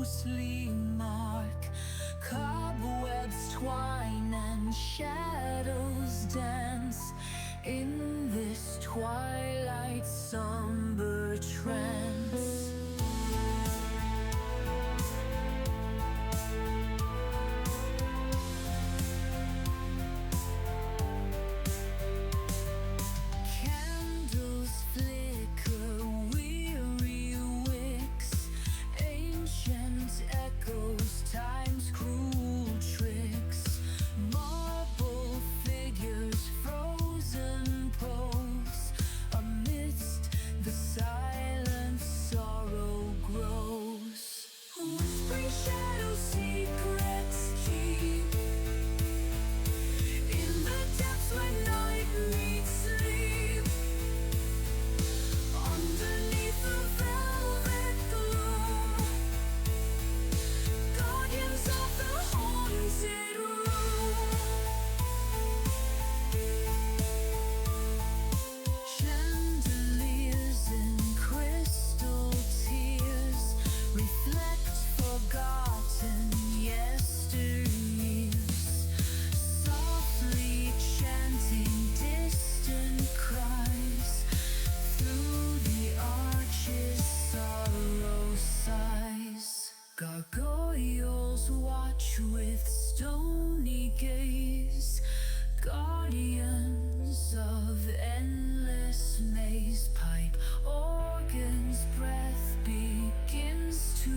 ghostly mark. Cobwebs twine and shadows dance in this twilight somber trance. Candles flicker, weary wicks, ancient echoes, time's cruel tricks. Marble figures, frozen pose, amidst the silence sorrow grows. Whispering shadows, secrets keep in the depths where night meets sleep. Underneath the velvet gloom, guardians of the haunted room. Chandeliers in crystal tears reflect forgotten yesteryears, softly chanting distant cries. Through the arches sorrow sighs. Gargoyles watch with stony gaze, guardians of endless maze. Pipe organ's breath begins to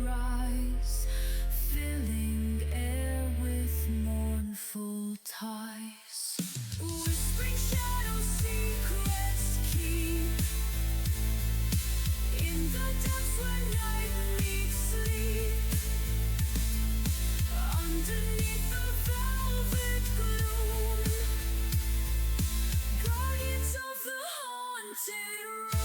rise, filling air with mournful ties. Whispering shadows, secrets keep in the depths where night meets sleep. Underneath the velvet gloom, guardians of the haunted room.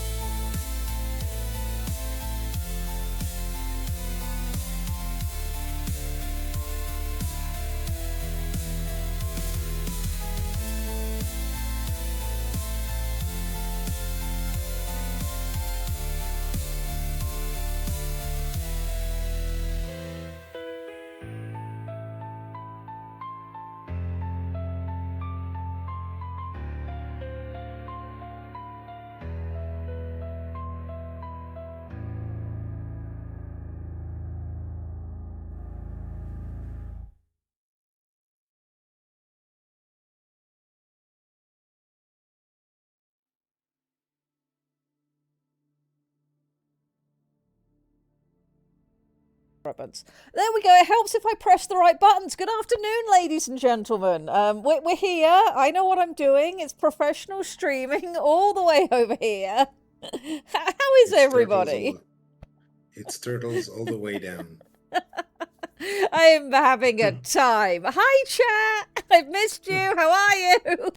There we go. It helps if I press the right buttons. Good afternoon, ladies and gentlemen. We're here. I know what I'm doing. It's professional streaming all the way over here. How is everybody? It's turtles all the way down. I am having a time. Hi, chat. I've missed you. How are you?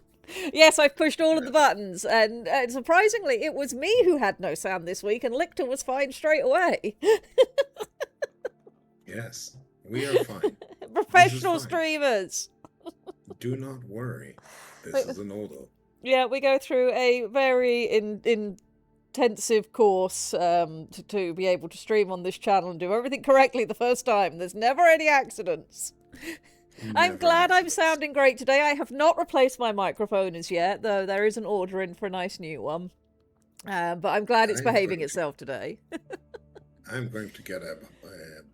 Yes, I've pushed all of the buttons, and surprisingly, it was me who had no sound this week, and Lictor was fine straight away. Yes, we are fine. Professional streamers. Do not worry. This is an order. Yeah, we go through a very intensive course to be able to stream on this channel and do everything correctly the first time. There's never any accidents. I'm glad I'm sounding great today. I have not replaced my microphone as yet, though there is an order in for a nice new one. But I'm glad it's behaving itself today. I'm going to get a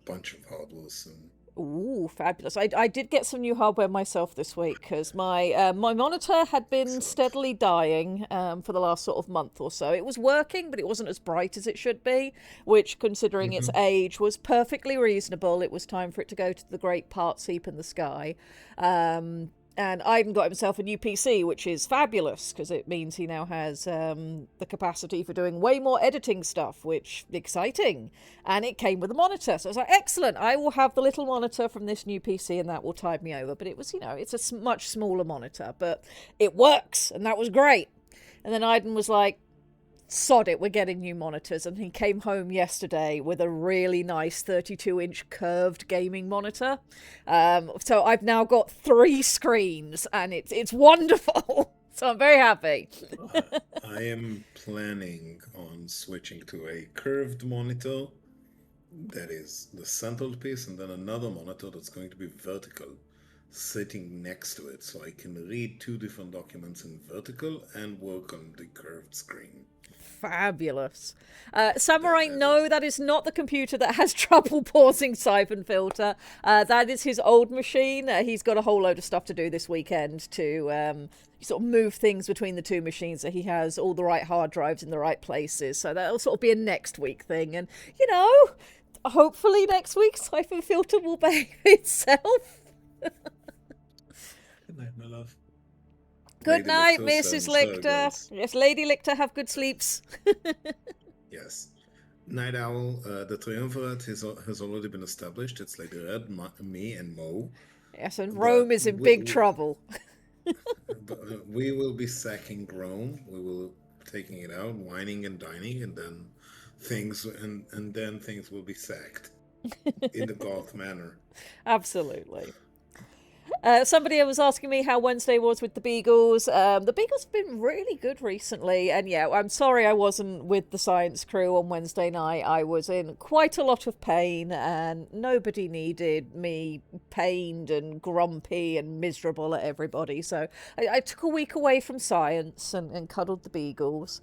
bunch of hardware soon. Ooh, fabulous. I did get some new hardware myself this week because my monitor had been steadily dying for the last sort of month or so. It was working, but it wasn't as bright as it should be, which, considering its age, was perfectly reasonable. It was time for it to go to the great part heap in the sky. And Aiden got himself a new PC, which is fabulous, because it means he now has the capacity for doing way more editing stuff, which exciting. And it came with a monitor. So I was like, excellent, I will have the little monitor from this new PC, and that will tide me over. But it was, it's a much smaller monitor, but it works, and that was great. And then Aiden was like, sod it, we're getting new monitors. And he came home yesterday with a really nice 32-inch curved gaming monitor. So I've now got 3 screens, and it's wonderful. So I'm very happy. I am planning on switching to a curved monitor that is the central piece, and then another monitor that's going to be vertical, sitting next to it, so I can read two different documents in vertical and work on the curved screen. Fabulous. Samurai, That no, is that is not the computer that has trouble pausing Saiven Filter. That is his old machine. He's got a whole load of stuff to do this weekend to sort of move things between the two machines so he has all the right hard drives in the right places. So that'll sort of be a next week thing. And, hopefully next week Saiven Filter will behave itself. Good night, my love. Good Lady night, Lictor Mrs. sends Lictor. girls. Yes, Lady Lictor, have good sleeps. Yes. Night Owl, the triumvirate has already been established. It's like Red, me, and Mo. Yes, and But Rome is in big trouble. But we will be sacking Rome. We will taking it out, whining and dining, and then things will be sacked in the Goth manner. Absolutely. Somebody was asking me how Wednesday was with the Beagles. The Beagles have been really good recently. And yeah, I'm sorry I wasn't with the science crew on Wednesday night. I was in quite a lot of pain and nobody needed me pained and grumpy and miserable at everybody. So I took a week away from science and cuddled the Beagles.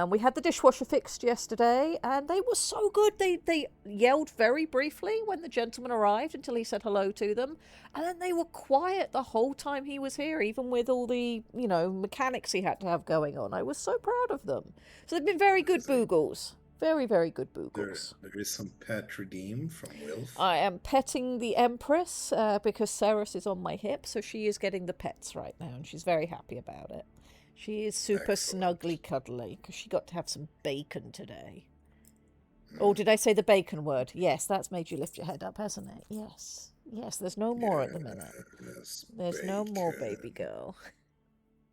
We had the dishwasher fixed yesterday, and they were so good. They yelled very briefly when the gentleman arrived until he said hello to them, and then they were quiet the whole time he was here, even with all the mechanics he had to have going on. I was so proud of them. So they've been very good boogles. Very, very good boogles. There is some pet redeem from Wilf. I am petting the Empress because Ceres is on my hip, so she is getting the pets right now, and she's very happy about it. She is super Excellent. snuggly cuddly because she got to have some bacon today. Oh, did I say the bacon word? Yes, that's made you lift your head up, hasn't it? Yes. Yes, there's no more at the minute. Yes, There's no more bacon. baby girl.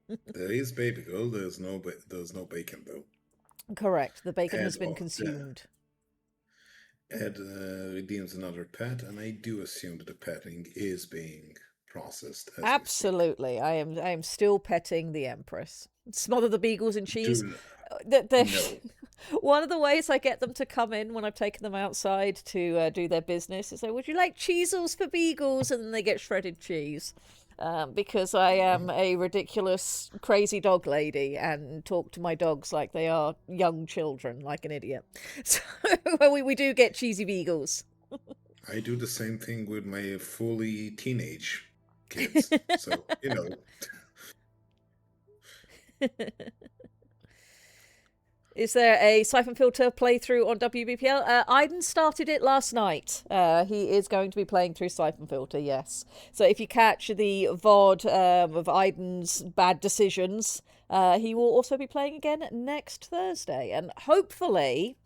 There is baby girl. There's no bacon though. Correct. The bacon has Ed been oh, consumed. Ed redeems another pet, and I do assume that the petting is being processed. As we speak. Absolutely. I am still petting the Empress. Smother the beagles in cheese. Do No. One of the ways I get them to come in when I've taken them outside to do their business is say, would you like cheesels for beagles? And then they get shredded cheese. Because I am a ridiculous, crazy dog lady and talk to my dogs like they are young children, like an idiot. So we do get cheesy beagles. I do the same thing with my fully teenage kids. So, Is there a Siphon Filter playthrough on WBPL? Aiden started it last night. He is going to be playing through Siphon Filter, yes. So if you catch the VOD of Aiden's bad decisions, he will also be playing again next Thursday. And hopefully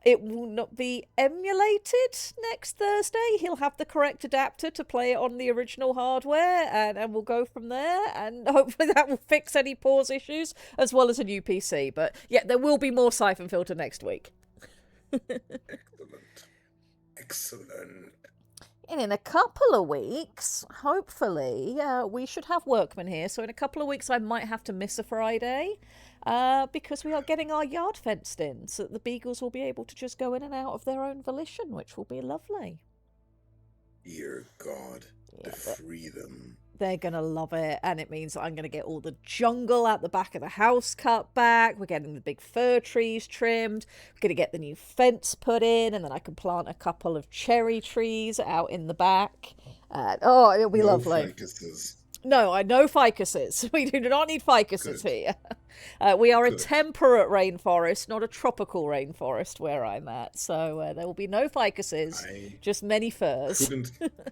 it will not be emulated next Thursday. He'll have the correct adapter to play it on the original hardware, and we'll go from there. And hopefully that will fix any pause issues, as well as a new PC. But yeah, there will be more Siphon Filter next week. Excellent. And in a couple of weeks, hopefully, we should have workmen here. So in a couple of weeks, I might have to miss a Friday. Because we are getting our yard fenced in so that the beagles will be able to just go in and out of their own volition, which will be lovely. Dear God, the freedom. They're going to love it, and it means that I'm going to get all the jungle out the back of the house cut back. We're getting the big fir trees trimmed. We're going to get the new fence put in, and then I can plant a couple of cherry trees out in the back. It'll be lovely. Ficuses. No, no ficuses. We do not need ficuses here. We are a temperate rainforest, not a tropical rainforest where I'm at. So there will be no ficuses, just many firs.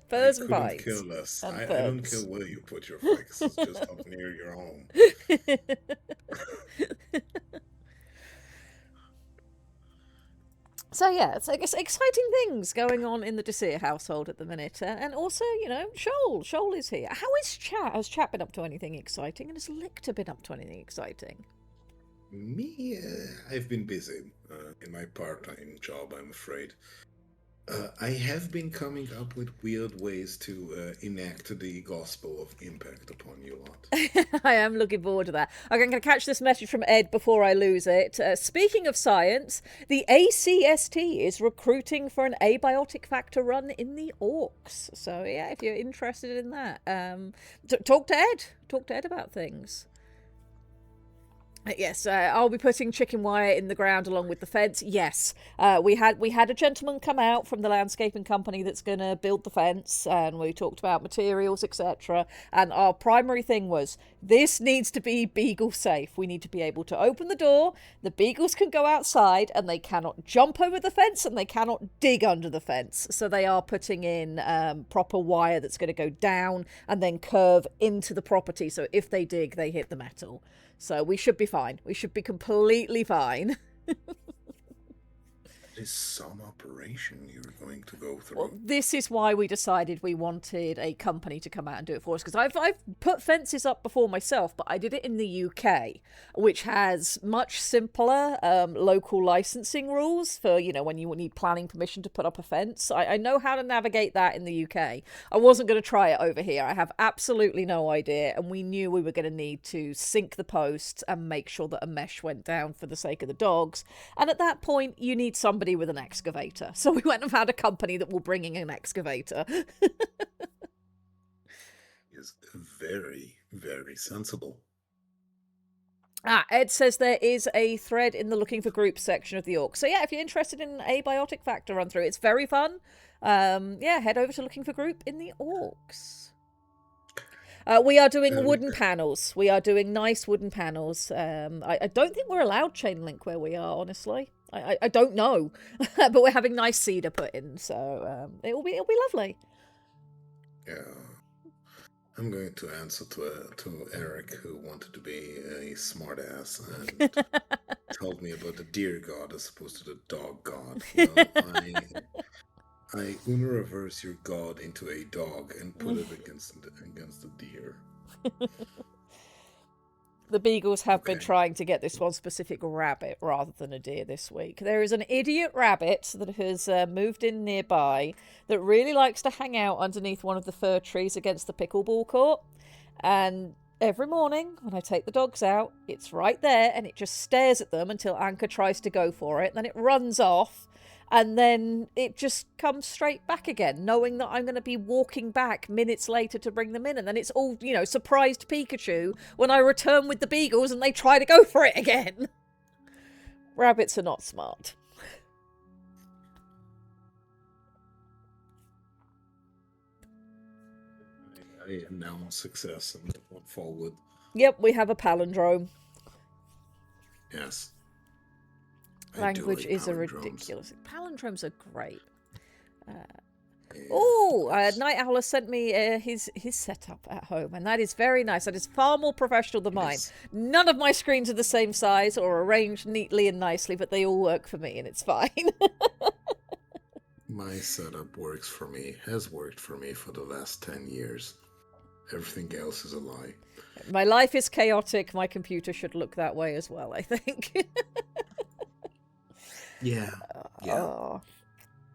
Firs and pines. Kill us. And I don't care where you put your ficuses, just up near your home. So yeah, it's exciting things going on in the Desir household at the minute, and also Shoal. Shoal is here. How is Chat? Has Chat been up to anything exciting? And has Lictor been up to anything exciting? Me, I've been busy in my part-time job. I'm afraid. I have been coming up with weird ways to enact the gospel of impact upon you lot. I am looking forward to that. Okay, I'm going to catch this message from Ed before I lose it. Speaking of science, the ACST is recruiting for an abiotic factor run in the Orcs. So yeah, if you're interested in that, talk to Ed. Talk to Ed about things. Yes, I'll be putting chicken wire in the ground along with the fence. Yes, we had a gentleman come out from the landscaping company that's going to build the fence, and we talked about materials, etc. And our primary thing was this needs to be beagle safe. We need to be able to open the door. The beagles can go outside, and they cannot jump over the fence, and they cannot dig under the fence. So they are putting in proper wire that's going to go down and then curve into the property. So if they dig, they hit the metal. So we should be fine. We should be completely fine. Is some operation you're going to go through. Well, this is why we decided we wanted a company to come out and do it for us. Because I've put fences up before myself, but I did it in the UK, which has much simpler local licensing rules for, when you need planning permission to put up a fence. I know how to navigate that in the UK. I wasn't going to try it over here. I have absolutely no idea. And we knew we were going to need to sink the posts and make sure that a mesh went down for the sake of the dogs. And at that point, you need somebody with an excavator. So we went and found a company that will bring in an excavator. Is very, very sensible. Ed says there is a thread in the looking for groups section of the Orc. So yeah, if you're interested in an abiotic factor run through, it's very fun. Head over to looking for group in the Orcs. We are doing wooden panels. We are doing nice wooden panels. I don't think we're allowed chain link where we are, honestly. I don't know, but we're having nice cedar put in, so it'll be lovely. Yeah, I'm going to answer to Eric, who wanted to be a smartass and told me about the deer god as opposed to the dog god. Well, I reverse your god into a dog and put it against the deer. The beagles have been trying to get this one specific rabbit rather than a deer this week. There is an idiot rabbit that has moved in nearby that really likes to hang out underneath one of the fir trees against the pickleball court. And every morning when I take the dogs out, it's right there and it just stares at them until Anka tries to go for it. Then it runs off. And then it just comes straight back again, knowing that I'm going to be walking back minutes later to bring them in. And then it's all, surprised Pikachu when I return with the beagles and they try to go for it again. Rabbits are not smart. I announce success and move forward. Yep, we have a palindrome. Yes. Language is a ridiculous. Palindromes are great. Night Owl has sent me his setup at home, and that is very nice. That is far more professional than mine. None of my screens are the same size or arranged neatly and nicely, but they all work for me, and it's fine. My setup works for me, has worked for me for the last 10 years. Everything else is a lie. My life is chaotic. My computer should look that way as well, I think. Yeah.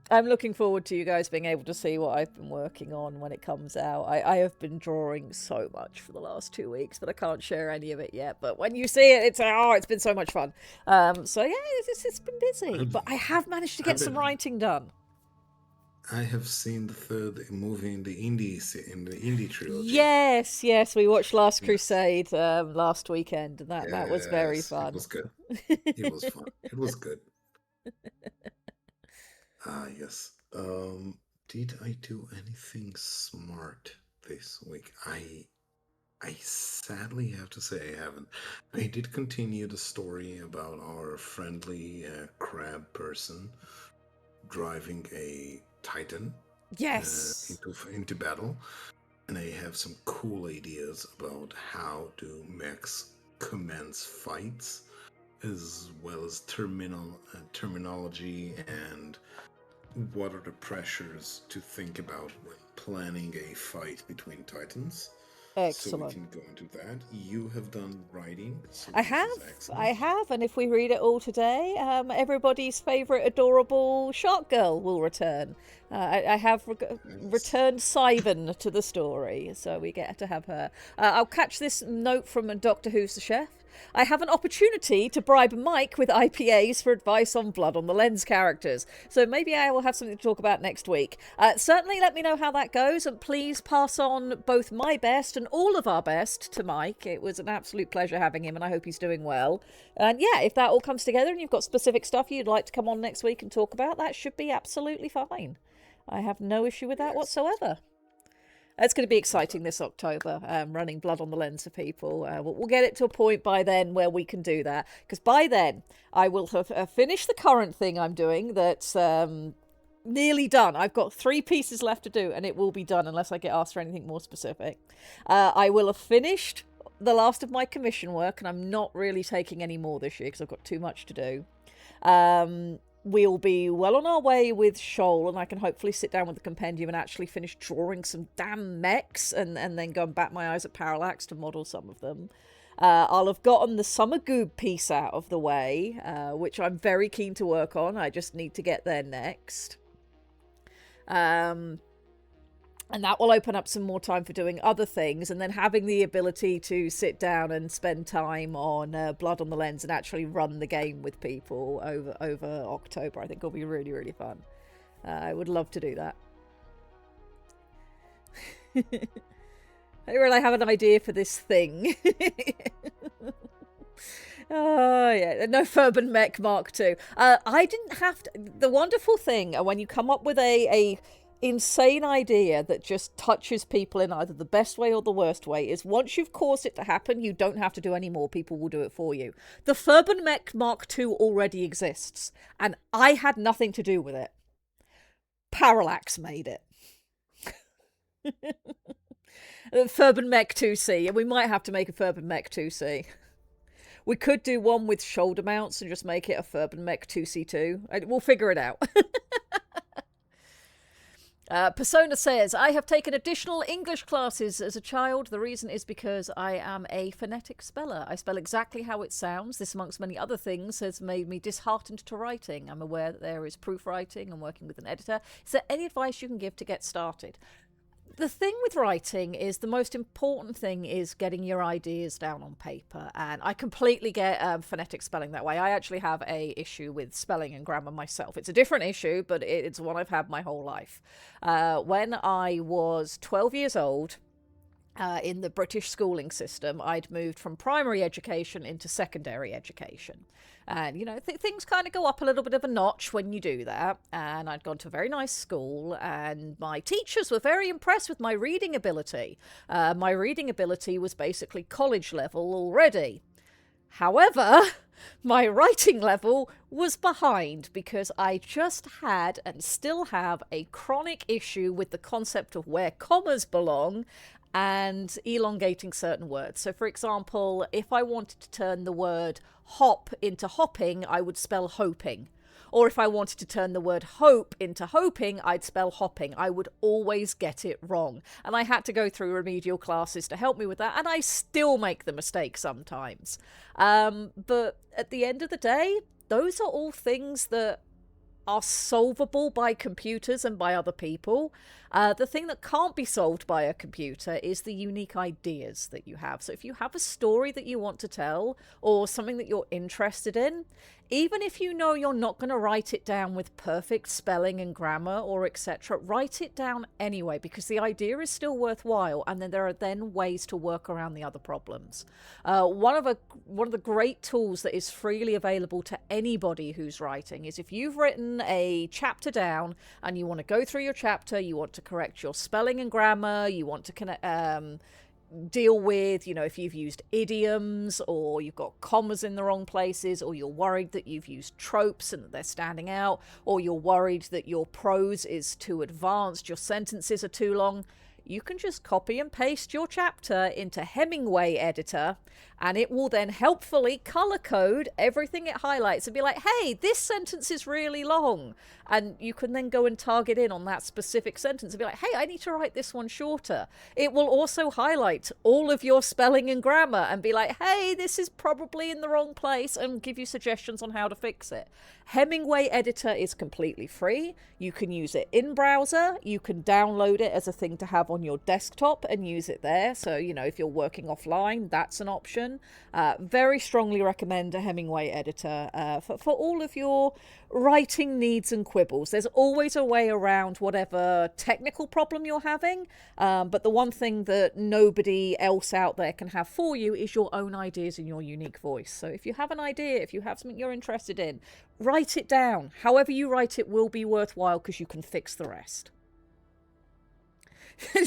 I'm looking forward to you guys being able to see what I've been working on when it comes out. I have been drawing so much for the last 2 weeks, but I can't share any of it yet. But when you see it, it's been so much fun. So yeah, it's been busy, but I have managed to get some writing done. I have seen the third movie in the indie trilogy. Yes, we watched Last Crusade last weekend, and that was very fun. It was good. It was fun. It was good. Yes. Did I do anything smart this week? I sadly have to say I haven't. I did continue the story about our friendly crab person driving a Titan. Yes. Into battle, and I have some cool ideas about how do mechs commence fights, as well as terminology and what are the pressures to think about when planning a fight between Titans. So we Excellent. can go into that. You have done writing, so I this have, is excellent. I have, and if we read it all today, everybody's favourite adorable shark girl will return. I have returned Saiven to the story, so we get to have her. I'll catch this note from Doctor Who's the Chef. I have an opportunity to bribe Mike with IPAs for advice on Blood on the Lens characters, so maybe I will have something to talk about next week. Certainly let me know how that goes, and please pass on both my best and all of our best to Mike. It was an absolute pleasure having him, and I hope he's doing well. And yeah, if that all comes together and you've got specific stuff you'd like to come on next week and talk about, that should be absolutely fine. I have no issue with that whatsoever. It's going to be exciting this October, running Blood on the Lens for people. We'll get it to a point by then where we can do that. Because by then, I will have finished the current thing I'm doing that's nearly done. I've got 3 pieces left to do, and it will be done unless I get asked for anything more specific. I will have finished the last of my commission work, and I'm not really taking any more this year because I've got too much to do. We'll be well on our way with Shoal, and I can hopefully sit down with the compendium and actually finish drawing some damn mechs and then go and bat my eyes at Parallax to model some of them. I'll have gotten the Summer Goob piece out of the way, which I'm very keen to work on. I just need to get there next. And that will open up some more time for doing other things, and then having the ability to sit down and spend time on Blood on the Lens and actually run the game with people over October, I think will be really, really fun. I would love to do that. I really have an idea for this thing. Oh, yeah. No Furban Mech Mark II. I didn't have to... The wonderful thing, when you come up with a insane idea that just touches people in either the best way or the worst way, is once you've caused it to happen, you don't have to do any more. People will do it for you. The Furban Mech Mark II already exists, and I had nothing to do with it. Parallax made it. Furban Mech 2C, and we might have to make a Furban Mech 2C. We could do one with shoulder mounts and just make it a Furban Mech 2C2. We'll figure it out. Persona says, I have taken additional English classes as a child. The reason is because I am a phonetic speller. I spell exactly how it sounds. This, amongst many other things, has made me disheartened to writing. I'm aware that there is proofwriting and working with an editor. Is there any advice you can give to get started? The thing with writing is the most important thing is getting your ideas down on paper, and I completely get phonetic spelling that way. I actually have a issue with spelling and grammar myself. It's a different issue, but it's one I've had my whole life. When I was 12 years old, in the British schooling system, I'd moved from primary education into secondary education. And, you know, things kind of go up a little bit of a notch when you do that. And I'd gone to a very nice school, and my teachers were very impressed with my reading ability. My reading ability was basically college level already. However, my writing level was behind because I just had and still have a chronic issue with the concept of where commas belong and elongating certain words. So, for example, if I wanted to turn the word hop into hopping, I would spell hoping. Or if I wanted to turn the word hope into hoping, I'd spell hopping. I would always get it wrong. And I had to go through remedial classes to help me with that, and I still make the mistake sometimes. But at the end of the day, those are all things that are solvable by computers and by other people. The thing that can't be solved by a computer is the unique ideas that you have. So if you have a story that you want to tell or something that you're interested in, even if you know you're not going to write it down with perfect spelling and grammar or etc., write it down anyway, because the idea is still worthwhile, and then there are then ways to work around the other problems. One of the great tools that is freely available to anybody who's writing is if you've written a chapter down and you want to go through your chapter, you want to correct your spelling and grammar, you want to deal with, you know, if you've used idioms or you've got commas in the wrong places, or you're worried that you've used tropes and that they're standing out, or you're worried that your prose is too advanced, your sentences are too long. you can just copy and paste your chapter into Hemingway editor, and it will then helpfully color code everything it highlights and be like, hey, this sentence is really long. And you can then go and target in on that specific sentence and be like, hey, I need to write this one shorter. It will also highlight all of your spelling and grammar and be like, hey, this is probably in the wrong place, and give you suggestions on how to fix it. Hemingway editor is completely free. You can use it in browser. You can download it as a thing to have on your desktop and use it there. So, you know, if you're working offline, that's an option. Very strongly recommend a Hemingway editor for all of your writing needs and quibbles. There's always a way around whatever technical problem you're having, but the one thing that nobody else out there can have for you is your own ideas and your unique voice. So if you have an idea, if you have something you're interested in, write it down. However you write it will be worthwhile, because you can fix the rest.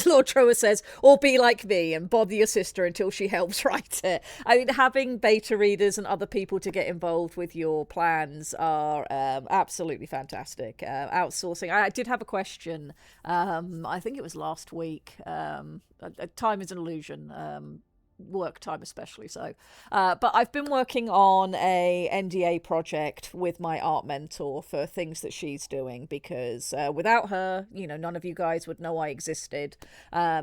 Lord Trower says, or be like me and bother your sister until she helps write it. I mean, having beta readers and other people to get involved with your plans are absolutely fantastic. Outsourcing. I did have a question. I think it was last week. Time is an illusion. Work time especially so, but I've been working on a NDA project with my art mentor for things that she's doing, because without her, you know, none of you guys would know I existed.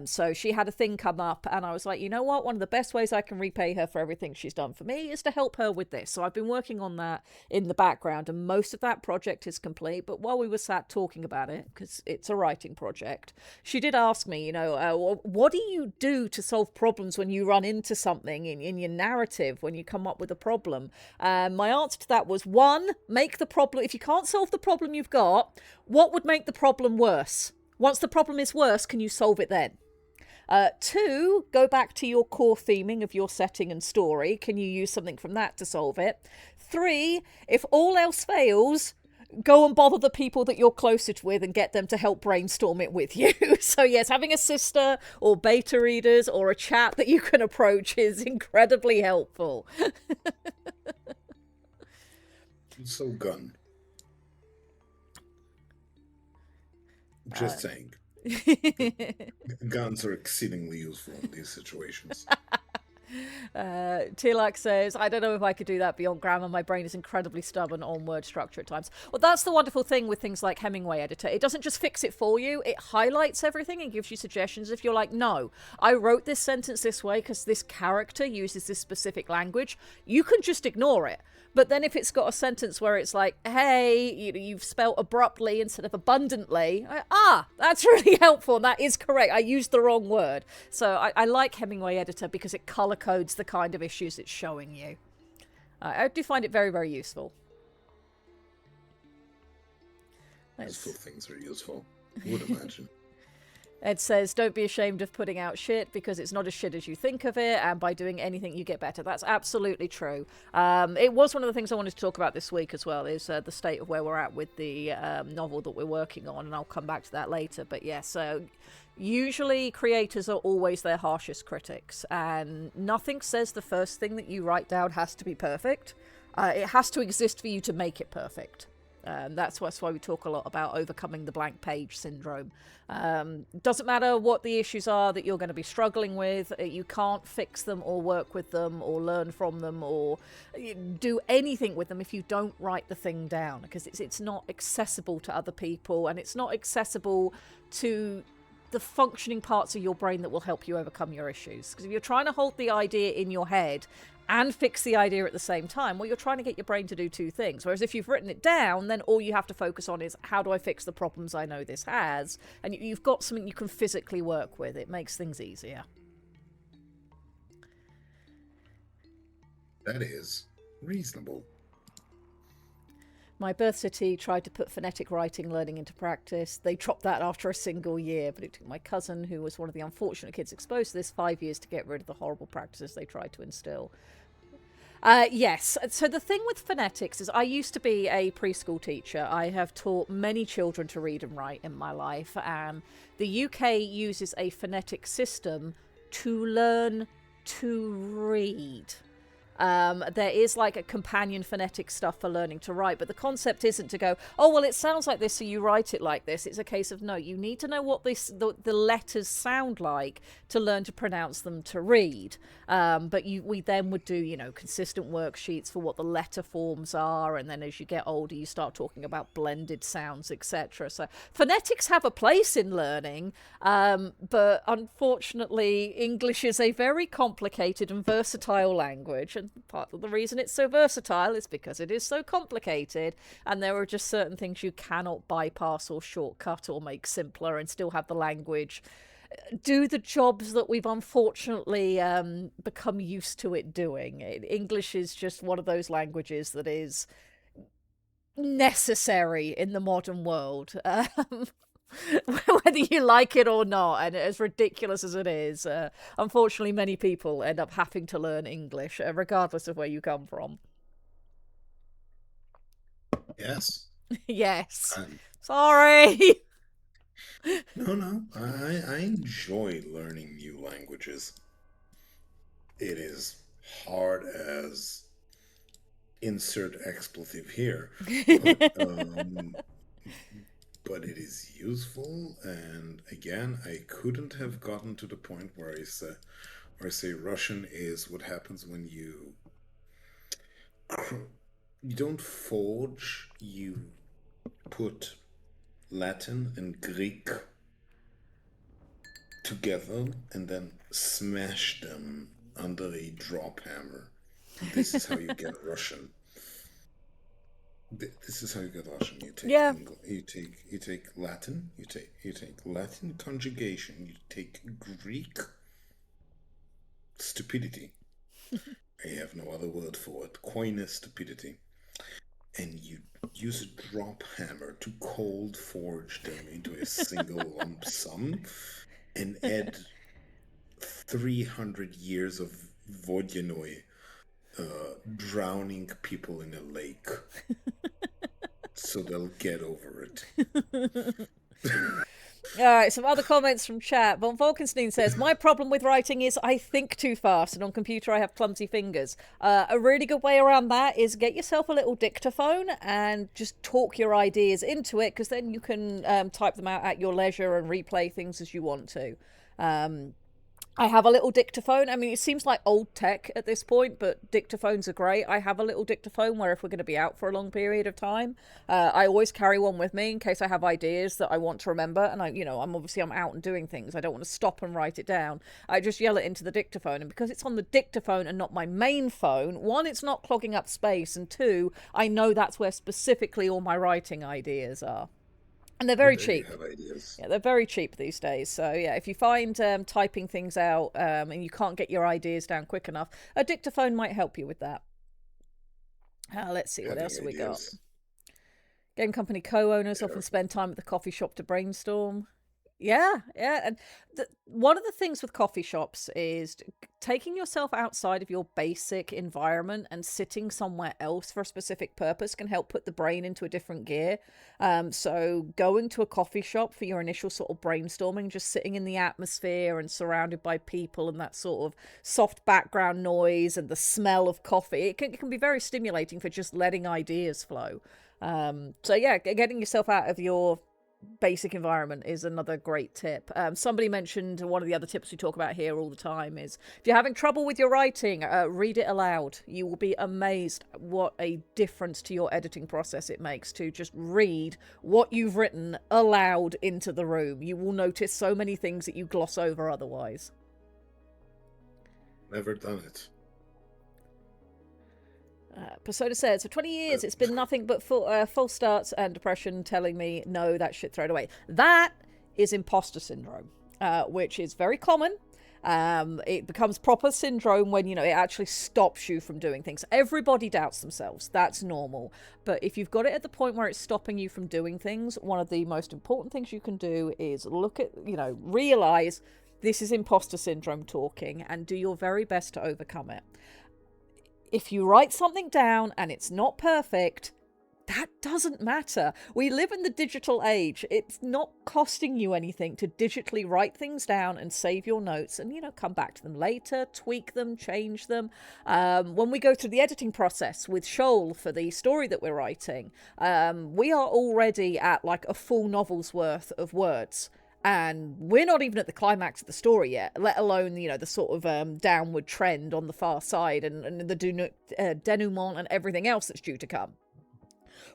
So she had a thing come up, and I was like, you know what, one of the best ways I can repay her for everything she's done for me is to help her with this. So I've been working on that in the background, and most of that project is complete. But while we were sat talking about it, because it's a writing project, she did ask me, you know, what do you do to solve problems when you run into something in your narrative, when you come up with a problem? My answer to that was, one, make the problem, if you can't solve the problem you've got, what would make the problem worse? Once the problem is worse, can you solve it then? Two, go back to your core theming of your setting and story. Can you use something from that to solve it? Three, if all else fails, go and bother the people that you're closest with and get them to help brainstorm it with you. So yes, having a sister or beta readers or a chat that you can approach is incredibly helpful. So gun. Just saying. Guns are exceedingly useful in these situations. Tilak says, I don't know if I could do that beyond grammar. My brain is incredibly stubborn on word structure at times. Well, that's the wonderful thing with things like Hemingway Editor. It doesn't just fix it for you. It highlights everything and gives you suggestions. If you're like, no, I wrote this sentence this way because this character uses this specific language, you can just ignore it. But then if it's got a sentence where it's like, hey, you've spelled abruptly instead of abundantly, that's really helpful. And that is correct. I used the wrong word. So I like Hemingway Editor because it color codes the kind of issues it's showing you. I do find it very, very useful. Useful things are useful. Would imagine. Ed says, don't be ashamed of putting out shit, because it's not as shit as you think of it, and by doing anything you get better. That's absolutely true. It was one of the things I wanted to talk about this week as well, is the state of where we're at with the novel that we're working on, and I'll come back to that later. But yes, so usually creators are always their harshest critics, and nothing says the first thing that you write down has to be perfect. It has to exist for you to make it perfect. That's why we talk a lot about overcoming the blank page syndrome. Doesn't matter what the issues are that you're going to be struggling with, you can't fix them or work with them or learn from them or do anything with them if you don't write the thing down, because it's not accessible to other people, and it's not accessible to the functioning parts of your brain that will help you overcome your issues. Because if you're trying to hold the idea in your head and fix the idea at the same time, well, you're trying to get your brain to do two things. Whereas if you've written it down, then all you have to focus on is, how do I fix the problems I know this has? And you've got something you can physically work with. It makes things easier. That is reasonable. My birth city tried to put phonetic writing learning into practice. They dropped that after a single year, but it took my cousin, who was one of the unfortunate kids exposed to this, 5 years to get rid of the horrible practices they tried to instill. Yes, so the thing with phonetics is, I used to be a preschool teacher. I have taught many children to read and write in my life, and the UK uses a phonetic system to learn to read. There is like a companion phonetic stuff for learning to write, but the concept isn't to go, oh well, it sounds like this, so you write it like this. It's a case of no, you need to know what the letters sound like to learn to pronounce them to read. But we then would do consistent worksheets for what the letter forms are, and then as you get older, you start talking about blended sounds, etc. So phonetics have a place in learning, but unfortunately, English is a very complicated and versatile language. And part of the reason it's so versatile is because it is so complicated, and there are just certain things you cannot bypass or shortcut or make simpler and still have the language do the jobs that we've unfortunately become used to it doing. English is just one of those languages that is necessary in the modern world. Whether you like it or not, and as ridiculous as it is, unfortunately many people end up having to learn English, regardless of where you come from. Yes. Yes. Sorry. No. I enjoy learning new languages. It is hard as insert expletive here. But it is useful, and again, I couldn't have gotten to the point where I say Russian is what happens when you don't forge, you put Latin and Greek together and then smash them under a drop hammer. This is how you get Russian. This is how you get Russian. You take you take Latin. You take Latin conjugation. You take Greek stupidity. I have no other word for it. Coyness stupidity. And you use a drop hammer to cold forge them into a single lump sum, and add 300 years of Vodyanoi drowning people in a lake. So they'll get over it. All right, some other comments from chat. Von Volkenstein says, my problem with writing is I think too fast, and on computer I have clumsy fingers. A really good way around that is get yourself a little dictaphone and just talk your ideas into it, because then you can type them out at your leisure and replay things as you want to. I have a little dictaphone. I mean, it seems like old tech at this point, but dictaphones are great. I have a little dictaphone where if we're going to be out for a long period of time, I always carry one with me in case I have ideas that I want to remember. And I'm out and doing things. I don't want to stop and write it down. I just yell it into the dictaphone. And because it's on the dictaphone and not my main phone, one, it's not clogging up space. And two, I know that's where specifically all my writing ideas are. And they're very cheap. Yeah, they're very cheap these days. So yeah, if you find typing things out and you can't get your ideas down quick enough, a dictaphone might help you with that. Let's see, what else have we got? Game company co-owners often spend time at the coffee shop to brainstorm. Yeah. And one of the things with coffee shops is taking yourself outside of your basic environment and sitting somewhere else for a specific purpose can help put the brain into a different gear. So going to a coffee shop for your initial sort of brainstorming, just sitting in the atmosphere and surrounded by people and that sort of soft background noise and the smell of coffee, it can be very stimulating for just letting ideas flow. So yeah, getting yourself out of your basic environment is another great tip. Somebody mentioned one of the other tips we talk about here all the time is if you're having trouble with your writing, read it aloud. You will be amazed what a difference to your editing process it makes to just read what you've written aloud into the room. You will notice so many things that you gloss over otherwise. Never done it. Persona says, for 20 years, it's been nothing but false starts and depression telling me, no, that shit, throw it away. That is imposter syndrome, which is very common. It becomes proper syndrome when, it actually stops you from doing things. Everybody doubts themselves. That's normal. But if you've got it at the point where it's stopping you from doing things, one of the most important things you can do is look at, realize this is imposter syndrome talking and do your very best to overcome it. If you write something down and it's not perfect, That doesn't matter. We live in the digital age. It's not costing you anything to digitally write things down and save your notes and, come back to them later, tweak them, change them. When we go through the editing process with Shoal for the story that we're writing, we are already at like a full novel's worth of words. And we're not even at the climax of the story yet, let alone, the sort of downward trend on the far side and the denouement and everything else that's due to come.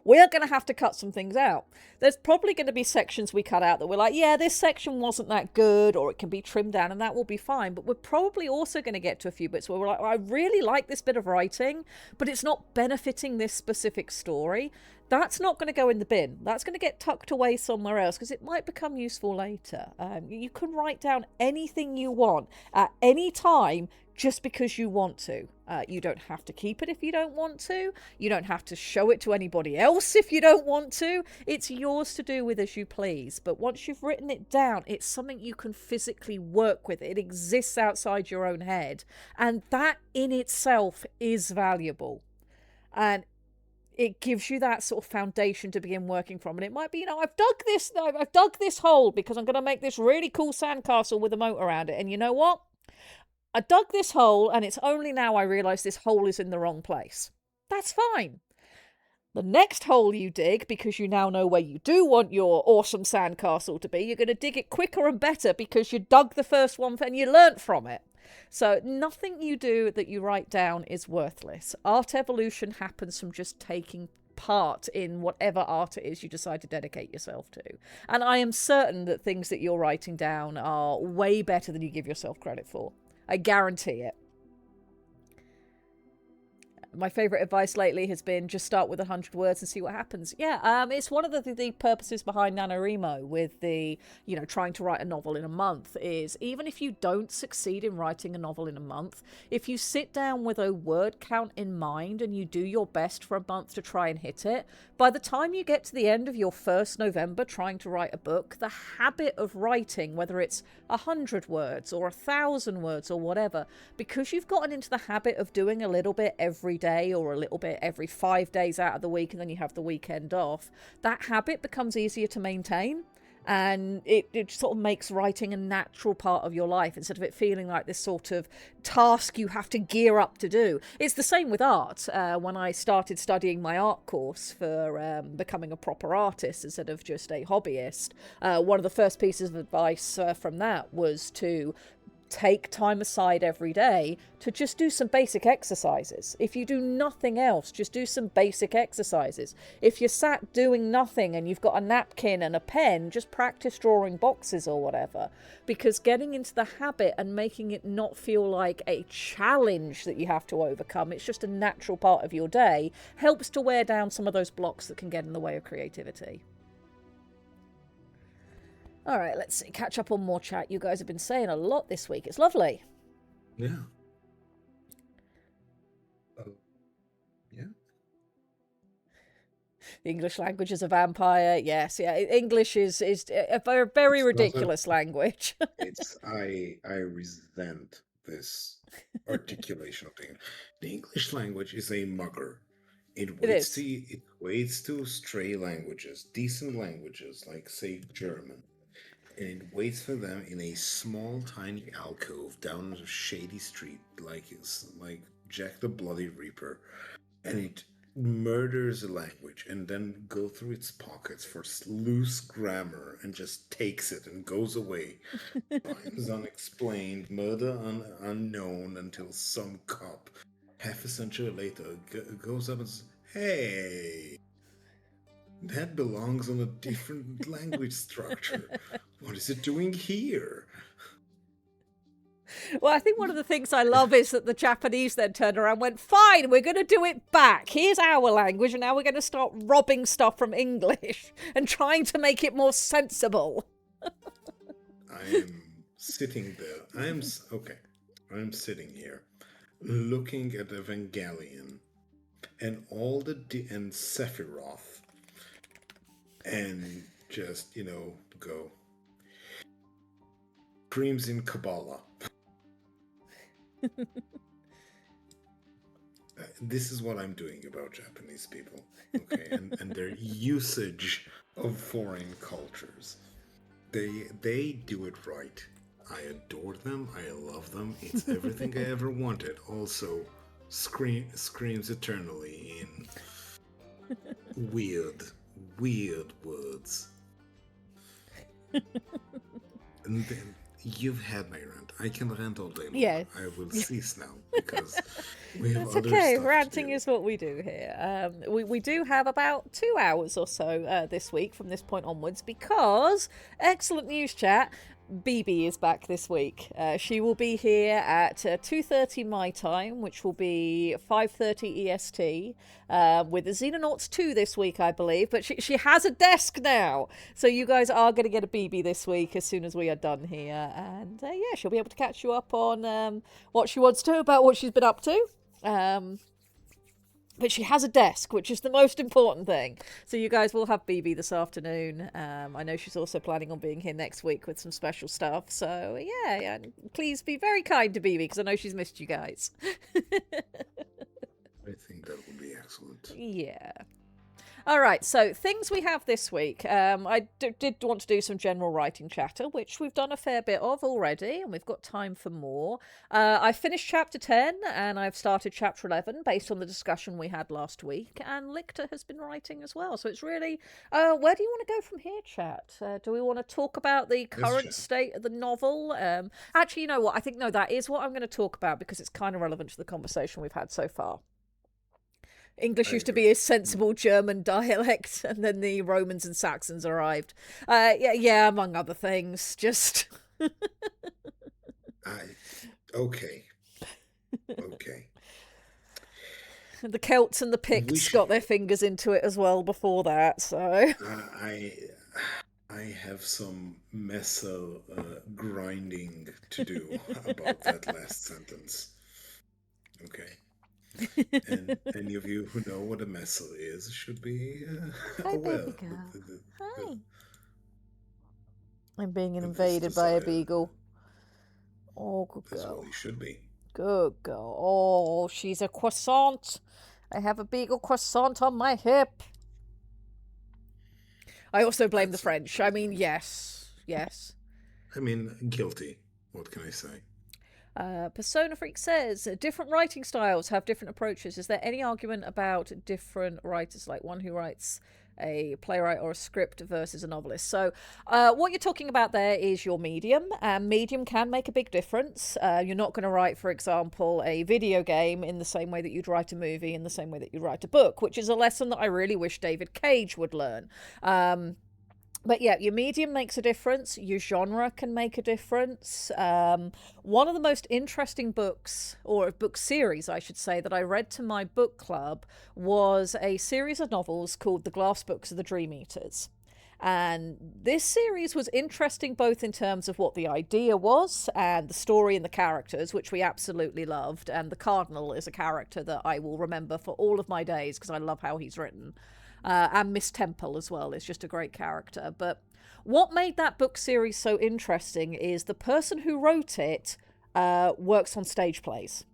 We're going to have to cut some things out. There's probably going to be sections we cut out that we're like, yeah, this section wasn't that good, or it can be trimmed down, and that will be fine. But we're probably also going to get to a few bits where we're like, I really like this bit of writing, but it's not benefiting this specific story. That's not going to go in the bin. That's going to get tucked away somewhere else because it might become useful later. You can write down anything you want at any time just because you want to. You don't have to keep it if you don't want to. You don't have to show it to anybody else if you don't want to. It's yours to do with as you please. But once you've written it down, it's something you can physically work with. It exists outside your own head. And that in itself is valuable. And it gives you that sort of foundation to begin working from. And it might be, I've dug this hole because I'm going to make this really cool sandcastle with a moat around it. And you know what? I dug this hole and it's only now I realise this hole is in the wrong place. That's fine. The next hole you dig, because you now know where you do want your awesome sandcastle to be, you're going to dig it quicker and better because you dug the first one and you learnt from it. So nothing you do that you write down is worthless. Art evolution happens from just taking part in whatever art it is you decide to dedicate yourself to. And I am certain that things that you're writing down are way better than you give yourself credit for. I guarantee it. My favourite advice lately has been just start with 100 words and see what happens. Yeah, it's one of the purposes behind NaNoWriMo with the, trying to write a novel in a month is even if you don't succeed in writing a novel in a month, if you sit down with a word count in mind and you do your best for a month to try and hit it, by the time you get to the end of your first November trying to write a book, the habit of writing, whether it's 100 words or 1,000 words or whatever, because you've gotten into the habit of doing a little bit every day or a little bit every 5 days out of the week and then you have the weekend off, that habit becomes easier to maintain. And it sort of makes writing a natural part of your life instead of it feeling like this sort of task you have to gear up to do. It's the same with art. When I started studying my art course for becoming a proper artist instead of just a hobbyist, one of the first pieces of advice from that was to take time aside every day to just do some basic exercises. If you do nothing else, just do some basic exercises. If you're sat doing nothing and you've got a napkin and a pen, just practice drawing boxes or whatever. Because getting into the habit and making it not feel like a challenge that you have to overcome, it's just a natural part of your day, helps to wear down some of those blocks that can get in the way of creativity. All right, let's see. Catch up on more chat. You guys have been saying a lot this week. It's lovely. Yeah. Yeah. The English language is a vampire. Yes, yeah. English is a very ridiculous language. I resent this articulation of thing. The English language is a mugger. It waits to stray languages, decent languages like say German. And it waits for them in a small, tiny alcove down a shady street, like Jack the Bloody Reaper, and it murders a language and then go through its pockets for loose grammar and just takes it and goes away. Crimes unexplained, murder unknown until some cop, half a century later, goes up and says, "Hey, that belongs on a different language structure. What is it doing here?" Well, I think one of the things I love is that the Japanese then turned around and went, fine, we're going to do it back. Here's our language, and now we're going to start robbing stuff from English and trying to make it more sensible. I am sitting there. I'm sitting here looking at Evangelion and all and Sephiroth and just, go dreams in Kabbalah. this is what I'm doing about Japanese people, okay, and their usage of foreign cultures. They do it right. I adore them. I love them. It's everything I ever wanted. Also, screams eternally in weird words. And then you've had my rant. I can rant all day long. Yeah. I will cease now because we have It's other okay. stuff to Ranting do. is what we do here. We do have about 2 hours or so this week from this point onwards because excellent news, chat. BB is back this week. She will be here at 2:30 my time, which will be 5:30 EST, with the Xenonauts 2 this week, I believe. But she has a desk now, so you guys are going to get a BB this week as soon as we are done here. And yeah, she'll be able to catch you up on what she wants to about what she's been up to. But she has a desk, which is the most important thing. So you guys will have BB this afternoon. I know she's also planning on being here next week with some special stuff. So yeah, please be very kind to BB because I know she's missed you guys. I think that would be excellent. Yeah. All right, so things we have this week. I did want to do some general writing chatter, which we've done a fair bit of already, and we've got time for more. I finished chapter 10, and I've started chapter 11 based on the discussion we had last week, and Lictor has been writing as well. So it's really, where do you want to go from here, chat? Do we want to talk about the current state of the novel? Actually, you know what? I think, no, that is what I'm going to talk about because it's kind of relevant to the conversation we've had so far. English used to be a sensible German dialect, and then the Romans and Saxons arrived. Yeah, among other things. Just Okay. the Celts and the Picts got their fingers into it as well before that. So I have some messer grinding to do about that last sentence. Okay. And any of you who know what a messer is should be aware. baby girl. Hi. I'm being this invaded by a desire. beagle. Oh, good That's girl. what he should be. Good girl. Oh, she's a croissant. I have a beagle croissant on my hip. I also blame the French. I mean, yes. I mean, guilty. What can I say? Persona Freak says, different writing styles have different approaches. Is there any argument about different writers, like one who writes a playwright or a script versus a novelist? So what you're talking about there is your medium, and medium can make a big difference. You're not going to write, for example, a video game in the same way that you'd write a movie, in the same way that you'd write a book, which is a lesson that I really wish David Cage would learn. But yeah, your medium makes a difference. Your genre can make a difference. One of the most interesting books, or book series, I should say, that I read to my book club was a series of novels called The Glass Books of the Dream Eaters. And this series was interesting both in terms of what the idea was and the story and the characters, which we absolutely loved. And the Cardinal is a character that I will remember for all of my days because I love how he's written. And Miss Temple as well is just a great character. But what made that book series so interesting is the person who wrote it works on stage plays.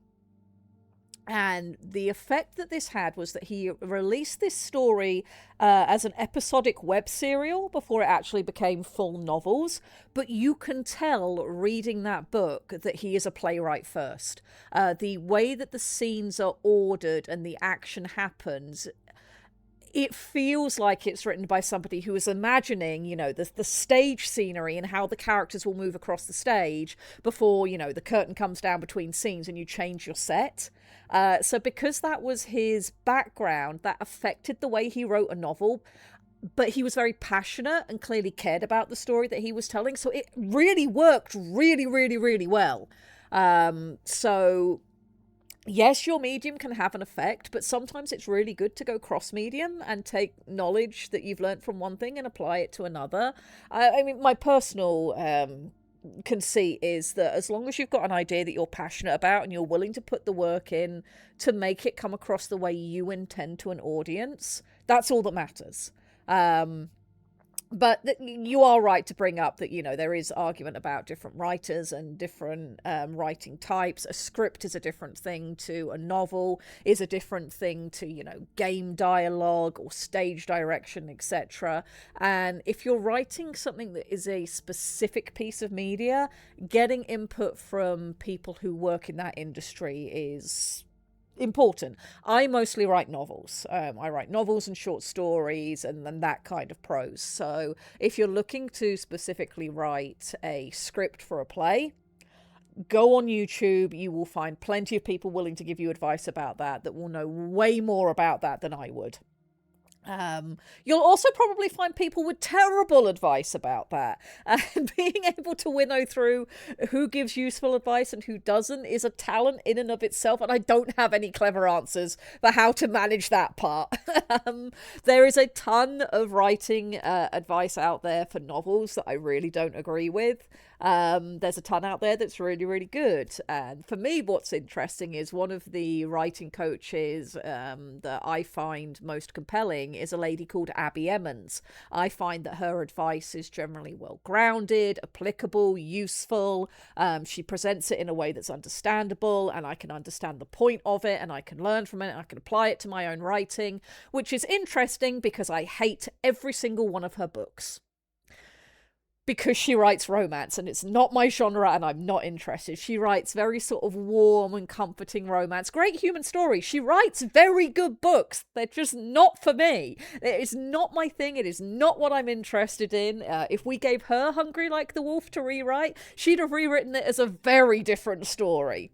And the effect that this had was that he released this story as an episodic web serial before it actually became full novels. But you can tell reading that book that he is a playwright first. The way that the scenes are ordered and the action happens, it feels like it's written by somebody who is imagining, the stage scenery and how the characters will move across the stage before, the curtain comes down between scenes and you change your set. So because that was his background, that affected the way he wrote a novel. But he was very passionate and clearly cared about the story that he was telling. So it really worked really, really, really well. So yes, your medium can have an effect, but sometimes it's really good to go cross-medium and take knowledge that you've learned from one thing and apply it to another. I mean, my personal conceit is that as long as you've got an idea that you're passionate about and you're willing to put the work in to make it come across the way you intend to an audience, that's all that matters. But you are right to bring up that, there is argument about different writers and different writing types. A script is a different thing to a novel, is a different thing to, game dialogue or stage direction, etc. And if you're writing something that is a specific piece of media, getting input from people who work in that industry is important. I mostly write novels. I write novels and short stories and that kind of prose. So if you're looking to specifically write a script for a play, go on YouTube. You will find plenty of people willing to give you advice about that will know way more about that than I would. You'll also probably find people with terrible advice about that. And being able to winnow through who gives useful advice and who doesn't is a talent in and of itself. And I don't have any clever answers for how to manage that part. There is a ton of writing advice out there for novels that I really don't agree with. There's a ton out there that's really, really good. And for me, what's interesting is one of the writing coaches that I find most compelling is a lady called Abby Emmons. I find that her advice is generally well-grounded, applicable, useful. She presents it in a way that's understandable, and I can understand the point of it, and I can learn from it, and I can apply it to my own writing, which is interesting because I hate every single one of her books. Because she writes romance and it's not my genre and I'm not interested. She writes very sort of warm and comforting romance. Great human stories. She writes very good books. They're just not for me. It is not my thing. It is not what I'm interested in. If we gave her Hungry Like the Wolf to rewrite, she'd have rewritten it as a very different story.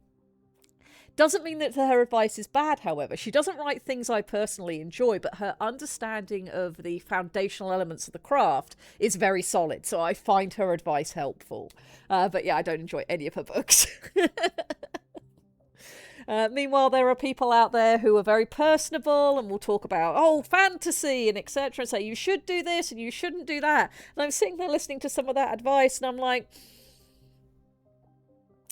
Doesn't mean that her advice is bad, however. She doesn't write things I personally enjoy, but her understanding of the foundational elements of the craft is very solid, so I find her advice helpful. But yeah, I don't enjoy any of her books. Meanwhile, there are people out there who are very personable and will talk about, fantasy and etc. and say, you should do this and you shouldn't do that. And I'm sitting there listening to some of that advice and I'm like,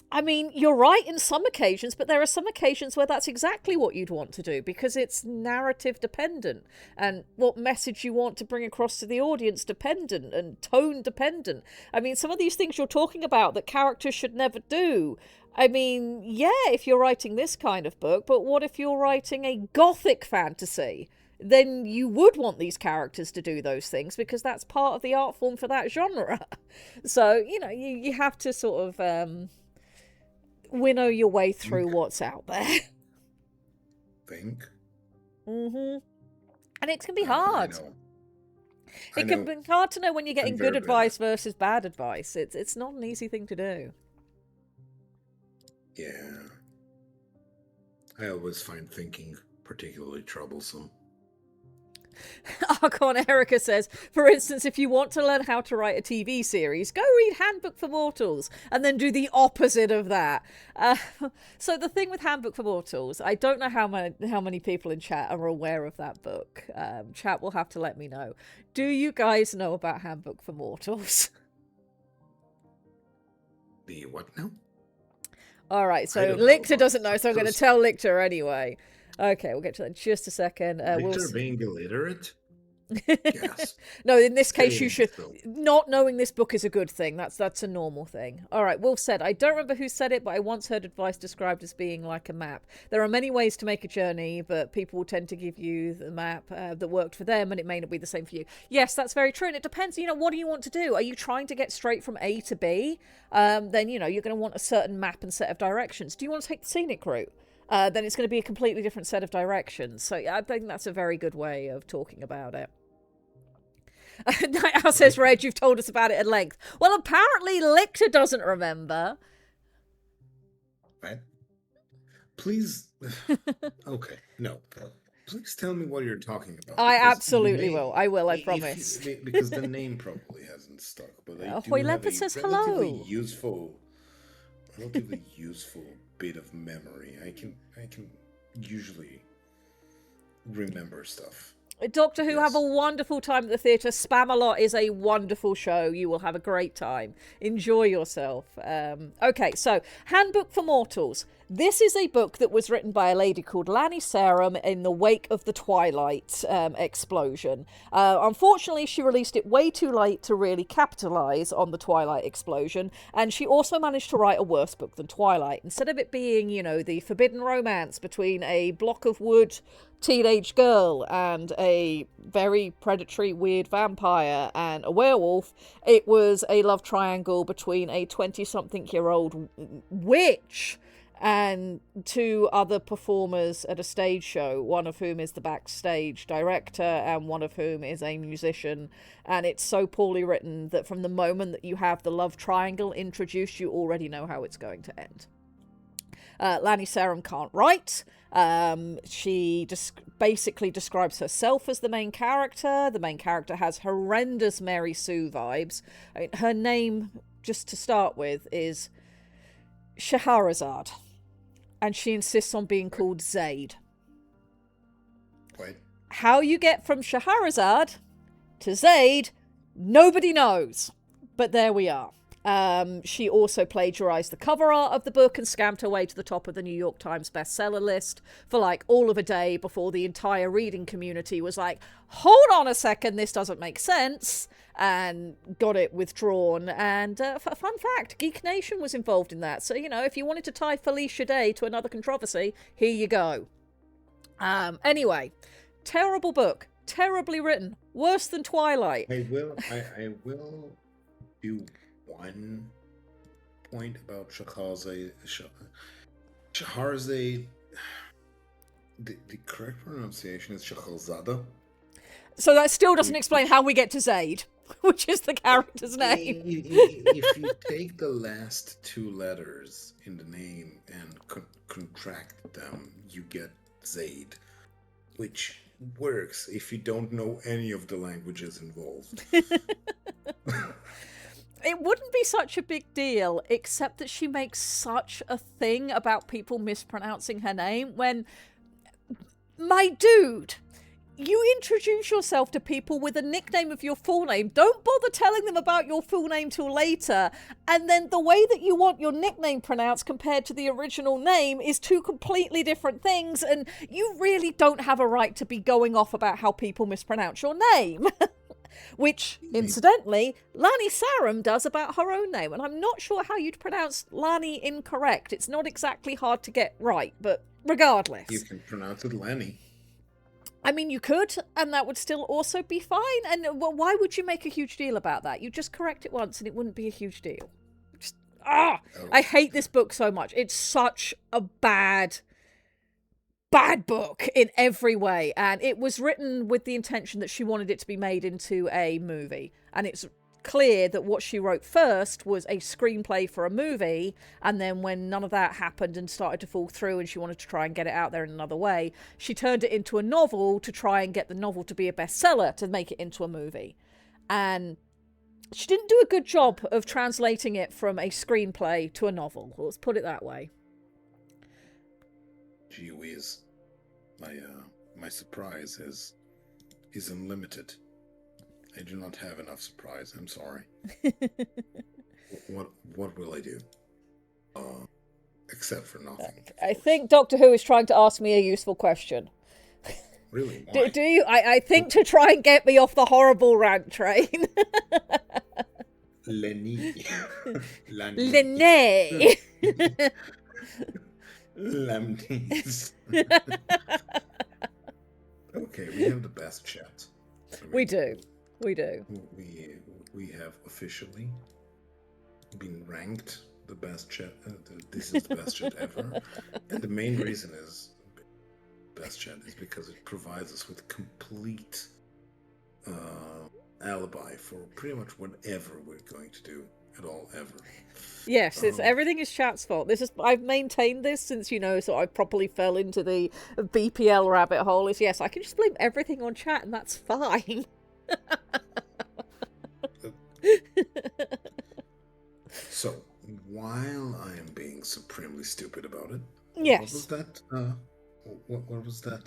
I mean, you're right in some occasions, but there are some occasions where that's exactly what you'd want to do because it's narrative dependent and what message you want to bring across to the audience dependent and tone dependent. I mean, some of these things you're talking about that characters should never do. I mean, yeah, if you're writing this kind of book, but what if you're writing a gothic fantasy? Then you would want these characters to do those things because that's part of the art form for that genre. So, you have to sort of winnow your way through what's out there. Think. And it can be hard. I It can be hard to know when you're getting good advice versus bad advice. It's not an easy thing to do. Yeah. I always find thinking particularly troublesome. Archon Erica says, for instance, if you want to learn how to write a TV series, go read Handbook for Mortals and then do the opposite of that. So the thing with Handbook for Mortals, I don't know how many people in chat are aware of that book. Chat will have to let me know. Do you guys know about Handbook for Mortals? The what now? All right, so Lictor doesn't know, so I'm going to tell Lictor anyway. Okay, we'll get to that in just a second. Lictor being illiterate? Yes. No, in this case, you should. Not knowing this book is a good thing. That's a normal thing. All right, Wolf said, I don't remember who said it, but I once heard advice described as being like a map. There are many ways to make a journey, but people will tend to give you the map that worked for them, and it may not be the same for you. Yes, that's very true, and it depends. What do you want to do? Are you trying to get straight from A to B? Then, you're going to want a certain map and set of directions. Do you want to take the scenic route? Then it's going to be a completely different set of directions. So I think that's a very good way of talking about it. Night Owl says, Reg, you've told us about it at length. Well, apparently Lictor doesn't remember. Right? Please. Okay. No. Please tell me what you're talking about. I absolutely will. I will, I promise. Because the name probably hasn't stuck. But I do Hoy have Leopard a says relatively hello. relatively useful bit of memory. I can usually remember stuff. Doctor Who, have a wonderful time at the theatre. Spamalot is a wonderful show. You will have a great time. Enjoy yourself. Okay, so Handbook for Mortals. This is a book that was written by a lady called Lanny Sarum in the wake of the Twilight explosion. Unfortunately, she released it way too late to really capitalise on the Twilight explosion, and she also managed to write a worse book than Twilight. Instead of it being, you know, the forbidden romance between a block of wood teenage girl and a very predatory weird vampire and a werewolf, it was a love triangle between a 20-something-year-old witch and two other performers at a stage show, one of whom is the backstage director and one of whom is a musician. And it's so poorly written that from the moment that you have the love triangle introduced, you already know how it's going to end. Lanny Sarum can't write. She just basically describes herself as the main character. The main character has horrendous Mary Sue vibes. I mean, her name, just to start with, is Scheherazade, and she insists on being called Zaid. Wait. How you get from Scheherazade to Zaid, nobody knows. But there we are. She also plagiarized the cover art of the book and scammed her way to the top of the New York Times bestseller list for like all of a day before the entire reading community was like, hold on a second, this doesn't make sense, and got it withdrawn. And fun fact, Geek Nation was involved in that. So, you know, if you wanted to tie Felicia Day to another controversy, here you go. Anyway, terrible book, terribly written, worse than Twilight. I will do one point about Scheherazade. Scheherazade. The correct pronunciation is Scheherazade. So that still doesn't explain how we get to Zaid, which is the character's name. If you take the last two letters in the name and contract them, you get Zaid, which works if you don't know any of the languages involved. It wouldn't be such a big deal, except that she makes such a thing about people mispronouncing her name when, my dude, you introduce yourself to people with a nickname of your full name. Don't bother telling them about your full name till later. And then the way that you want your nickname pronounced compared to the original name is two completely different things. And you really don't have a right to be going off about how people mispronounce your name. Which, incidentally, Lanny Sarum does about her own name. And I'm not sure how you'd pronounce Lanny incorrect. It's not exactly hard to get right, but regardless. You can pronounce it Lanny. I mean, you could, and that would still also be fine. And why would you make a huge deal about that? You just correct it once and it wouldn't be a huge deal. I hate this book so much. It's such a bad book in every way, and it was written with the intention that she wanted it to be made into a movie, and it's clear that what she wrote first was a screenplay for a movie, and then when none of that happened and started to fall through and she wanted to try and get it out there in another way, she turned it into a novel to try and get the novel to be a bestseller to make it into a movie. And she didn't do a good job of translating it from a screenplay to a novel, let's put it that way. Gee whiz. My surprise is unlimited. I do not have enough surprise. I'm sorry. What will I do? Except for nothing. I think Doctor Who is trying to ask me a useful question. Really? Why? Do you? I think to try and get me off the horrible rant train. Lenny. Lenny. Lamneys. Okay, we have the best chat. We do. We have officially been ranked the best chat. This is the best chat ever, and the main reason is best chat is because it provides us with complete alibi for pretty much whatever we're going to do at all ever. Yes, everything is chat's fault. I've maintained this since, so I properly fell into the BPL rabbit hole. Yes, I can just blame everything on chat and that's fine. So, while I am being supremely stupid about it, yes. What was that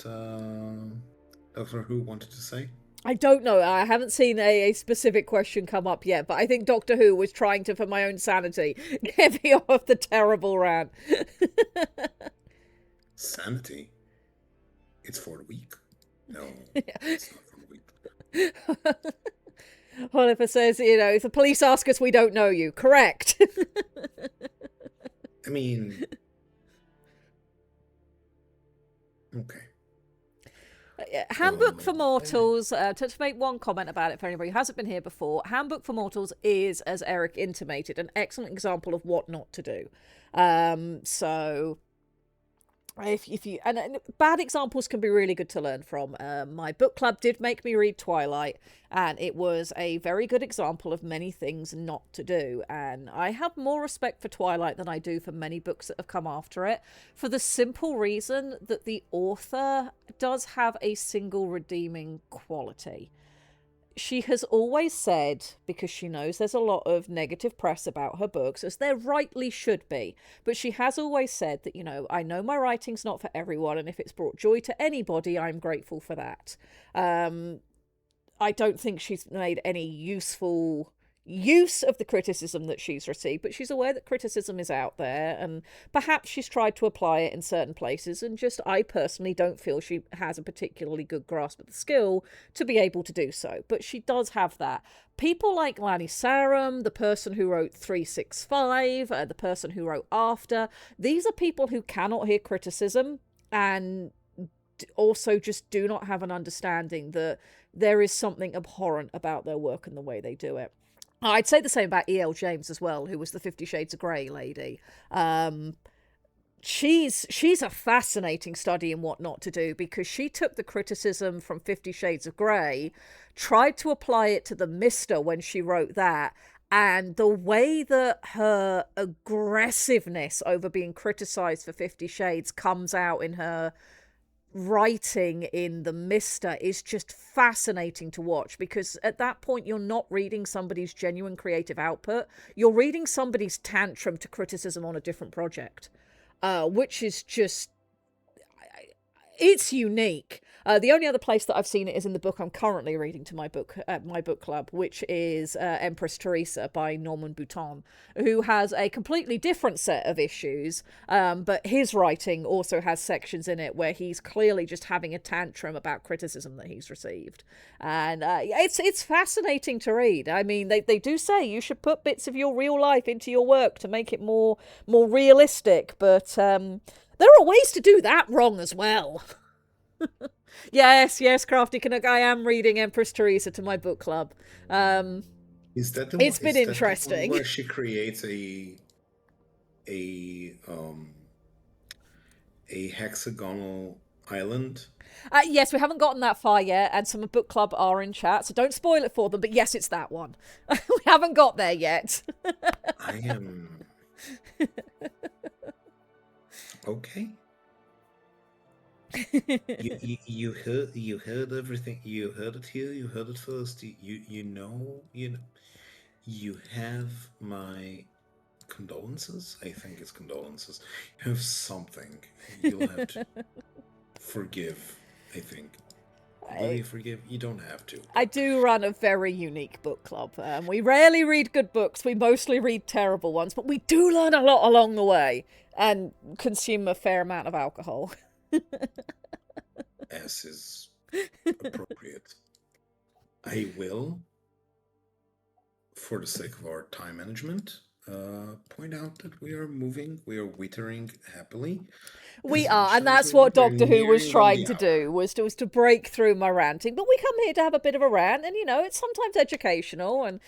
Doctor Who wanted to say? I don't know. I haven't seen a specific question come up yet, but I think Doctor Who was trying to, for my own sanity, get me off the terrible rant. Sanity. It's for the weak. No, it's not for the weak. Oliver says, if the police ask us, we don't know you. Correct. I mean, okay. Handbook for Mortals, to make one comment about it for anybody who hasn't been here before, Handbook for Mortals is, as Eric intimated, an excellent example of what not to do. So if you and bad examples can be really good to learn from. My book club did make me read Twilight, and it was a very good example of many things not to do. And I have more respect for Twilight than I do for many books that have come after it, for the simple reason that the author does have a single redeeming quality. She has always said, because she knows there's a lot of negative press about her books, as there rightly should be, but she has always said that, I know my writing's not for everyone, and if it's brought joy to anybody, I'm grateful for that. I don't think she's made any useful use of the criticism that she's received, but she's aware that criticism is out there, and perhaps she's tried to apply it in certain places, and just I personally don't feel she has a particularly good grasp of the skill to be able to do so, but she does have that. People like Lani Sarum, the person who wrote 365, the person who wrote After, these are people who cannot hear criticism and also just do not have an understanding that there is something abhorrent about their work and the way they do it. I'd say the same about E.L. James as well, who was the 50 Shades of Grey lady. She's a fascinating study in what not to do, because she took the criticism from 50 Shades of Grey, tried to apply it to the Mister when she wrote that, and the way that her aggressiveness over being criticised for 50 Shades comes out in her writing in the Mister is just fascinating to watch, because at that point you're not reading somebody's genuine creative output, you're reading somebody's tantrum to criticism on a different project, which is just, it's unique. The only other place that I've seen it is in the book I'm currently reading to my book club, which is Empress Teresa by Norman Bouton, who has a completely different set of issues, but his writing also has sections in it where he's clearly just having a tantrum about criticism that he's received. And it's fascinating to read. I mean, they do say you should put bits of your real life into your work to make it more realistic, but there are ways to do that wrong as well. Yes, Crafty Canuck, I am reading Empress Teresa to my book club. Is that the it's been interesting. Where she creates a hexagonal island? Yes, we haven't gotten that far yet, and some of book club are in chat, so don't spoil it for them, but yes, it's that one. We haven't got there yet. I am... Okay. you heard everything. You heard it here. You heard it first. You know. You have my condolences. I think it's condolences. You have something. You'll have to forgive. I think. Will you forgive? You don't have to. I do run a very unique book club. We rarely read good books. We mostly read terrible ones, but we do learn a lot along the way and consume a fair amount of alcohol. As is appropriate. I will, for the sake of our time management, point out that we are withering happily. We are, and that's what Doctor Who was trying to do, was to break through my ranting. But we come here to have a bit of a rant, and it's sometimes educational, and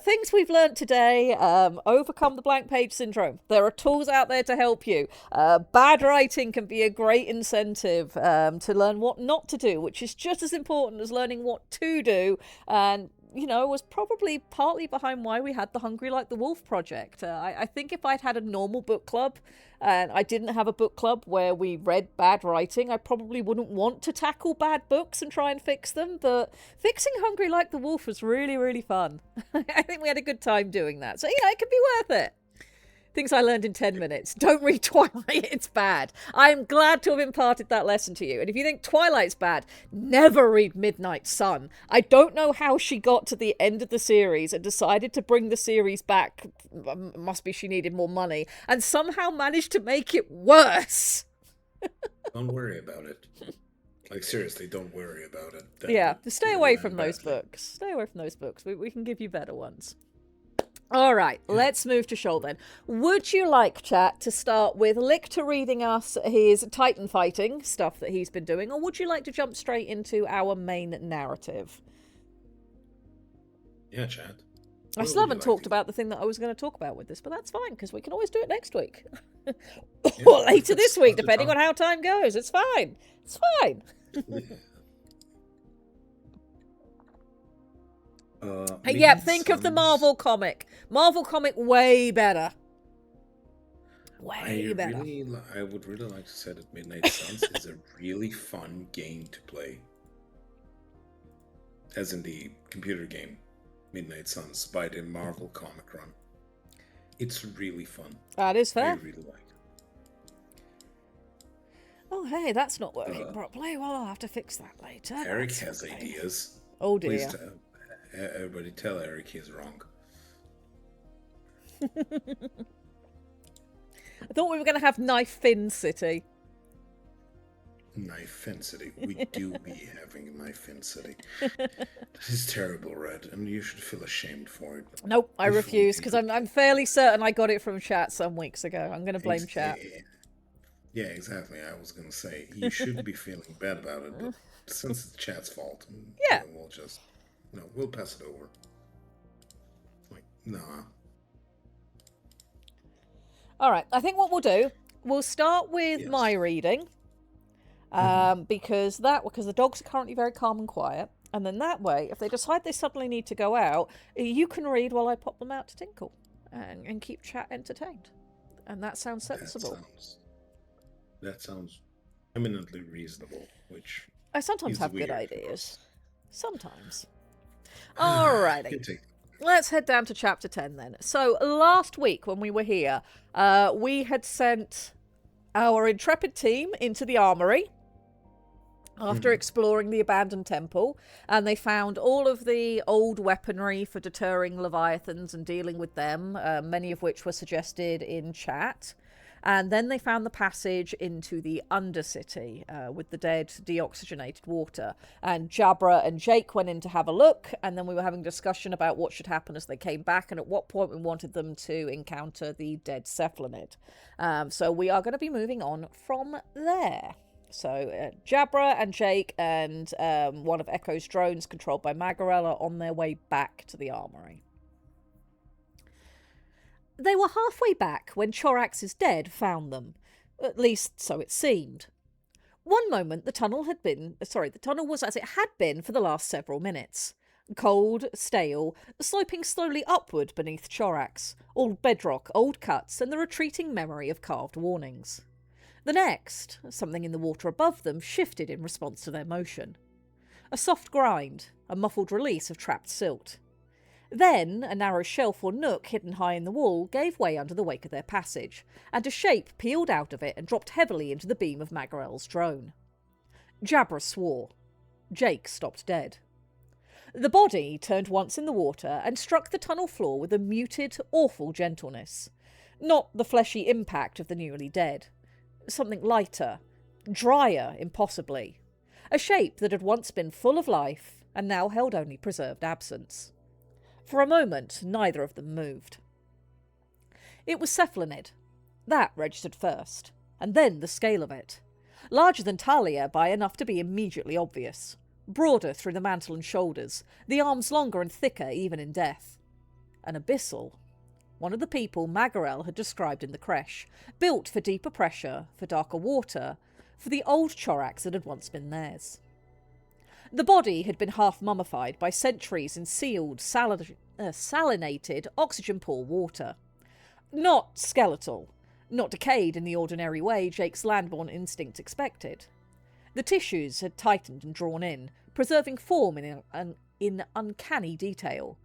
things we've learnt today, overcome the blank page syndrome. There are tools out there to help you. Bad writing can be a great incentive to learn what not to do, which is just as important as learning what to do, and was probably partly behind why we had the Hungry Like the Wolf project. I think if I'd had a normal book club and I didn't have a book club where we read bad writing, I probably wouldn't want to tackle bad books and try and fix them. But fixing Hungry Like the Wolf was really, really fun. I think we had a good time doing that. So, it could be worth it. Things I learned in 10 minutes. Don't read Twilight, it's bad. I am glad to have imparted that lesson to you. And if you think Twilight's bad, never read Midnight Sun. I don't know how she got to the end of the series and decided to bring the series back. Must be she needed more money. And somehow managed to make it worse. Don't worry about it. Like, seriously, don't worry about it. Yeah, stay You're away gonna from end those badly. books. Stay away from those books. We can give you better ones. All right, let's move to Shoal then. Would you like, chat, to start with Lictor reading us his Titan fighting stuff that he's been doing, or would you like to jump straight into our main narrative? Yeah, chat. I still haven't talked about the thing that I was going to talk about with this, but that's fine, because we can always do it next week. Or later this week, depending on how time goes. It's fine. It's fine. Yep, think of the Marvel comic. Marvel comic, way better. Way better. I would really like to say that Midnight Suns is a really fun game to play. As in the computer game Midnight Suns by the Marvel comic run. It's really fun. That is fair. I really like it. Oh, hey, that's not working properly. Well, I'll have to fix that later. Eric has ideas. Oh, dear. Please everybody tell Eric he's wrong. I thought we were going to have Knife Fin City. Knife Fin City. We do be having Knife Fin City. This is terrible, Red, and you should feel ashamed for it. Nope, I refuse, because I'm fairly certain I got it from chat some weeks ago. I'm going to blame chat. Yeah, exactly. I was going to say, you shouldn't be feeling bad about it, but since it's chat's fault, yeah, we'll just, we'll pass it over. Like, nah. All right, I think what we'll do, we'll start with my reading, because the dogs are currently very calm and quiet, and then that way, if they decide they suddenly need to go out, you can read while I pop them out to tinkle, and keep chat entertained, and that sounds sensible. That sounds eminently reasonable, which I sometimes have good ideas. Sometimes. Alrighty. Let's head down to chapter 10 then. So last week when we were here, we had sent our intrepid team into the armory after exploring the abandoned temple, and they found all of the old weaponry for deterring leviathans and dealing with them, many of which were suggested in chat. And then they found the passage into the Undercity with the dead deoxygenated water. And Jabra and Jake went in to have a look, and then we were having a discussion about what should happen as they came back and at what point we wanted them to encounter the dead cephalonid. So we are going to be moving on from there. So Jabra and Jake and one of Echo's drones controlled by Magarel are on their way back to the armory. They were halfway back when Chorax's dead found them. At least, so it seemed. One moment the tunnel was as it had been for the last several minutes. Cold, stale, sloping slowly upward beneath Chorax. All bedrock, old cuts, and the retreating memory of carved warnings. The next, something in the water above them shifted in response to their motion. A soft grind, a muffled release of trapped silt. Then, a narrow shelf or nook hidden high in the wall gave way under the wake of their passage, and a shape peeled out of it and dropped heavily into the beam of Magarel's drone. Jabra swore. Jake stopped dead. The body turned once in the water and struck the tunnel floor with a muted, awful gentleness. Not the fleshy impact of the newly dead. Something lighter, drier, impossibly. A shape that had once been full of life and now held only preserved absence. For a moment, neither of them moved. It was cephalonid. That registered first, and then the scale of it. Larger than Talia by enough to be immediately obvious. Broader through the mantle and shoulders, the arms longer and thicker even in death. An abyssal. One of the people Magarel had described in the creche, built for deeper pressure, for darker water, for the old Chorax that had once been theirs. The body had been half mummified by centuries in sealed, salinated, oxygen-poor water. Not skeletal, not decayed in the ordinary way Jake's landborn instinct expected. The tissues had tightened and drawn in, preserving form in uncanny detail.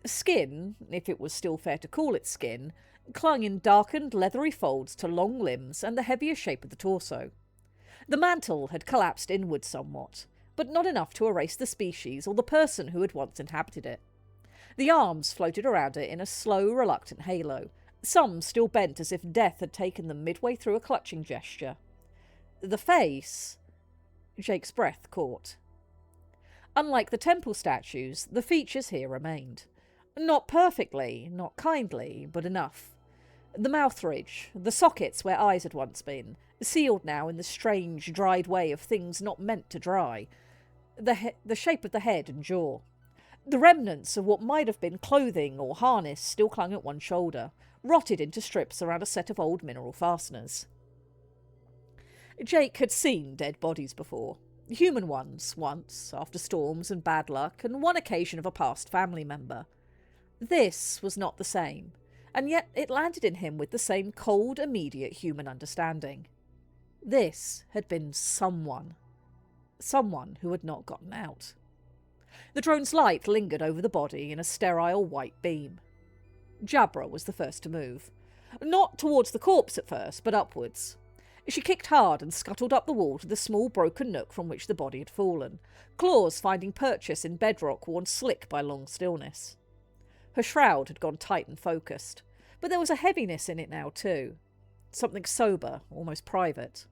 Skin, if it was still fair to call it skin, clung in darkened, leathery folds to long limbs and the heavier shape of the torso. The mantle had collapsed inward somewhat, but not enough to erase the species or the person who had once inhabited it. The arms floated around it in a slow, reluctant halo, some still bent as if death had taken them midway through a clutching gesture. The face... Jake's breath caught. Unlike the temple statues, the features here remained. Not perfectly, not kindly, but enough. The mouth ridge, the sockets where eyes had once been, sealed now in the strange, dried way of things not meant to dry. The shape of the head and jaw. The remnants of what might have been clothing or harness still clung at one shoulder, rotted into strips around a set of old mineral fasteners. Jake had seen dead bodies before. Human ones, once, after storms and bad luck, and one occasion of a past family member. This was not the same, and yet it landed in him with the same cold, immediate human understanding. This had been someone. Someone who had not gotten out. The drone's light lingered over the body in a sterile white beam. Jabra was the first to move. Not towards the corpse at first, but upwards. She kicked hard and scuttled up the wall to the small broken nook from which the body had fallen, claws finding purchase in bedrock worn slick by long stillness. Her shroud had gone tight and focused, but there was a heaviness in it now too. Something sober, almost private.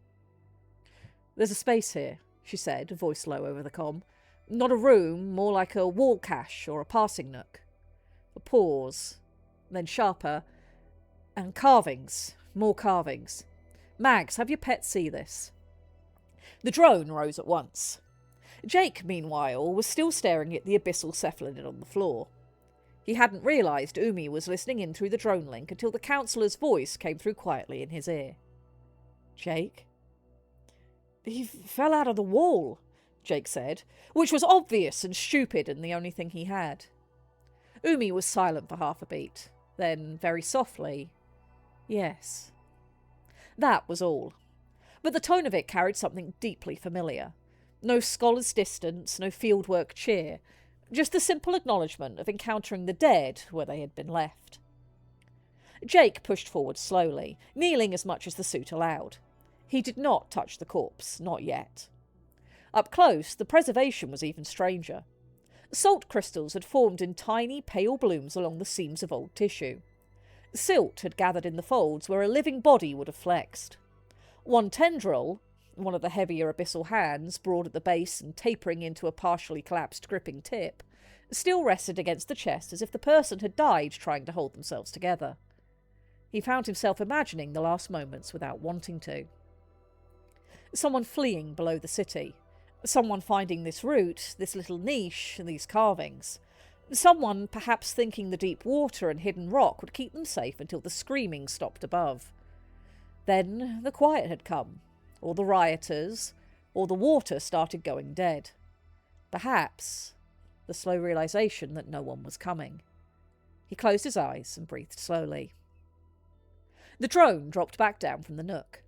"There's a space here," she said, voice low over the comm. "Not a room, more like a wall cache or a passing nook." A pause, then sharper. "And carvings, more carvings. Mags, have your pet see this." The drone rose at once. Jake, meanwhile, was still staring at the abyssal cephalid on the floor. He hadn't realised Umi was listening in through the drone link until the counsellor's voice came through quietly in his ear. "Jake?" "He fell out of the wall," Jake said, which was obvious and stupid and the only thing he had. Umi was silent for half a beat. Then, very softly, "Yes." That was all. But the tone of it carried something deeply familiar. No scholar's distance, no fieldwork cheer. Just the simple acknowledgement of encountering the dead where they had been left. Jake pushed forward slowly, kneeling as much as the suit allowed. He did not touch the corpse, not yet. Up close, the preservation was even stranger. Salt crystals had formed in tiny, pale blooms along the seams of old tissue. Silt had gathered in the folds where a living body would have flexed. One tendril, one of the heavier abyssal hands, broad at the base and tapering into a partially collapsed gripping tip, still rested against the chest as if the person had died trying to hold themselves together. He found himself imagining the last moments without wanting to. Someone fleeing below the city. Someone finding this route, this little niche, these carvings. Someone perhaps thinking the deep water and hidden rock would keep them safe until the screaming stopped above. Then the quiet had come, or the rioters, or the water started going dead. Perhaps the slow realisation that no one was coming. He closed his eyes and breathed slowly. The drone dropped back down from the nook.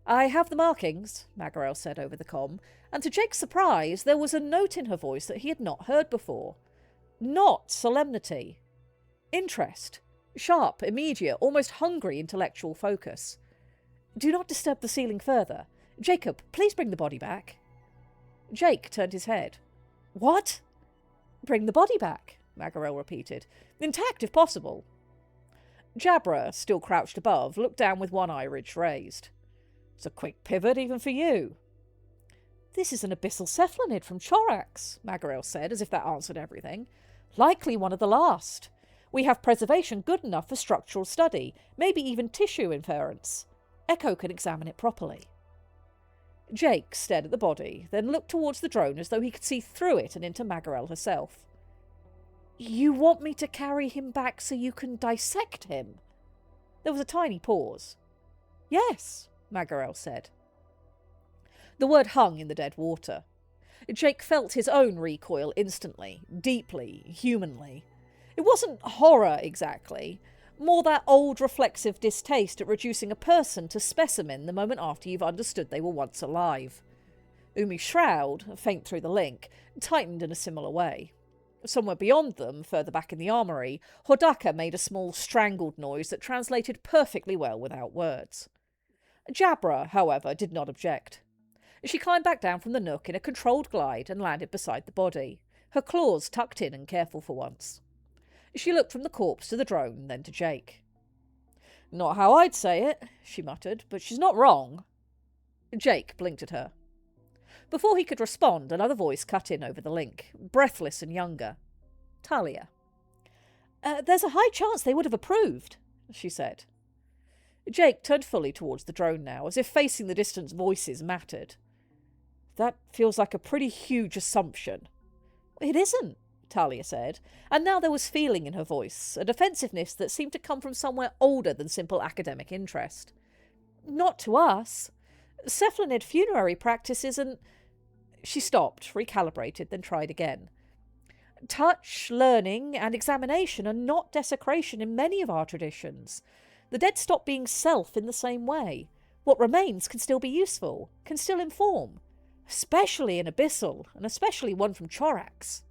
"I have the markings," Magarel said over the comm, and to Jake's surprise there was a note in her voice that he had not heard before. Not solemnity. Interest. Sharp, immediate, almost hungry intellectual focus. "Do not disturb the ceiling further. Jacob, please bring the body back." Jake turned his head. "What?" "Bring the body back," Magarel repeated. "Intact, if possible." Jabra, still crouched above, looked down with one eye-ridge raised. "It's a quick pivot, even for you." "This is an abyssal cephalid from Chorax," Magarel said, as if that answered everything. "Likely one of the last. We have preservation good enough for structural study, maybe even tissue inference. Echo can examine it properly." Jake stared at the body, then looked towards the drone as though he could see through it and into Magarel herself. "You want me to carry him back so you can dissect him?" There was a tiny pause. "Yes," Magarel said. The word hung in the dead water. Jake felt his own recoil instantly, deeply, humanly. It wasn't horror exactly, more that old reflexive distaste at reducing a person to specimen the moment after you've understood they were once alive. Umi's shroud, faint through the link, tightened in a similar way. Somewhere beyond them, further back in the armoury, Hodaka made a small strangled noise that translated perfectly well without words. Jabra, however, did not object. She climbed back down from the nook in a controlled glide and landed beside the body, her claws tucked in and careful for once. She looked from the corpse to the drone, then to Jake. "Not how I'd say it," she muttered, "but she's not wrong." Jake blinked at her. Before he could respond, another voice cut in over the link, breathless and younger. Talia. There's a high chance they would have approved, she said. Jake turned fully towards the drone now, as if facing the distant voices mattered. That feels like a pretty huge assumption. It isn't, Talia said, and now there was feeling in her voice, a defensiveness that seemed to come from somewhere older than simple academic interest. Not to us. Cephalonid funerary practice isn't... She stopped, recalibrated, then tried again. Touch, learning, and examination are not desecration in many of our traditions. The dead stop being self in the same way. What remains can still be useful, can still inform, especially in Abyssal, and especially one from Chorax.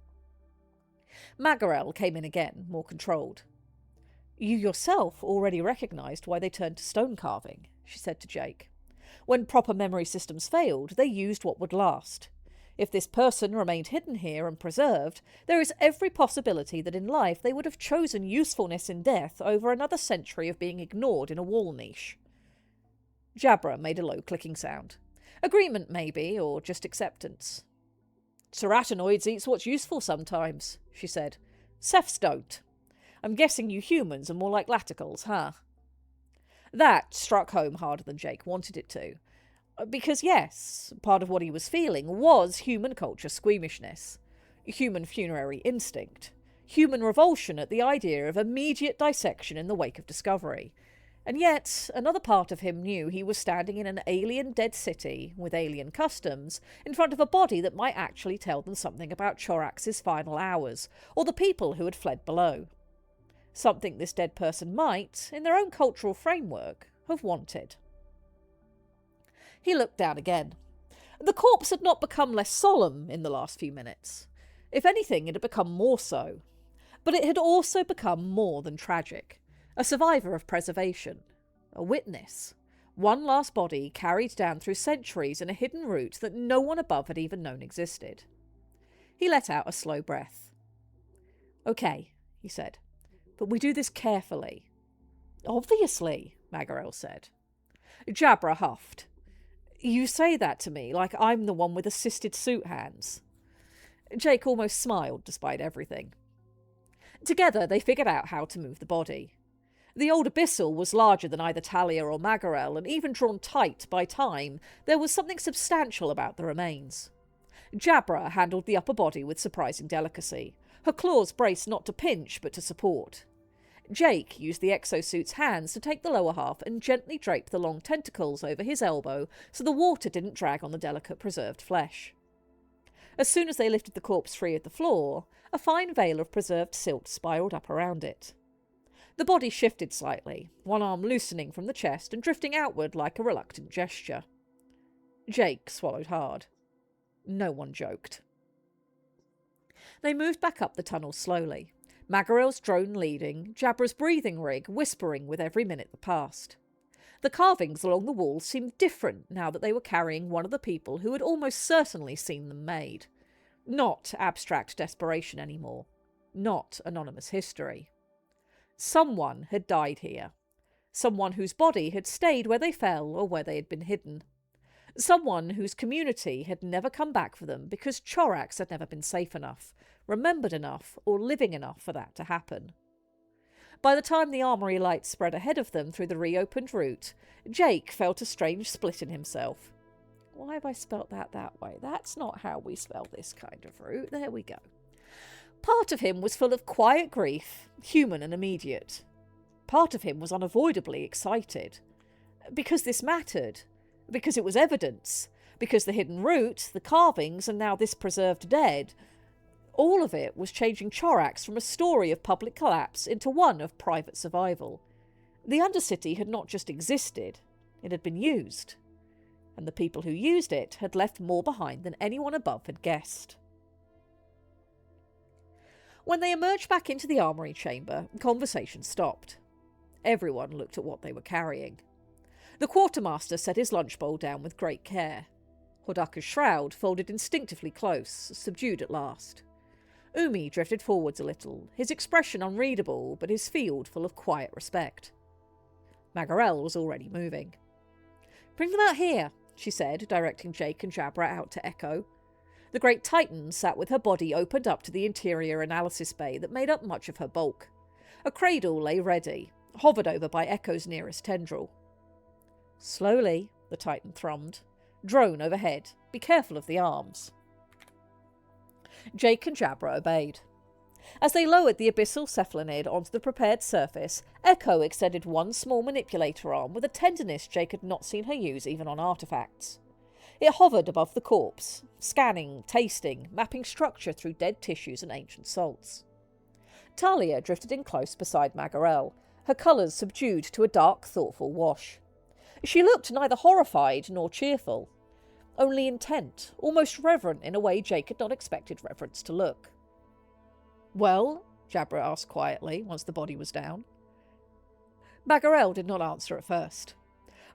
Magarel came in again, more controlled. You yourself already recognised why they turned to stone carving, she said to Jake. When proper memory systems failed, they used what would last. If this person remained hidden here and preserved, there is every possibility that in life they would have chosen usefulness in death over another century of being ignored in a wall niche. Jabra made a low clicking sound. Agreement, maybe, or just acceptance. Ceratinoids eats what's useful sometimes, she said. Cephs don't. I'm guessing you humans are more like laticals, huh? That struck home harder than Jake wanted it to. Because yes, part of what he was feeling was human culture squeamishness, human funerary instinct, human revulsion at the idea of immediate dissection in the wake of discovery. And yet, another part of him knew he was standing in an alien dead city, with alien customs, in front of a body that might actually tell them something about Chorax's final hours, or the people who had fled below. Something this dead person might, in their own cultural framework, have wanted. He looked down again. The corpse had not become less solemn in the last few minutes. If anything, it had become more so. But it had also become more than tragic. A survivor of preservation. A witness. One last body carried down through centuries in a hidden route that no one above had even known existed. He let out a slow breath. Okay, he said. But we do this carefully. Obviously, Magarel said. Jabra huffed. You say that to me like I'm the one with assisted suit hands. Jake almost smiled despite everything. Together they figured out how to move the body. The old Abyssal was larger than either Talia or Magarel, and even drawn tight by time, there was something substantial about the remains. Jabra handled the upper body with surprising delicacy, her claws braced not to pinch but to support. Jake used the exosuit's hands to take the lower half and gently drape the long tentacles over his elbow so the water didn't drag on the delicate preserved flesh. As soon as they lifted the corpse free of the floor, a fine veil of preserved silt spiraled up around it. The body shifted slightly, one arm loosening from the chest and drifting outward like a reluctant gesture. Jake swallowed hard. No one joked. They moved back up the tunnel slowly. Magarel's drone leading, Jabra's breathing rig whispering with every minute that passed. The carvings along the walls seemed different now that they were carrying one of the people who had almost certainly seen them made. Not abstract desperation anymore. Not anonymous history. Someone had died here. Someone whose body had stayed where they fell or where they had been hidden. Someone whose community had never come back for them because Chorax had never been safe enough, remembered enough, or living enough for that to happen. By the time the armory lights spread ahead of them through the reopened route, Jake felt a strange split in himself. Why have I spelt that way? That's not how we spell this kind of route. There we go. Part of him was full of quiet grief, human and immediate. Part of him was unavoidably excited. Because this mattered. Because it was evidence. Because the hidden route, the carvings, and now this preserved dead, all of it was changing Chorax from a story of public collapse into one of private survival. The Undercity had not just existed, it had been used. And the people who used it had left more behind than anyone above had guessed. When they emerged back into the armory chamber, conversation stopped. Everyone looked at what they were carrying. The quartermaster set his lunch bowl down with great care. Hodaka's shroud folded instinctively close, subdued at last. Umi drifted forwards a little, his expression unreadable, but his field full of quiet respect. Magarel was already moving. Bring them out here, she said, directing Jake and Jabra out to Echo. The great Titan sat with her body opened up to the interior analysis bay that made up much of her bulk. A cradle lay ready, hovered over by Echo's nearest tendril. Slowly, the Titan thrummed. Drone overhead. Be careful of the arms. Jake and Jabra obeyed. As they lowered the abyssal cephalonid onto the prepared surface, Echo extended one small manipulator arm with a tenderness Jake had not seen her use even on artifacts. It hovered above the corpse, scanning, tasting, mapping structure through dead tissues and ancient salts. Talia drifted in close beside Magarel, her colours subdued to a dark, thoughtful wash. She looked neither horrified nor cheerful, only intent, almost reverent in a way Jake had not expected reverence to look. "Well?" Jabra asked quietly, once the body was down. Magarel did not answer at first.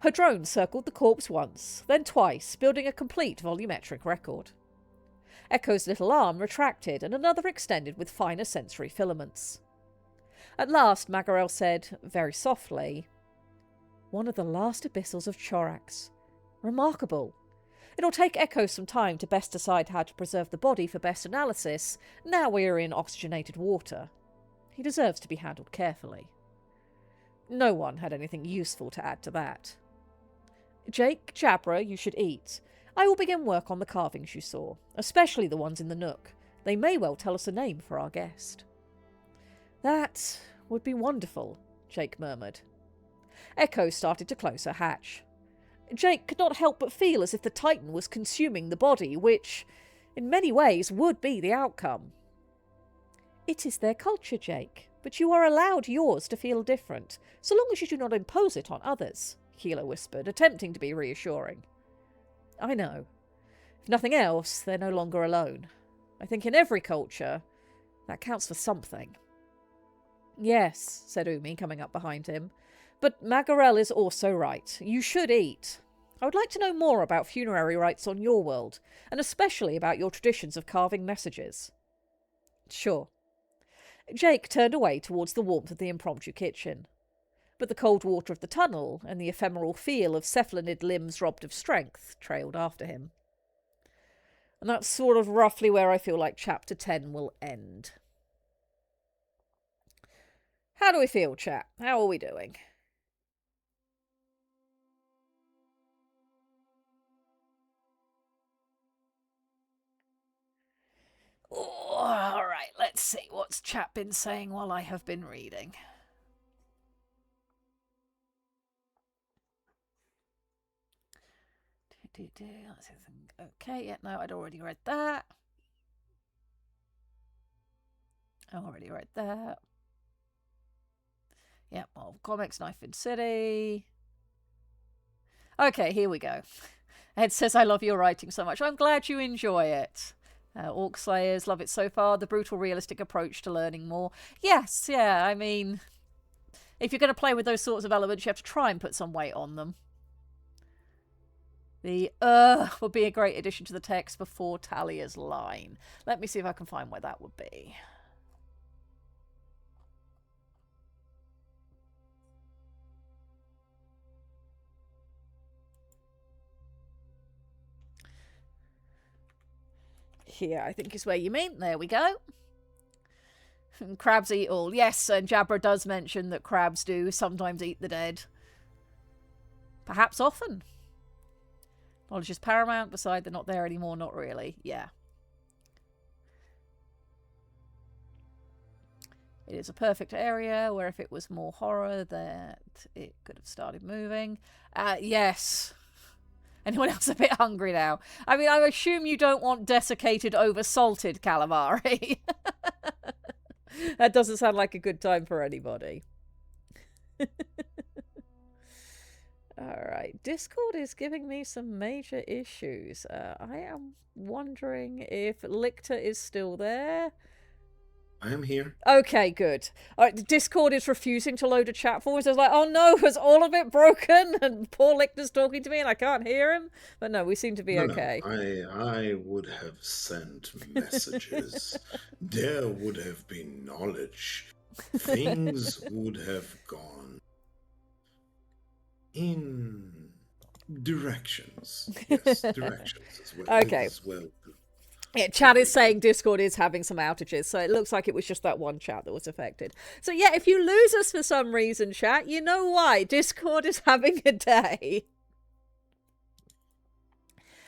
Her drone circled the corpse once, then twice, building a complete volumetric record. Echo's little arm retracted and another extended with finer sensory filaments. At last Magarel said, very softly, "One of the last abyssals of Chorax. Remarkable. It'll take Echo some time to best decide how to preserve the body for best analysis, now we are in oxygenated water. He deserves to be handled carefully." No one had anything useful to add to that. "Jake, Jabra, you should eat. I will begin work on the carvings you saw, especially the ones in the nook. They may well tell us a name for our guest." "That would be wonderful," Jake murmured. Echo started to close her hatch. Jake could not help but feel as if the Titan was consuming the body, which, in many ways, would be the outcome. "It is their culture, Jake, but you are allowed yours to feel different, so long as you do not impose it on others," Keeler whispered, attempting to be reassuring. "I know. If nothing else, they're no longer alone. I think in every culture, that counts for something." "Yes," said Umi, coming up behind him. "But Magarel is also right. You should eat. I would like to know more about funerary rites on your world, and especially about your traditions of carving messages." "Sure." Jake turned away towards the warmth of the impromptu kitchen. But the cold water of the tunnel and the ephemeral feel of cephalonid limbs robbed of strength trailed after him. And that's sort of roughly where I feel like Chapter 10 will end. How do we feel, chat? How are we doing? Oh, all right, let's see. What's chat been saying while I have been reading? Okay, yeah, no, I'd already read that. Yep, Marvel Comics, Knife in City. Okay, here we go. Ed says, "I love your writing so much. I'm glad you enjoy it." Orc Slayers, love it so far. The brutal, realistic approach to learning more. Yes, yeah, I mean, if you're going to play with those sorts of elements, you have to try and put some weight on them. The would be a great addition to the text before Talia's line. Let me see if I can find where that would be. Here, I think is where you mean. There we go. Crabs eat all. Yes, and Jabra does mention that crabs do sometimes eat the dead. Perhaps often. Knowledge is paramount, beside they're not there anymore, not really. Yeah. It is a perfect area where if it was more horror that it could have started moving. Yes. Anyone else a bit hungry now? I mean, I assume you don't want desiccated, over-salted calamari. That doesn't sound like a good time for anybody. Alright, Discord is giving me some major issues. I am wondering if Lictor is still there. I am here. Okay, good. Alright, Discord is refusing to load a chat for us. It's like, oh no, is all of it broken? And poor Lictor's talking to me and I can't hear him? But no, we seem to be okay. No, I would have sent messages. There would have been knowledge. Things would have gone in Directions. Yes, directions as well. Okay. As well. Yeah, Would chat be is good. saying Discord is having some outages, so it looks like it was just that one chat that was affected. So yeah, if you lose us for some reason, chat, you know why. Discord is having a day.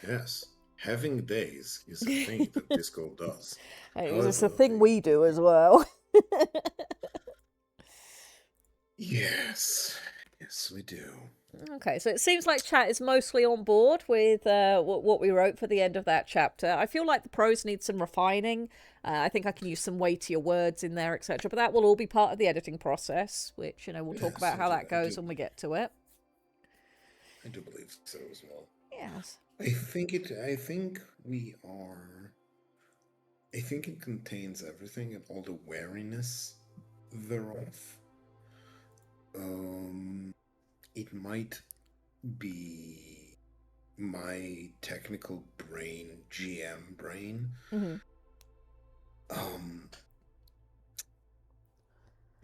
Yes, having days is a thing that Discord does. It's a However, thing we do as well. yes, yes, we do. Okay, so it seems like chat is mostly on board with what we wrote for the end of that chapter. I feel like the prose needs some refining. I think I can use some weightier words in there, etc. But that will all be part of the editing process, which, we'll talk Yes, about how that goes when we get to it. I do believe so as well. Yes. I think it. I think we are. I think it contains everything and all the wariness thereof. It might be my technical brain, GM brain, Mm-hmm.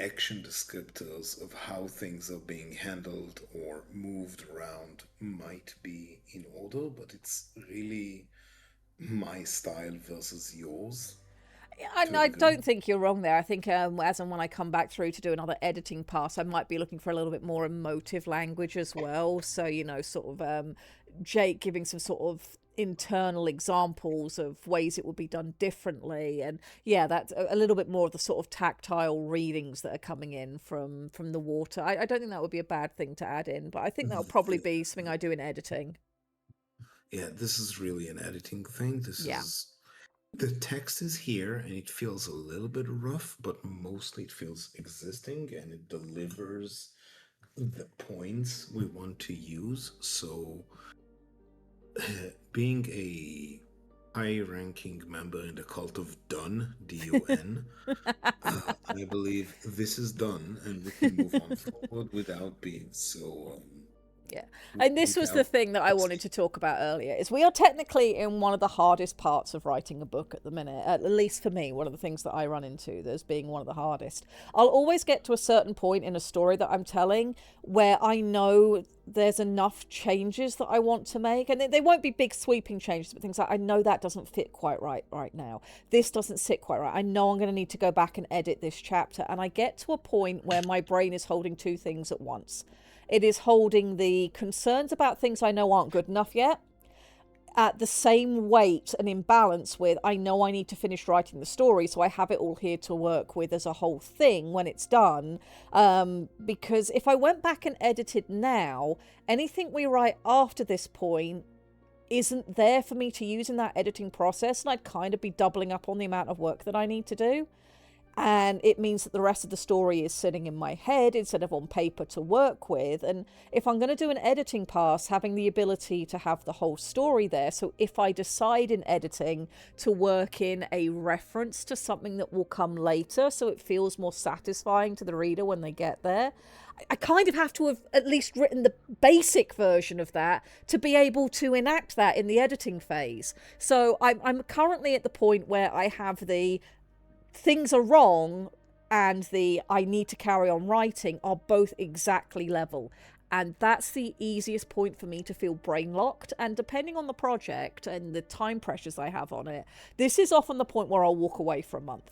action descriptors of how things are being handled or moved around might be in order, but it's really my style versus yours. And I don't think you're wrong there. I think as and when I come back through to do another editing pass, I might be looking for a little bit more emotive language as well. So, sort of Jake giving some sort of internal examples of ways it would be done differently. And yeah, that's a little bit more of the sort of tactile readings that are coming in from the water. I don't think that would be a bad thing to add in, but I think that'll probably be something I do in editing. Yeah, this is really an editing thing. Yeah. The text is here and it feels a little bit rough, but mostly it feels existing and it delivers the points we want to use. So, being a high-ranking member in the cult of Dun, D-U-N, I believe this is done and we can move on forward without being so. Yeah. And this was the thing that I wanted to talk about earlier, is we are technically in one of the hardest parts of writing a book at the minute, at least for me, one of the things that I run into as being one of the hardest. I'll always get to a certain point in a story that I'm telling where I know there's enough changes that I want to make, and they won't be big sweeping changes, but things like, I know that doesn't fit quite right now. This doesn't sit quite right. I know I'm going to need to go back and edit this chapter, and I get to a point where my brain is holding two things at once. It is holding the concerns about things I know aren't good enough yet at the same weight and imbalance with, I know I need to finish writing the story, so I have it all here to work with as a whole thing when it's done. Because if I went back and edited now, anything we write after this point isn't there for me to use in that editing process, and I'd kind of be doubling up on the amount of work that I need to do. And it means that the rest of the story is sitting in my head instead of on paper to work with. And if I'm going to do an editing pass, having the ability to have the whole story there, so if I decide in editing to work in a reference to something that will come later, so it feels more satisfying to the reader when they get there, I kind of have to have at least written the basic version of that to be able to enact that in the editing phase. So I'm currently at the point where I have the things are wrong and the I need to carry on writing are both exactly level. And that's the easiest point for me to feel brain locked. And depending on the project and the time pressures I have on it, this is often the point where I'll walk away for a month.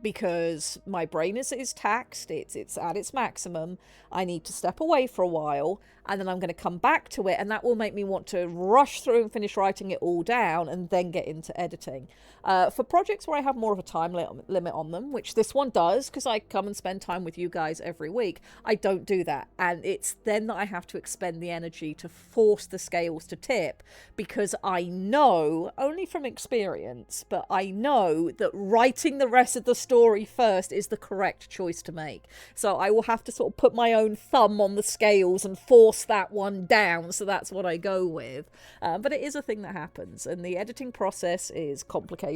Because my brain is taxed, it's at its maximum. I need to step away for a while, and then I'm going to come back to it, and that will make me want to rush through and finish writing it all down and then get into editing. For projects where I have more of a time limit on them, which this one does, because I come and spend time with you guys every week, I don't do that. And it's then that I have to expend the energy to force the scales to tip, because I know, only from experience, but I know that writing the rest of the story first is the correct choice to make. So I will have to sort of put my own thumb on the scales and force that one down, so that's what I go with. But it is a thing that happens, and the editing process is complicated.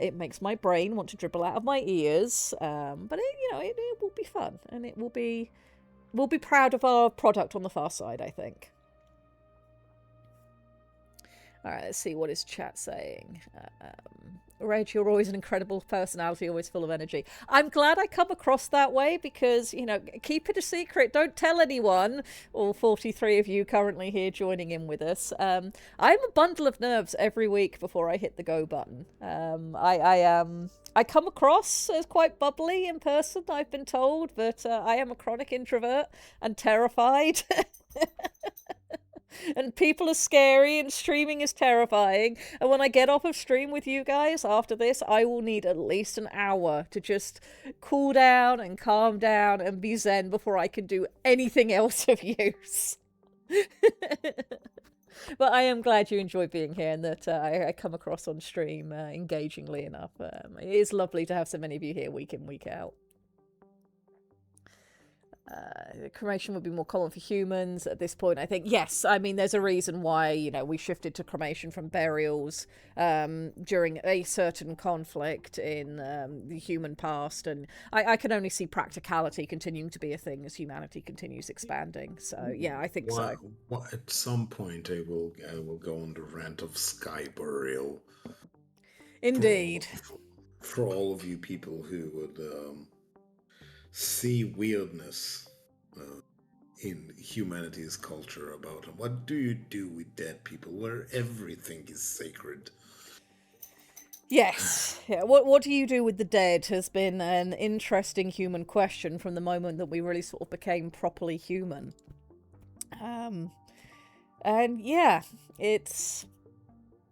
It makes my brain want to dribble out of my ears, but it will be fun, and we'll be proud of our product on the far side, I think. All right, let's see, what is chat saying? Reg, you're always an incredible personality, always full of energy. I'm glad I come across that way because, keep it a secret. Don't tell anyone, all 43 of you currently here joining in with us. I'm a bundle of nerves every week before I hit the go button. I come across as quite bubbly in person, I've been told, but I am a chronic introvert and terrified. And people are scary and streaming is terrifying. And when I get off of stream with you guys after this, I will need at least an hour to just cool down and calm down and be zen before I can do anything else of use. But I am glad you enjoy being here and that I come across on stream engagingly enough. It is lovely to have so many of you here week in, week out. Cremation would be more common for humans at this point, I think. Yes, I mean, there's a reason why, we shifted to cremation from burials during a certain conflict in the human past. And I can only see practicality continuing to be a thing as humanity continues expanding. So, yeah, I think so. Well, at some point, I will go on the rant of sky burial. Indeed. For all of you people who would... see weirdness in humanity's culture about what do you do with dead people where everything is sacred. Yes. Yeah. What do you do with the dead has been an interesting human question from the moment that we really sort of became properly human. And yeah, it's...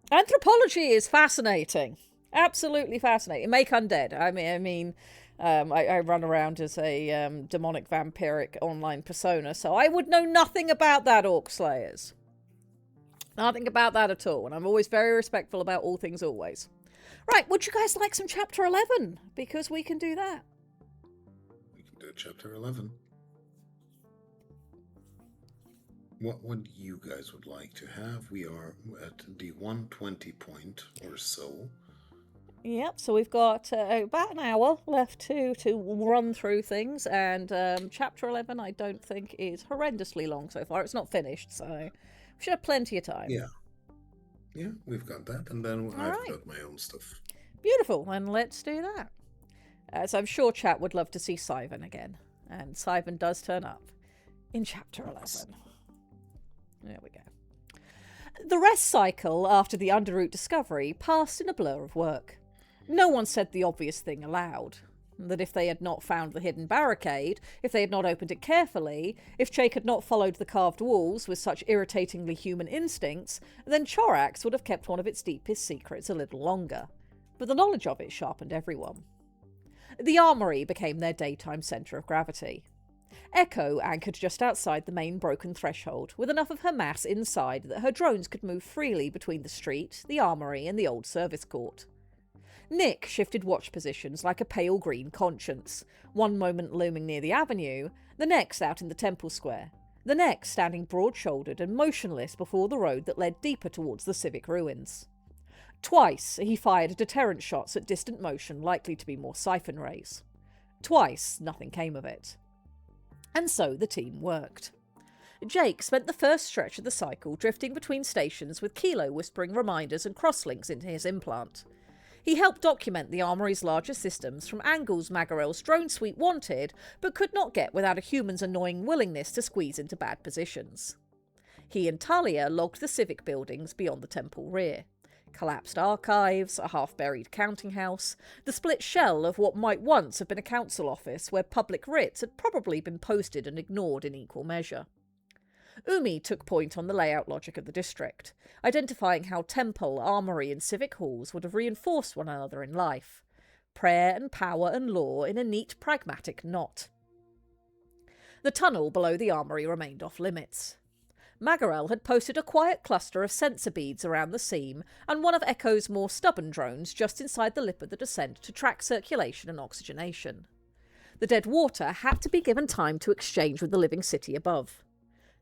Anthropology is fascinating. Absolutely fascinating. Make undead. I mean, I run around as a demonic vampiric online persona, so I would know nothing about that, Orc Slayers. Nothing about that at all, and I'm always very respectful about all things always. Right, would you guys like some Chapter 11? Because we can do that. We can do Chapter 11. What would you guys would like to have? We are at the 120 point or so. Yep, so we've got about an hour left to run through things, and Chapter 11 I don't think is horrendously long so far. It's not finished, so we should have plenty of time. Yeah, we've got that, and then I've got my own stuff. Beautiful, and let's do that. So I'm sure chat would love to see Saiven again, and Saiven does turn up in Chapter 11. There we go. The rest cycle after the Underroot discovery passed in a blur of work. No one said the obvious thing aloud, that if they had not found the hidden barricade, if they had not opened it carefully, if Jake had not followed the carved walls with such irritatingly human instincts, then Chorax would have kept one of its deepest secrets a little longer. But the knowledge of it sharpened everyone. The armory became their daytime centre of gravity. Echo anchored just outside the main broken threshold, with enough of her mass inside that her drones could move freely between the street, the armory, and the old service court. Nick shifted watch positions like a pale green conscience, one moment looming near the avenue, the next out in the temple square, the next standing broad-shouldered and motionless before the road that led deeper towards the civic ruins. Twice he fired deterrent shots at distant motion likely to be more siphon rays. Twice nothing came of it. And so the team worked. Jake spent the first stretch of the cycle drifting between stations with Kilo whispering reminders and crosslinks into his implant. He helped document the armory's larger systems from angles Magarel's drone suite wanted, but could not get without a human's annoying willingness to squeeze into bad positions. He and Talia logged the civic buildings beyond the temple rear. Collapsed archives, a half-buried counting house, the split shell of what might once have been a council office where public writs had probably been posted and ignored in equal measure. Umi took point on the layout logic of the district, identifying how temple, armory and civic halls would have reinforced one another in life. Prayer and power and law in a neat, pragmatic knot. The tunnel below the armory remained off limits. Magarel had posted a quiet cluster of sensor beads around the seam and one of Echo's more stubborn drones just inside the lip of the descent to track circulation and oxygenation. The dead water had to be given time to exchange with the living city above.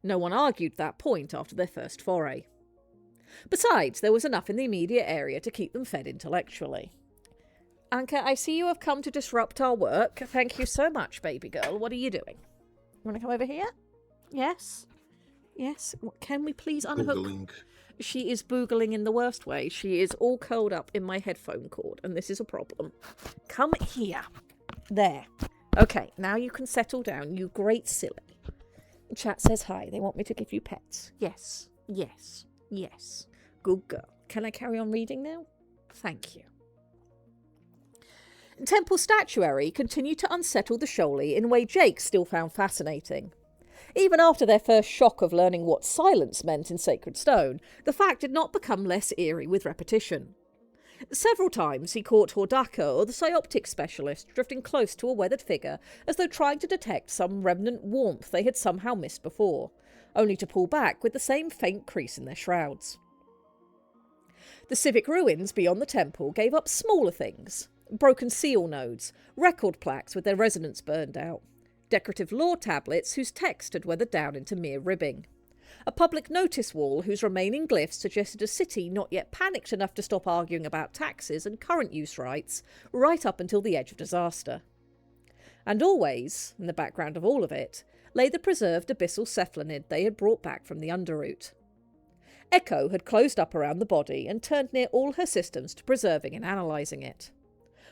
No one argued that point after their first foray. Besides, there was enough in the immediate area to keep them fed intellectually. Anka, I see you have come to disrupt our work. Thank you so much, baby girl. What are you doing? Want to come over here? Yes? Yes? Can we please unhook? Googling. She is boogling in the worst way. She is all curled up in my headphone cord, and this is a problem. Come here. There. Okay, now you can settle down, you great silly. Chat says hi. They want me to give you pets. Yes, yes, yes. Good girl. Can I carry on reading now? Thank you. Temple statuary continued to unsettle the Shoal in a way Jake still found fascinating. Even after their first shock of learning what silence meant in sacred stone, the fact did not become less eerie with repetition. Several times he caught Hordaka or the psyoptic specialist drifting close to a weathered figure as though trying to detect some remnant warmth they had somehow missed before, only to pull back with the same faint crease in their shrouds. The civic ruins beyond the temple gave up smaller things: broken seal nodes, record plaques with their resonance burned out, decorative lore tablets whose text had weathered down into mere ribbing, a public notice wall whose remaining glyphs suggested a city not yet panicked enough to stop arguing about taxes and current use rights right up until the edge of disaster. And always, in the background of all of it, lay the preserved abyssal cephalonid they had brought back from the Underroot. Echo had closed up around the body and turned near all her systems to preserving and analysing it.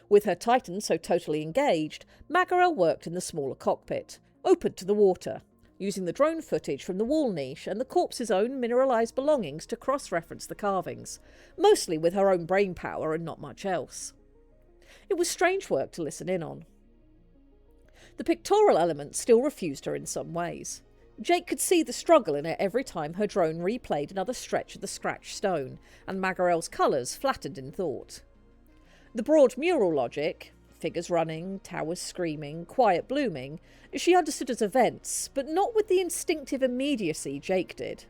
With her Titan so totally engaged, Magarel worked in the smaller cockpit, open to the water, using the drone footage from the wall niche and the corpse's own mineralised belongings to cross-reference the carvings, mostly with her own brain power and not much else. It was strange work to listen in on. The pictorial element still refused her in some ways. Jake could see the struggle in it every time her drone replayed another stretch of the scratched stone, and Magarel's colours flattened in thought. The broad mural logic, figures running, towers screaming, quiet blooming, she understood as events, but not with the instinctive immediacy Jake did.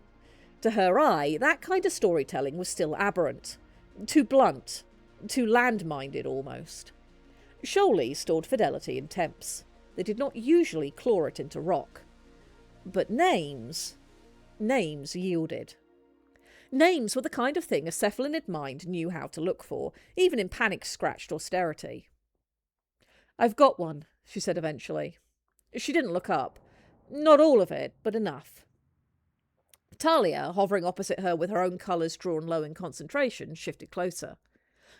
To her eye, that kind of storytelling was still aberrant. Too blunt, too land-minded almost. Shoal stored fidelity in temps. They did not usually claw it into rock. But names yielded. Names were the kind of thing a cephalonid mind knew how to look for, even in panic-scratched austerity. "I've got one," she said eventually. She didn't look up. Not all of it, but enough. Talia, hovering opposite her with her own colours drawn low in concentration, shifted closer.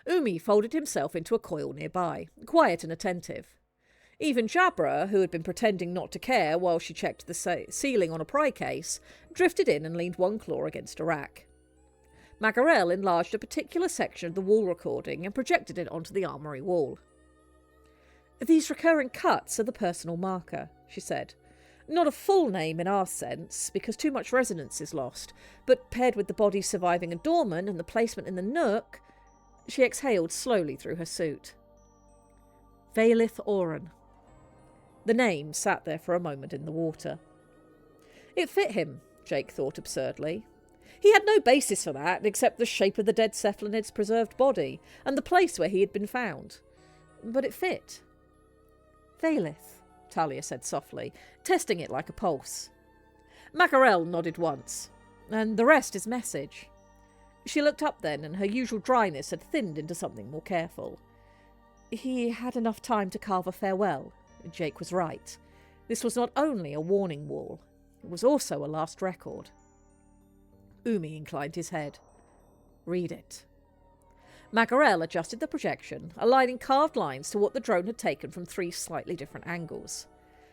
Umi folded himself into a coil nearby, quiet and attentive. Even Jabra, who had been pretending not to care while she checked the ceiling on a pry case, drifted in and leaned one claw against a rack. Magarel enlarged a particular section of the wall recording and projected it onto the armoury wall. "These recurring cuts are the personal marker," she said. "Not a full name in our sense, because too much resonance is lost, but paired with the body surviving adornment and the placement in the nook..." She exhaled slowly through her suit. Valith Oren. The name sat there for a moment in the water. It fit him, Jake thought absurdly. He had no basis for that, except the shape of the dead cephalonid's preserved body, and the place where he had been found. But it fit. "Valith," Talia said softly, testing it like a pulse. Magarel nodded once. "And the rest is message." She looked up then, and her usual dryness had thinned into something more careful. "He had enough time to carve a farewell." Jake was right. This was not only a warning wall, it was also a last record. Umi inclined his head. "Read it." Magarel adjusted the projection, aligning carved lines to what the drone had taken from 3 slightly different angles.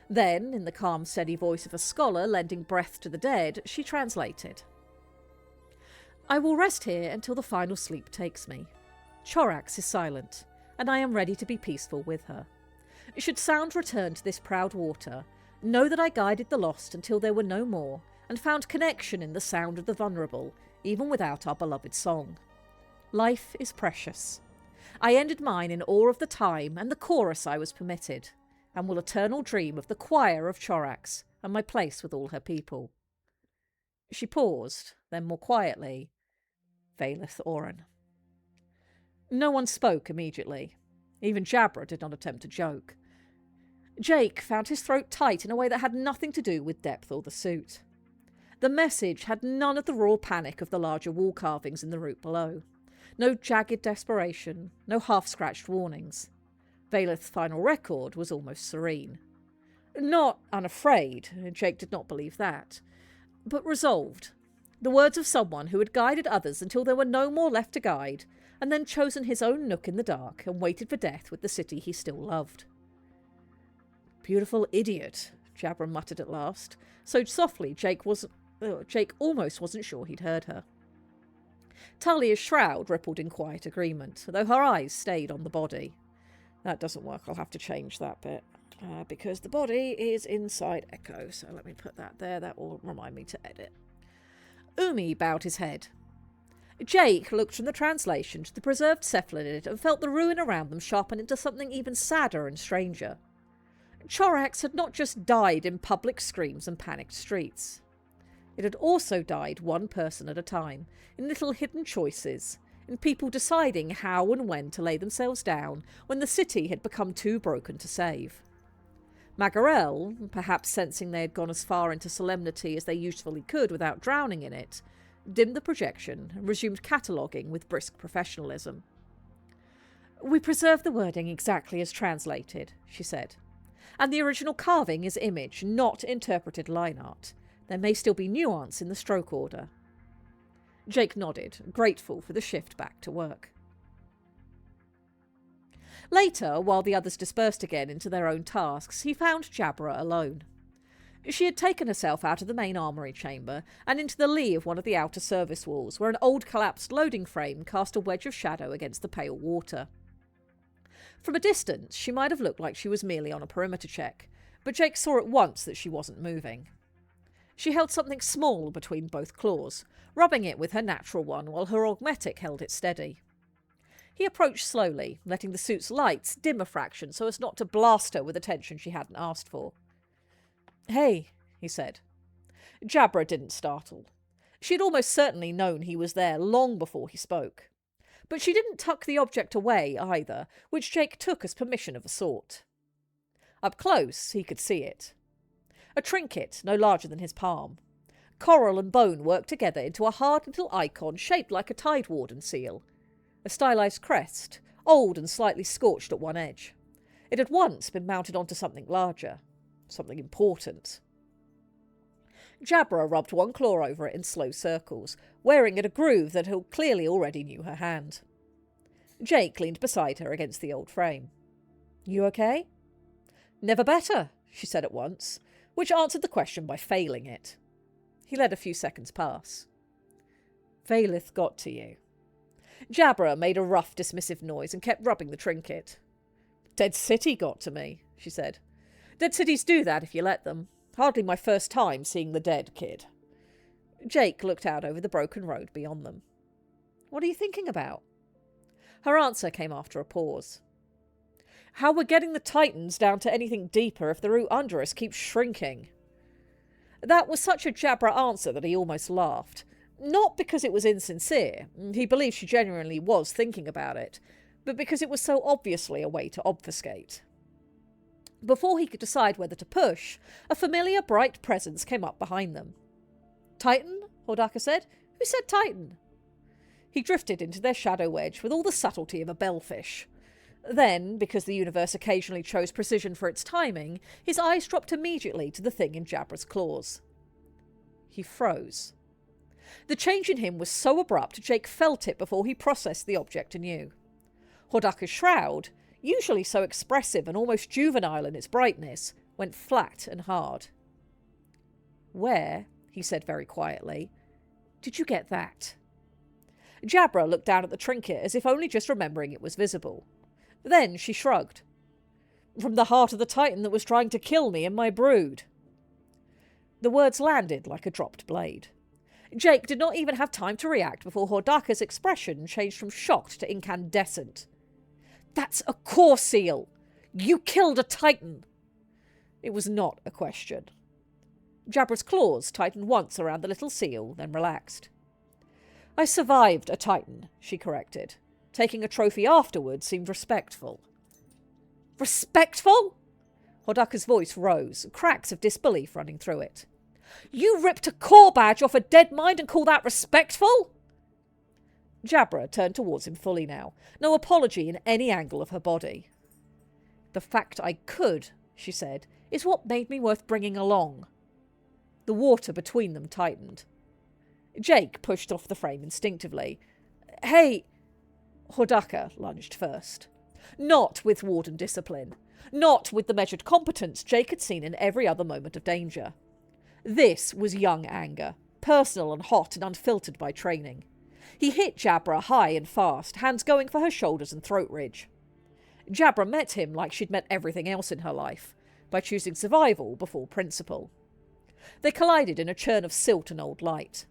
Then, in the calm, steady voice of a scholar lending breath to the dead, she translated. "I will rest here until the final sleep takes me. Chorax is silent, and I am ready to be peaceful with her. Should sound return to this proud water, know that I guided the lost until there were no more, and found connection in the sound of the vulnerable, even without our beloved song. Life is precious. I ended mine in awe of the time and the chorus I was permitted, and will eternal dream of the choir of Chorax and my place with all her people." She paused, then more quietly, "Valith Oren." No one spoke immediately. Even Jabra did not attempt a joke. Jake found his throat tight in a way that had nothing to do with depth or the suit. The message had none of the raw panic of the larger wall carvings in the route below. No jagged desperation, no half-scratched warnings. Valith's final record was almost serene. Not unafraid, Jake did not believe that, but resolved. The words of someone who had guided others until there were no more left to guide, and then chosen his own nook in the dark and waited for death with the city he still loved. "Beautiful idiot," Jabra muttered at last, so softly Jake almost wasn't sure he'd heard her. Talia's shroud rippled in quiet agreement, though her eyes stayed on the body. That doesn't work, I'll have to change that bit, because the body is inside Echo, so let me put that there, that will remind me to edit. Umi bowed his head. Jake looked from the translation to the preserved cephalid and felt the ruin around them sharpen into something even sadder and stranger. Chorax had not just died in public screams and panicked streets. It had also died one person at a time, in little hidden choices, in people deciding how and when to lay themselves down when the city had become too broken to save. Magarel, perhaps sensing they had gone as far into solemnity as they usefully could without drowning in it, dimmed the projection and resumed cataloguing with brisk professionalism. "We preserve the wording exactly as translated," she said. "And the original carving is image, not interpreted line art. There may still be nuance in the stroke order." Jake nodded, grateful for the shift back to work. Later, while the others dispersed again into their own tasks, he found Jabra alone. She had taken herself out of the main armoury chamber and into the lee of one of the outer service walls, where an old collapsed loading frame cast a wedge of shadow against the pale water. From a distance, she might have looked like she was merely on a perimeter check, but Jake saw at once that she wasn't moving. She held something small between both claws, rubbing it with her natural one while her augmetic held it steady. He approached slowly, letting the suit's lights dim a fraction so as not to blast her with attention she hadn't asked for. "Hey," he said. Jabra didn't startle. She'd almost certainly known he was there long before he spoke. But she didn't tuck the object away either, which Jake took as permission of a sort. Up close, he could see it. A trinket no larger than his palm. Coral and bone worked together into a hard little icon shaped like a Tide Warden seal. A stylized crest, old and slightly scorched at one edge. It had once been mounted onto something larger. Something important. Jabra rubbed one claw over it in slow circles, wearing at a groove that he clearly already knew her hand. Jake leaned beside her against the old frame. "You okay?" "Never better," she said at once, which answered the question by failing it. He let a few seconds pass. "Vaelith got to you." Jabra made a rough, dismissive noise and kept rubbing the trinket. "Dead City got to me," she said. "Dead cities do that if you let them. Hardly my first time seeing the dead, kid." Jake looked out over the broken road beyond them. "What are you thinking about?" Her answer came after a pause. "How we're getting the Titans down to anything deeper if the route under us keeps shrinking." That was such a Jabra answer that he almost laughed. Not because it was insincere, he believed she genuinely was thinking about it, but because it was so obviously a way to obfuscate. Before he could decide whether to push, a familiar bright presence came up behind them. "Titan?" Hordaka said. "Who said Titan?" He drifted into their shadow wedge with all the subtlety of a bellfish. Then, because the universe occasionally chose precision for its timing, his eyes dropped immediately to the thing in Jabra's claws. He froze. The change in him was so abrupt Jake felt it before he processed the object anew. Hordaka's shroud, usually so expressive and almost juvenile in its brightness, went flat and hard. "Where," he said very quietly, "did you get that?" Jabra looked down at the trinket as if only just remembering it was visible. Then she shrugged. "From the heart of the Titan that was trying to kill me and my brood." The words landed like a dropped blade. Jake did not even have time to react before Hordaka's expression changed from shocked to incandescent. "That's a core seal! You killed a Titan!" It was not a question. Jabra's claws tightened once around the little seal, then relaxed. "I survived a Titan," she corrected. Taking a trophy afterwards seemed respectful. "Respectful?" Hordaka's voice rose, cracks of disbelief running through it. "You ripped a core badge off a dead mind and call that respectful?" Jabra turned towards him fully now, no apology in any angle of her body. "The fact I could," she said, "is what made me worth bringing along." The water between them tightened. Jake pushed off the frame instinctively. Hey! Hordaka lunged first. Not with warden discipline. Not with the measured competence Jake had seen in every other moment of danger. This was young anger, personal and hot and unfiltered by training. He hit Jabra high and fast, hands going for her shoulders and throat ridge. Jabra met him like she'd met everything else in her life, by choosing survival before principle. They collided in a churn of silt and old light.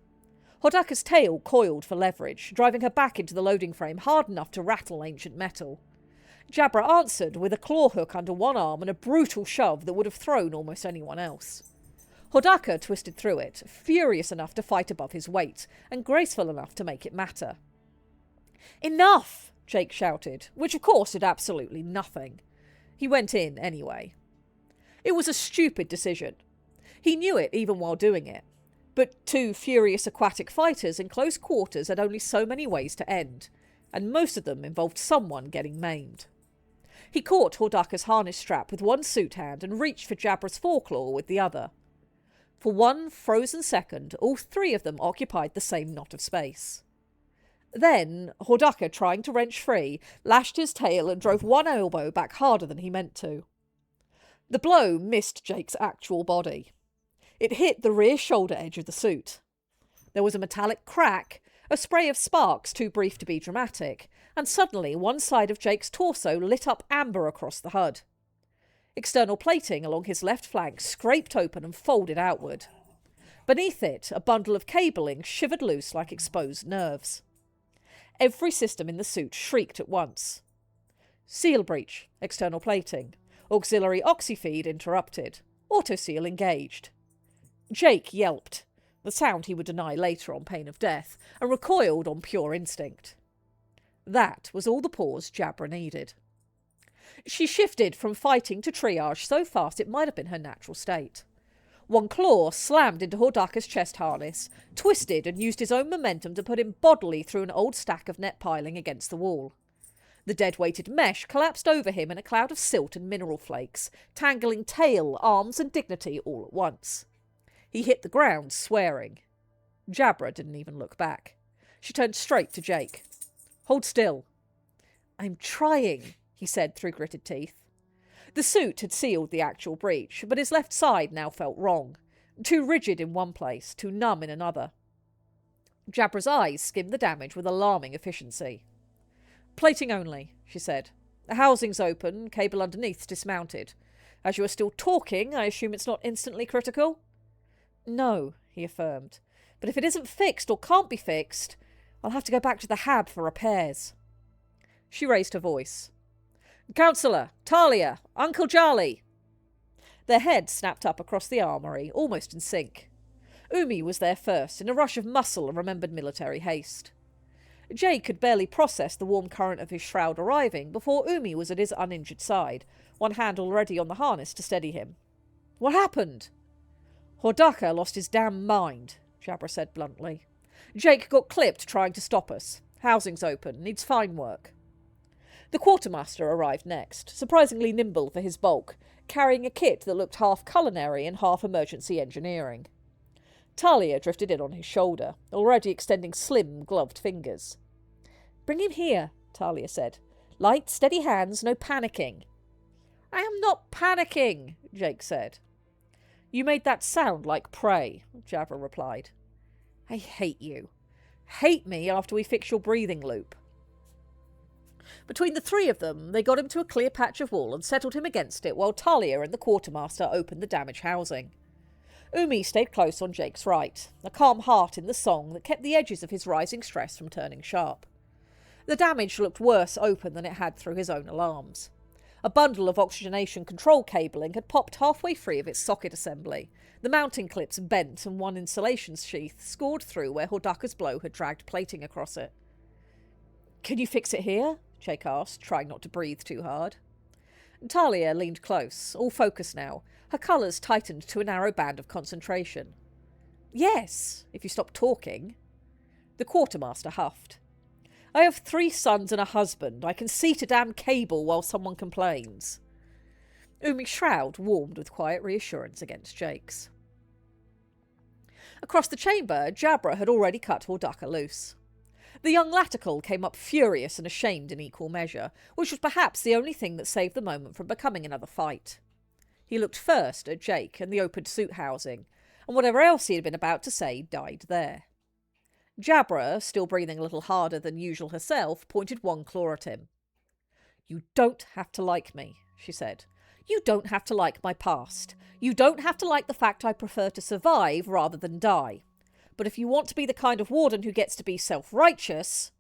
Hordaka's tail coiled for leverage, driving her back into the loading frame hard enough to rattle ancient metal. Jabra answered with a claw hook under one arm and a brutal shove that would have thrown almost anyone else. Hordaka twisted through it, furious enough to fight above his weight, and graceful enough to make it matter. Enough! Jake shouted, which of course did absolutely nothing. He went in anyway. It was a stupid decision. He knew it even while doing it. But two furious aquatic fighters in close quarters had only so many ways to end, and most of them involved someone getting maimed. He caught Hordaka's harness strap with one suit hand and reached for Jabra's foreclaw with the other. For one frozen second, all three of them occupied the same knot of space. Then, Hordaka, trying to wrench free, lashed his tail and drove one elbow back harder than he meant to. The blow missed Jake's actual body. It hit the rear shoulder edge of the suit. There was a metallic crack, a spray of sparks too brief to be dramatic, and suddenly one side of Jake's torso lit up amber across the HUD. External plating along his left flank scraped open and folded outward. Beneath it, a bundle of cabling shivered loose like exposed nerves. Every system in the suit shrieked at once. Seal breach, external plating. Auxiliary oxyfeed interrupted. Autoseal engaged. Jake yelped, the sound he would deny later on pain of death, and recoiled on pure instinct. That was all the pause Jabra needed. She shifted from fighting to triage so fast it might have been her natural state. One claw slammed into Hordaka's chest harness, twisted and used his own momentum to put him bodily through an old stack of net piling against the wall. The dead-weighted mesh collapsed over him in a cloud of silt and mineral flakes, tangling tail, arms and dignity all at once. He hit the ground, swearing. Jabra didn't even look back. She turned straight to Jake. "Hold still." "I'm trying," he said through gritted teeth. The suit had sealed the actual breach, but his left side now felt wrong. Too rigid in one place, too numb in another. Jabra's eyes skimmed the damage with alarming efficiency. "Plating only," she said. "The housing's open, cable underneath's dismounted. As you are still talking, I assume it's not instantly critical?" "No," he affirmed. "But if it isn't fixed or can't be fixed, I'll have to go back to the hab for repairs." She raised her voice. "Councillor, Talia, Uncle Charlie." Their heads snapped up across the armoury, almost in sync. Umi was there first, in a rush of muscle and remembered military haste. Jake had barely processed the warm current of his shroud arriving before Umi was at his uninjured side, one hand already on the harness to steady him. "What happened?" "Hordaka lost his damn mind," Jabra said bluntly. "Jake got clipped trying to stop us. Housing's open. Needs fine work." The quartermaster arrived next, surprisingly nimble for his bulk, carrying a kit that looked half culinary and half emergency engineering. Talia drifted in on his shoulder, already extending slim, gloved fingers. "Bring him here," Talia said. "Light, steady hands, no panicking." "I am not panicking," Jake said. "You made that sound like prey," Jabra replied. "I hate you. Hate me after we fix your breathing loop." Between the three of them, they got him to a clear patch of wall and settled him against it while Talia and the quartermaster opened the damaged housing. Umi stayed close on Jake's right, a calm heart in the song that kept the edges of his rising stress from turning sharp. The damage looked worse open than it had through his own alarms. A bundle of oxygenation control cabling had popped halfway free of its socket assembly, the mounting clips bent and one insulation sheath scored through where Hordaka's blow had dragged plating across it. "Can you fix it here?" Jake asked, trying not to breathe too hard. Talia leaned close, all focus now, her colours tightened to a narrow band of concentration. "Yes, if you stop talking." The quartermaster huffed. "I have 3 sons and a husband. I can seat a damn cable while someone complains." Umi's shroud warmed with quiet reassurance against Jake's. Across the chamber, Jabra had already cut Hordaka loose. The young Latical came up furious and ashamed in equal measure, which was perhaps the only thing that saved the moment from becoming another fight. He looked first at Jake and the open suit housing, and whatever else he had been about to say died there. Jabra, still breathing a little harder than usual herself, pointed one claw at him. "You don't have to like me," she said. "You don't have to like my past. You don't have to like the fact I prefer to survive rather than die. But if you want to be the kind of warden who gets to be self-righteous..."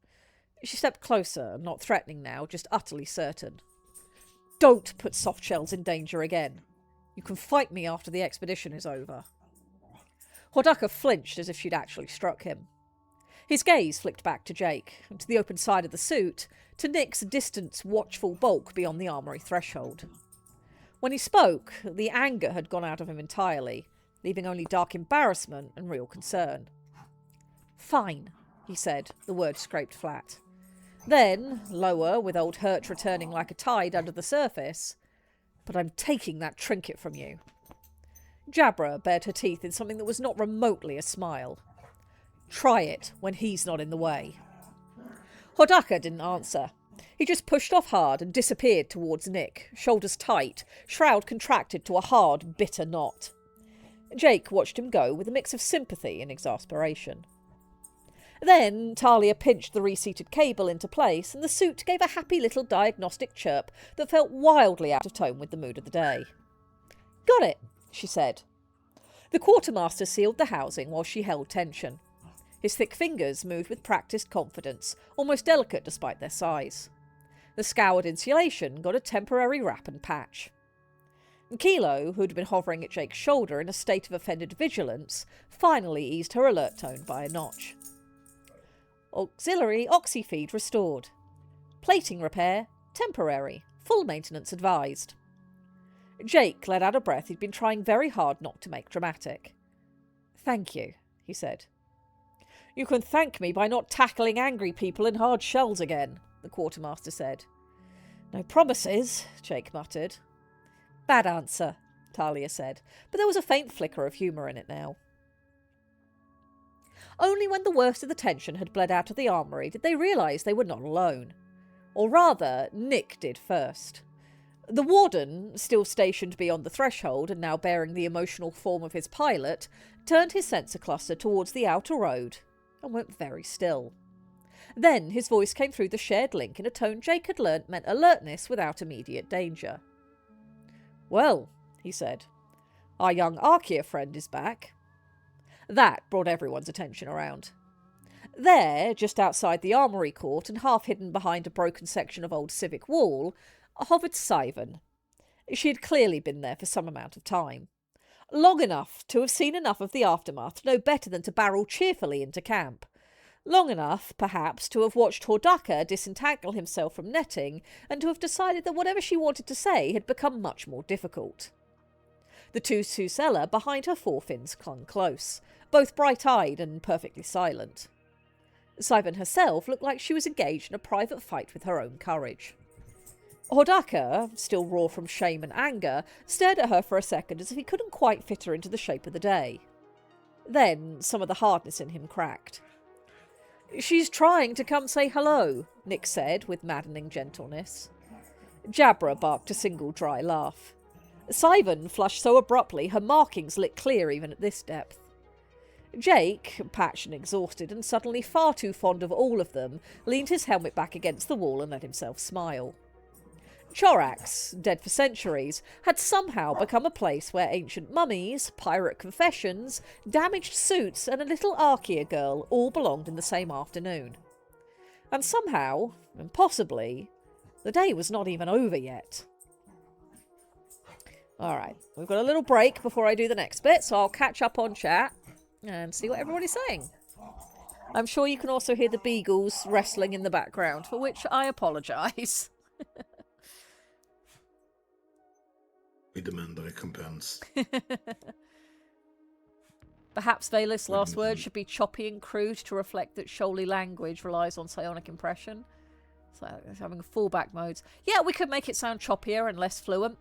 She stepped closer, not threatening now, just utterly certain. "Don't put Softshells in danger again. You can fight me after the expedition is over." Hordaka flinched as if she'd actually struck him. His gaze flicked back to Jake, and to the open side of the suit, to Nick's distant, watchful bulk beyond the armoury threshold. When he spoke, the anger had gone out of him entirely, leaving only dark embarrassment and real concern. "Fine," he said, the words scraped flat. Then, lower, with old hurt returning like a tide under the surface, "But I'm taking that trinket from you." Jabra bared her teeth in something that was not remotely a smile. "Try it when he's not in the way." Hordaka didn't answer. He just pushed off hard and disappeared towards Nick, shoulders tight, shroud contracted to a hard, bitter knot. Jake watched him go with a mix of sympathy and exasperation. Then Talia pinched the reseated cable into place, and the suit gave a happy little diagnostic chirp that felt wildly out of tone with the mood of the day. "Got it," she said. The quartermaster sealed the housing while she held tension. His thick fingers moved with practised confidence, almost delicate despite their size. The scoured insulation got a temporary wrap and patch. Kilo, who'd been hovering at Jake's shoulder in a state of offended vigilance, finally eased her alert tone by a notch. "Auxiliary oxyfeed restored. Plating repair, temporary. Full maintenance advised." Jake let out a breath he'd been trying very hard not to make dramatic. "Thank you," he said. "You can thank me by not tackling angry people in hard shells again," the quartermaster said. "No promises," Jake muttered. "Bad answer," Talia said, but there was a faint flicker of humour in it now. Only when the worst of the tension had bled out of the armoury did they realise they were not alone. Or rather, Nick did first. The warden, still stationed beyond the threshold and now bearing the emotional form of his pilot, turned his sensor cluster towards the outer road and went very still. Then his voice came through the shared link in a tone Jake had learnt meant alertness without immediate danger. "Well," he said, "our young Archaea friend is back." That brought everyone's attention around. There, just outside the armoury court and half hidden behind a broken section of old civic wall, hovered Saiven. She had clearly been there for some amount of time. Long enough to have seen enough of the aftermath to know better than to barrel cheerfully into camp. Long enough, perhaps, to have watched Hordaka disentangle himself from netting and to have decided that whatever she wanted to say had become much more difficult. The two Susella behind her forefins clung close, both bright-eyed and perfectly silent. Saiven herself looked like she was engaged in a private fight with her own courage. Hordaka, still raw from shame and anger, stared at her for a second as if he couldn't quite fit her into the shape of the day. Then some of the hardness in him cracked. "She's trying to come say hello," Nick said with maddening gentleness. Jabra barked a single dry laugh. Saiven flushed so abruptly her markings lit clear even at this depth. Jake, patched and exhausted and suddenly far too fond of all of them, leaned his helmet back against the wall and let himself smile. Chorax, dead for centuries, had somehow become a place where ancient mummies, pirate confessions, damaged suits and a little Archaea girl all belonged in the same afternoon. And somehow, and possibly, the day was not even over yet. Alright, we've got a little break before I do the next bit, so I'll catch up on chat and see what everybody's saying. I'm sure you can also hear the beagles wrestling in the background, for which I apologise. We demand recompense. Perhaps Valis' last words should be choppy and crude to reflect that Shoaly language relies on psionic impression. So it's having fallback modes. Yeah, we could make it sound choppier and less fluent.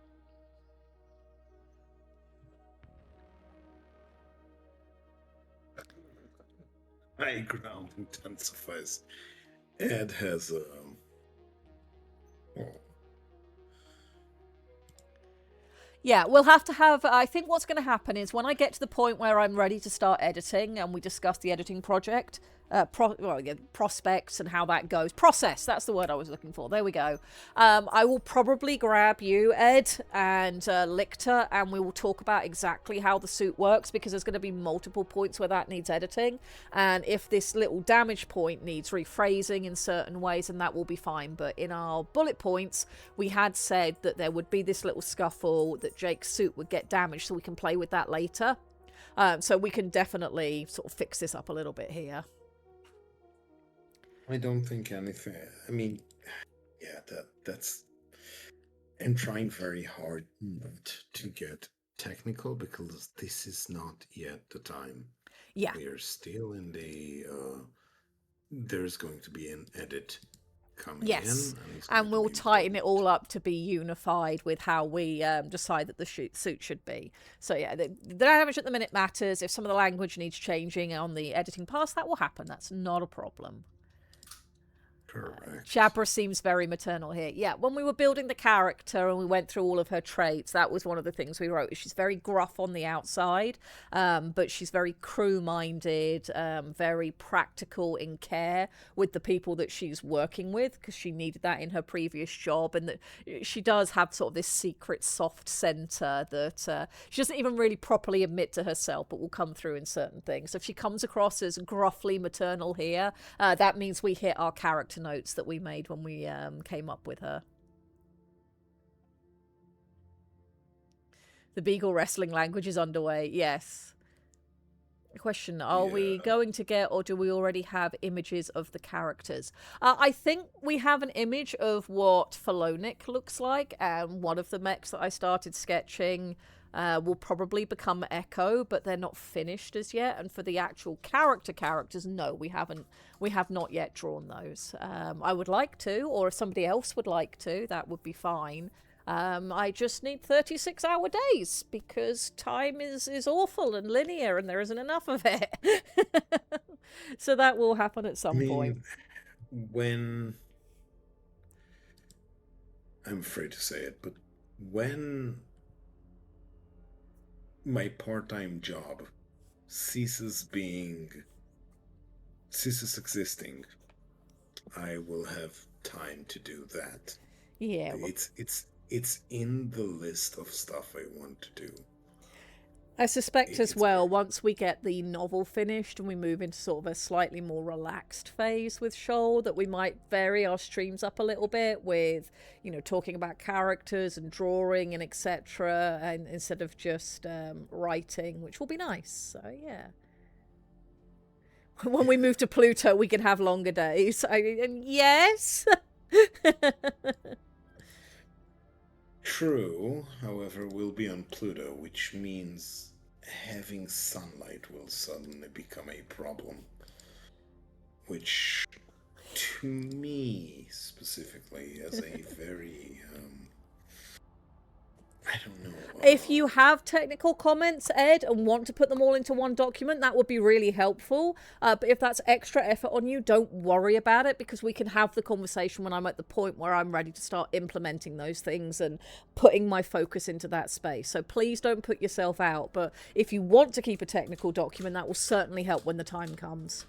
high ground intensifies. Ed has a. Oh, Yeah, we'll have to have. I think what's going to happen is when I get to the point where I'm ready to start editing and we discuss the editing project, prospects and how that goes. Process, that's the word I was looking for. There we go. I will probably grab you, Ed, and Lictor, and we will talk about exactly how the suit works, because there's going to be multiple points where that needs editing. And if this little damage point needs rephrasing in certain ways, then that will be fine. But in our bullet points, we had said that there would be this little scuffle, that Jake's suit would get damaged, so we can play with that later. So we can definitely sort of fix this up a little bit here. I don't think anything. I mean, yeah, that's. I'm trying very hard not to get technical, because this is not yet the time. Yeah. We are still in the. There's going to be an edit coming Yes, in, and we'll tighten it all up to be unified with how we decide that the suit should be. So yeah, the damage at the minute matters. If some of the language needs changing on the editing pass, that will happen. That's not a problem. Correct. Jabra seems very maternal here. Yeah, when we were building the character and we went through all of her traits, that was one of the things we wrote. She's very gruff on the outside, but she's very crew-minded, very practical in care with the people that she's working with, because she needed that in her previous job. And that she does have sort of this secret soft centre that she doesn't even really properly admit to herself, but will come through in certain things. So if she comes across as gruffly maternal here, that means we hit our character notes that we made when we came up with her. The Beagle wrestling language is underway. Yes. Question, are we going to get, or do we already have images of the characters? I think we have an image of what Phalonic looks like, and one of the mechs that I started sketching will probably become Echo, but they're not finished as yet. And for the actual characters, no, we have not yet drawn those. I would like to, or if somebody else would like to, that would be fine. I just need 36-hour days, because time is awful and linear and there isn't enough of it. So that will happen at some point. When, I'm afraid to say it, but when my part-time job ceases existing, I will have time to do that. Yeah, well, it's in the list of stuff I want to do. I suspect as well, once we get the novel finished and we move into sort of a slightly more relaxed phase with Shoal, that we might vary our streams up a little bit with, talking about characters and drawing and etc., and instead of just writing, which will be nice. So yeah. When we move to Pluto, we can have longer days. Yes. True, however, we'll be on Pluto, which means having sunlight will suddenly become a problem. Which, to me specifically, as a very, I don't know. If you have technical comments, Ed, and want to put them all into one document, that would be really helpful. But if that's extra effort on you, don't worry about it, because we can have the conversation when I'm at the point where I'm ready to start implementing those things and putting my focus into that space. So please don't put yourself out. But if you want to keep a technical document, that will certainly help when the time comes.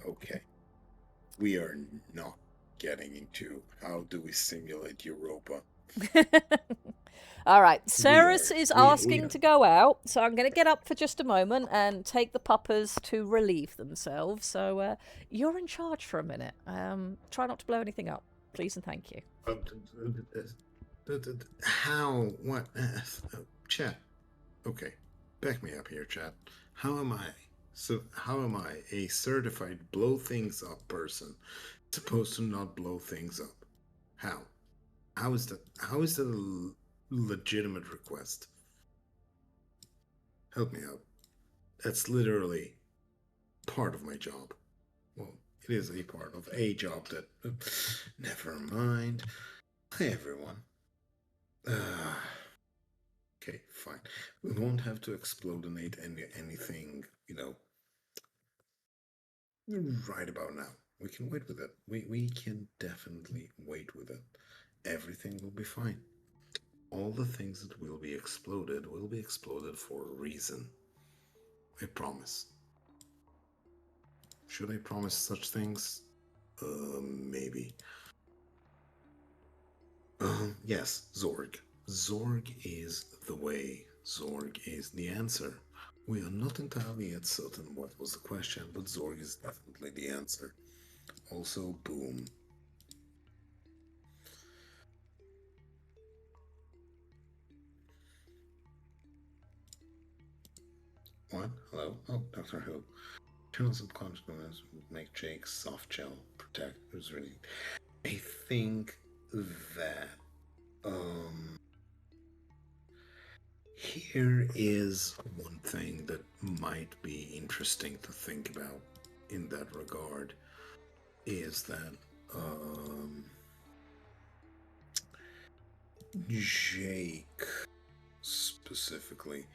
Okay. We are not getting into how do we simulate Europa. All right, Ceres is asking to go out, so I'm going to get up for just a moment and take the puppers to relieve themselves. So you're in charge for a minute. Try not to blow anything up, please and thank you. How? What? Chat. Okay, back me up here, chat. How am I, a certified blow things up person, supposed to not blow things up? How is that a legitimate request? Help me out. That's literally part of my job. Well, it is a part of a job that... Never mind. Hi, everyone. Okay, fine. We won't have to explodinate anything, right about now. We can wait with it. We can definitely wait with it. Everything will be fine. All the things that will be exploded for a reason. I promise. Should I promise such things? Maybe. Yes, Zorg. Zorg is the way. Zorg is the answer. We are not entirely yet certain what was the question, but Zorg is definitely the answer. Also, boom. What? Hello? Oh, Doctor Who. Channels of consciousness make Jake soft gel protect who's really. I think that here is one thing that might be interesting to think about in that regard is that Jake specifically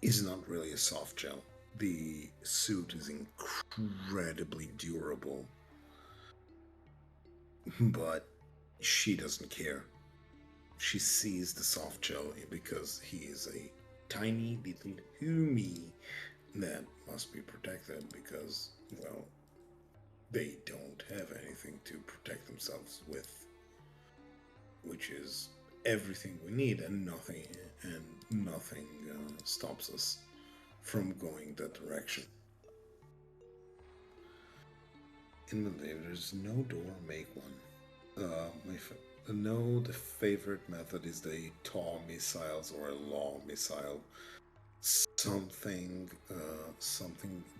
is not really a soft gel. The suit is incredibly durable, but she doesn't care. She sees the soft gel because he is a tiny little humie that must be protected because, well, they don't have anything to protect themselves with, which is everything we need, and nothing stops us from going that direction. In the day, there's no door, make one. No, the favorite method is the TAW missiles or a LAW missile. Something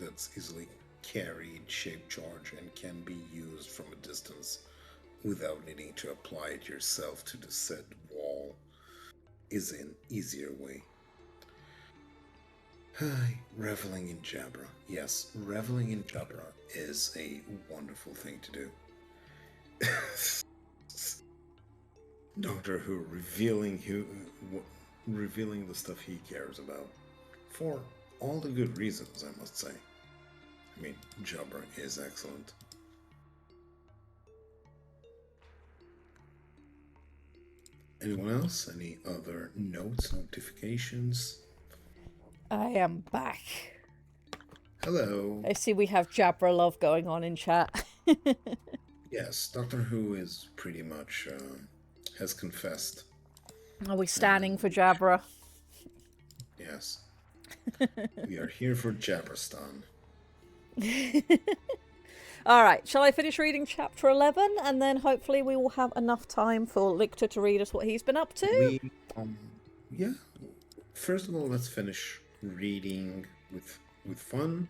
that's easily carried, shape charge, and can be used from a distance without needing to apply it yourself to the said wall is an easier way. Reveling in Jabra. Yes, reveling in Jabra is a wonderful thing to do. Doctor Who revealing the stuff he cares about for all the good reasons, I must say. I mean, Jabra is excellent. Anyone else? Any other notes, notifications? I am back. Hello. I see we have Jabra love going on in chat. Yes, Doctor Who is pretty much has confessed. Are we standing for Jabra? Yes. We are here for Jabristan. All right, shall I finish reading chapter 11 and then hopefully we will have enough time for Lictor to read us what he's been up to? Yeah. First of all, let's finish reading with fun.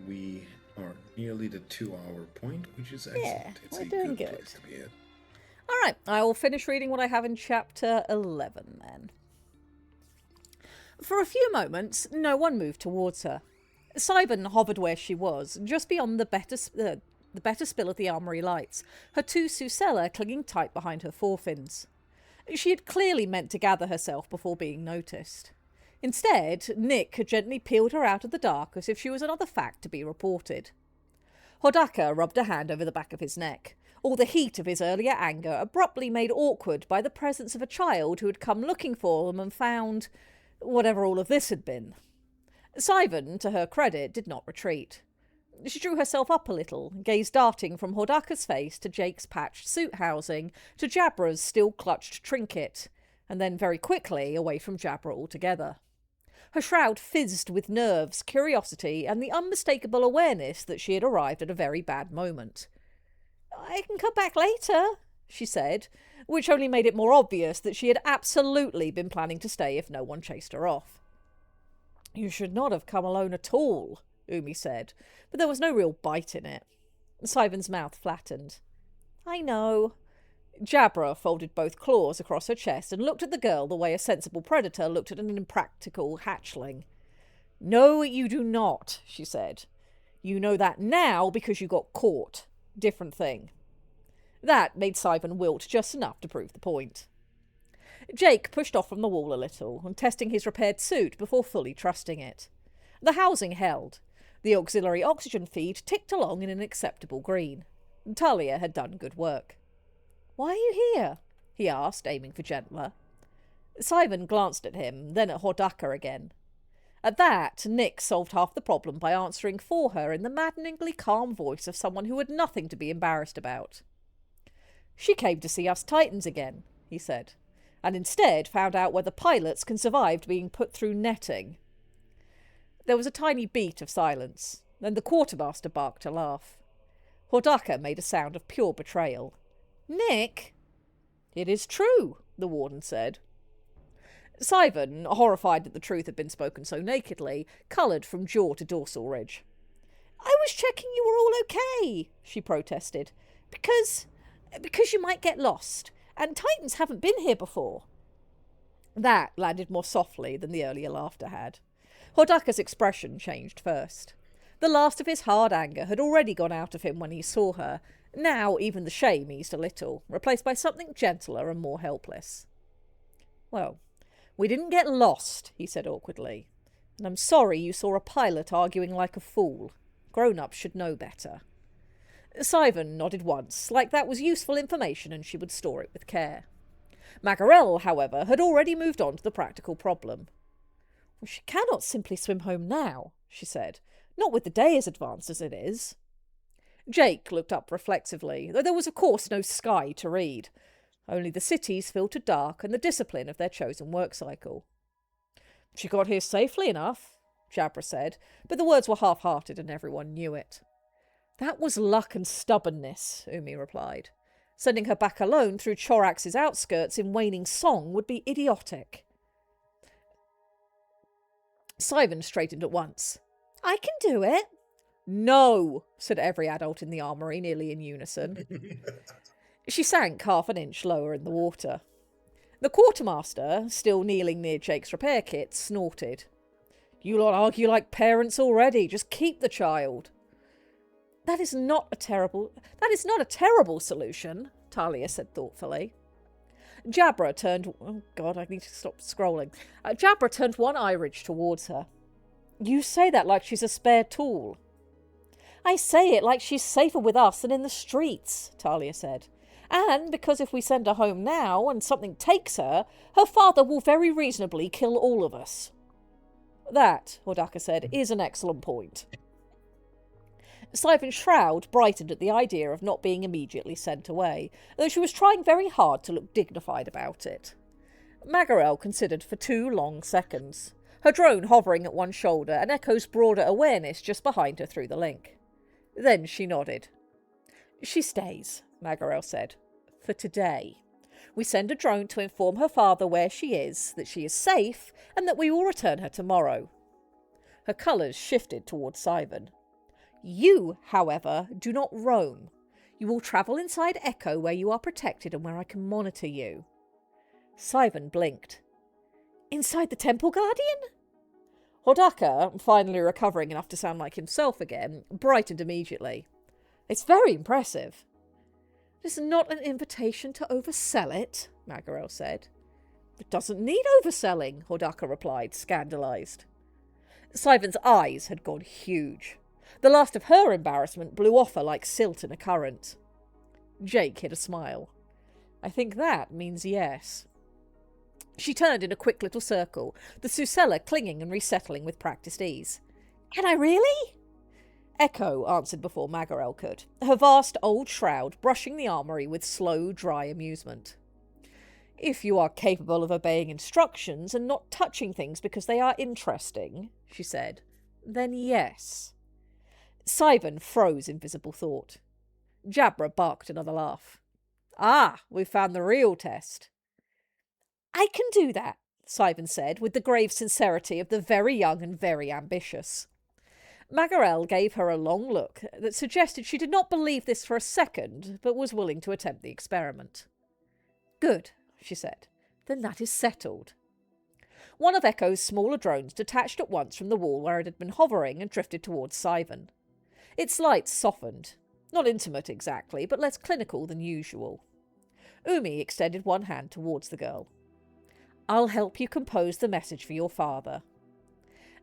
We are nearly the 2-hour point, which is excellent. Yeah, it's we're a doing good good. place to be at. All right, I will finish reading what I have in chapter 11 then. For a few moments, no one moved towards her. Saiven hovered where she was, just beyond the better spill of the armoury lights, her two Susella clinging tight behind her forefins. She had clearly meant to gather herself before being noticed. Instead, Nick had gently peeled her out of the dark as if she was another fact to be reported. Hodaka rubbed a hand over the back of his neck, all the heat of his earlier anger abruptly made awkward by the presence of a child who had come looking for them and found whatever all of this had been. Saiven, to her credit, did not retreat. She drew herself up a little, gaze darting from Hodaka's face to Jake's patched suit housing to Jabra's still clutched trinket, and then very quickly away from Jabra altogether. Her shroud fizzed with nerves, curiosity, and the unmistakable awareness that she had arrived at a very bad moment. "I can come back later," she said, which only made it more obvious that she had absolutely been planning to stay if no one chased her off. "You should not have come alone at all," Umi said, but there was no real bite in it. Saiven's mouth flattened. "I know." Jabra folded both claws across her chest and looked at the girl the way a sensible predator looked at an impractical hatchling. "No, you do not," she said. "You know that now because you got caught. Different thing." That made Saiven wilt just enough to prove the point. Jake pushed off from the wall a little, and testing his repaired suit before fully trusting it. The housing held. The auxiliary oxygen feed ticked along in an acceptable green. Talia had done good work. "Why are you here?" he asked, aiming for gentler. Saiven glanced at him, then at Hordaka again. At that, Nick solved half the problem by answering for her in the maddeningly calm voice of someone who had nothing to be embarrassed about. "She came to see us Titans again," he said, "and instead found out whether pilots can survive being put through netting." There was a tiny beat of silence, then the quartermaster barked a laugh. Hordaka made a sound of pure betrayal. "Nick?" "It is true," the warden said. Saiven, horrified that the truth had been spoken so nakedly, coloured from jaw to dorsal ridge. "I was checking you were all okay," she protested. Because you might get lost, and Titans haven't been here before." That landed more softly than the earlier laughter had. Hordaka's expression changed first. The last of his hard anger had already gone out of him when he saw her. Now even the shame eased a little, replaced by something gentler and more helpless. "Well, we didn't get lost," he said awkwardly. "And I'm sorry you saw a pilot arguing like a fool. Grown-ups should know better." Saiven nodded once, like that was useful information and she would store it with care. Magarel, however, had already moved on to the practical problem. "Well, she cannot simply swim home now," she said. "Not with the day as advanced as it is." Jake looked up reflexively, though there was of course no sky to read. Only the cities filtered dark and the discipline of their chosen work cycle. "She got here safely enough," Jabra said, but the words were half-hearted and everyone knew it. "That was luck and stubbornness," Umi replied. "Sending her back alone through Chorax's outskirts in waning song would be idiotic." Saiven straightened at once. "I can do it." "No," said every adult in the armoury nearly in unison. She sank half an inch lower in the water. The quartermaster, still kneeling near Jake's repair kit, snorted. "You lot argue like parents already. Just keep the child." That is not a terrible solution," Talia said thoughtfully. Jabra turned... Oh, God, I need to stop scrolling. Jabra turned one eye ridge towards her. "You say that like she's a spare tool." "I say it like she's safer with us than in the streets," Talia said. "And because if we send her home now and something takes her, her father will very reasonably kill all of us." "That," Hordaka said, "is an excellent point." Saiven's shroud brightened at the idea of not being immediately sent away, though she was trying very hard to look dignified about it. Magarel considered for 2 long seconds, her drone hovering at one shoulder and Echo's broader awareness just behind her through the link. Then she nodded. "She stays," Magarel said, "for today. We send a drone to inform her father where she is, that she is safe, and that we will return her tomorrow." Her colours shifted towards Saiven. "You, however, do not roam. You will travel inside Echo where you are protected and where I can monitor you." Saiven blinked. "Inside the Temple Guardian?" Hordaka, finally recovering enough to sound like himself again, brightened immediately. "It's very impressive." "It is not an invitation to oversell it," Magarel said. "It doesn't need overselling," Hordaka replied, scandalised. Saiven's eyes had gone huge. The last of her embarrassment blew off her like silt in a current. Jake hid a smile. "I think that means yes." She turned in a quick little circle, the Susella clinging and resettling with practised ease. "Can I really?" Echo answered before Magarel could, her vast old shroud brushing the armoury with slow, dry amusement. "If you are capable of obeying instructions and not touching things because they are interesting," she said, "then yes." Saiven froze in visible thought. Jabra barked another laugh. "Ah, we've found the real test." "I can do that," Saiven said, with the grave sincerity of the very young and very ambitious. Magarel gave her a long look that suggested she did not believe this for a second, but was willing to attempt the experiment. "Good," she said. "Then that is settled." One of Echo's smaller drones detached at once from the wall where it had been hovering and drifted towards Saiven. Its lights softened. Not intimate exactly, but less clinical than usual. Umi extended one hand towards the girl. I'll help you compose the message for your father.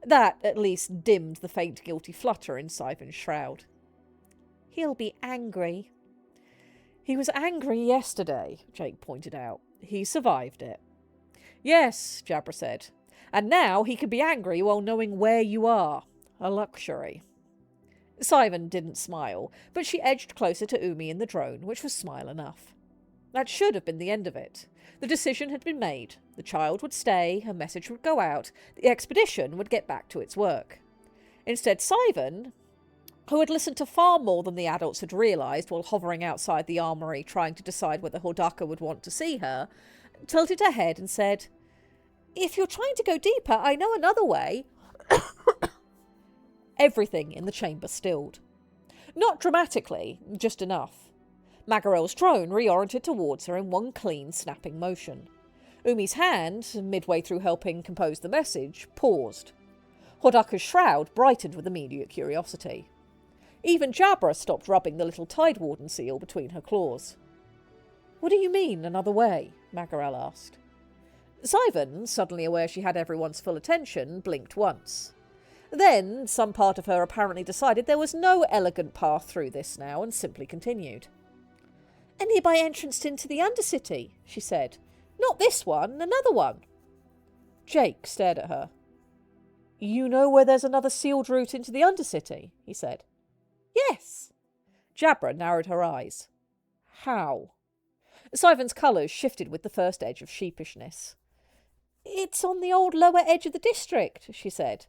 That, at least, dimmed the faint guilty flutter in Saiven's shroud. He'll be angry. He was angry yesterday, Jake pointed out. He survived it. Yes, Jabra said. And now he can be angry while knowing where you are. A luxury. Saiven didn't smile, but she edged closer to Umi in the drone, which was smile enough. That should have been the end of it. The decision had been made. The child would stay, her message would go out, the expedition would get back to its work. Instead, Saiven, who had listened to far more than the adults had realised while hovering outside the armoury trying to decide whether Hodaka would want to see her, tilted her head and said, If you're trying to go deeper, I know another way. Everything in the chamber stilled. Not dramatically, just enough. Magarel's drone reoriented towards her in one clean, snapping motion. Umi's hand, midway through helping compose the message, paused. Hodaka's shroud brightened with immediate curiosity. Even Jabra stopped rubbing the little Tidewarden seal between her claws. What do you mean, another way? Magarel asked. Saiven, suddenly aware she had everyone's full attention, blinked once. Then, some part of her apparently decided there was no elegant path through this now and simply continued. A nearby entrance into the Undercity, she said. Not this one, another one. Jake stared at her. You know where there's another sealed route into the Undercity? He said. Yes. Jabra narrowed her eyes. How? Saiven's colours shifted with the first edge of sheepishness. It's on the old lower edge of the district, she said.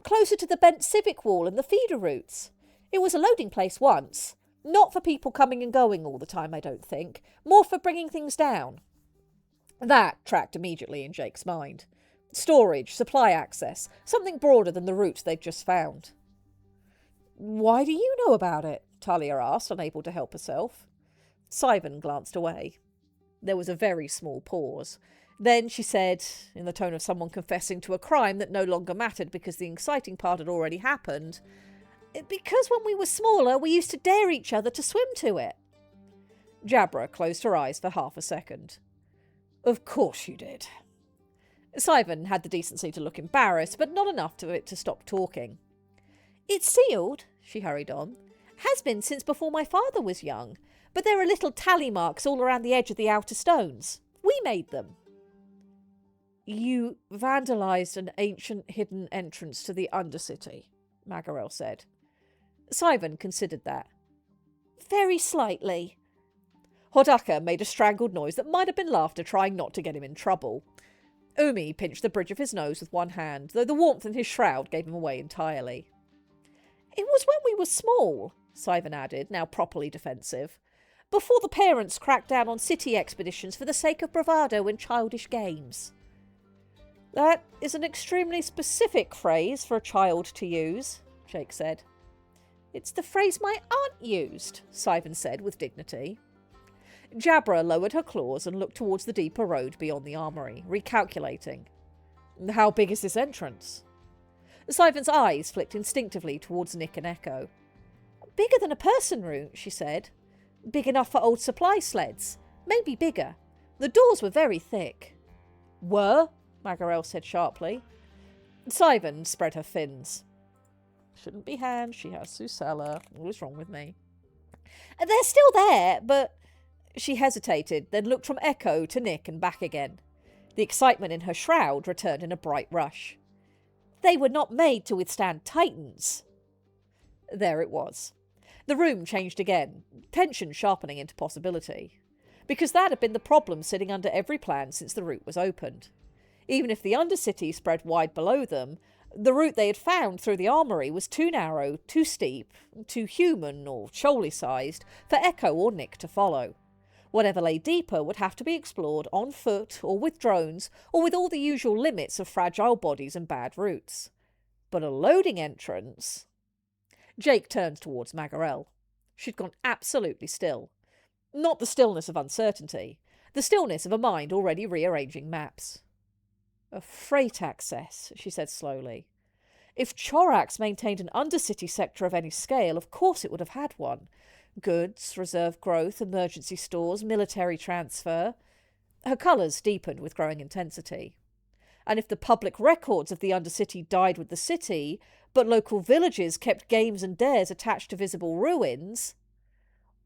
Closer to the bent civic wall and the feeder routes. It was a loading place once. Not for people coming and going all the time, I don't think. More for bringing things down. That tracked immediately in Jake's mind. Storage, supply access, something broader than the route they'd just found. Why do you know about it? Talia asked, unable to help herself. Saiven glanced away. There was a very small pause. Then she said, in the tone of someone confessing to a crime that no longer mattered because the exciting part had already happened, because when we were smaller, we used to dare each other to swim to it. Jabra closed her eyes for half a second. Of course you did. Saiven had the decency to look embarrassed, but not enough to it to stop talking. It's sealed, she hurried on. Has been since before my father was young, but there are little tally marks all around the edge of the outer stones. We made them. You vandalised an ancient hidden entrance to the Undercity, Magarel said. Saiven considered that. Very slightly. Hodaka made a strangled noise that might have been laughter trying not to get him in trouble. Umi pinched the bridge of his nose with one hand, though the warmth in his shroud gave him away entirely. It was when we were small, Saiven added, now properly defensive, before the parents cracked down on city expeditions for the sake of bravado and childish games. That is an extremely specific phrase for a child to use, Jake said. It's the phrase my aunt used, Saiven said with dignity. Jabra lowered her claws and looked towards the deeper road beyond the armoury, recalculating. How big is this entrance? Saiven's eyes flicked instinctively towards Nick and Echo. Bigger than a person route, she said. Big enough for old supply sleds. Maybe bigger. The doors were very thick. Were? Magarel said sharply. Saiven spread her fins. Shouldn't be hand, she has Susella. What is wrong with me? They're still there, but... She hesitated, then looked from Echo to Nick and back again. The excitement in her shroud returned in a bright rush. They were not made to withstand titans. There it was. The room changed again, tension sharpening into possibility. Because that had been the problem sitting under every plan since the route was opened. Even if the Undercity spread wide below them, the route they had found through the armoury was too narrow, too steep, too human or Shoaly-sized for Echo or Nick to follow. Whatever lay deeper would have to be explored on foot or with drones or with all the usual limits of fragile bodies and bad routes. But a loading entrance... Jake turned towards Magarel. She'd gone absolutely still. Not the stillness of uncertainty, the stillness of a mind already rearranging maps. A freight access, she said slowly. If Chorax maintained an Undercity sector of any scale, of course it would have had one. Goods, reserve growth, emergency stores, military transfer. Her colours deepened with growing intensity. And if the public records of the Undercity died with the city, but local villages kept games and dares attached to visible ruins,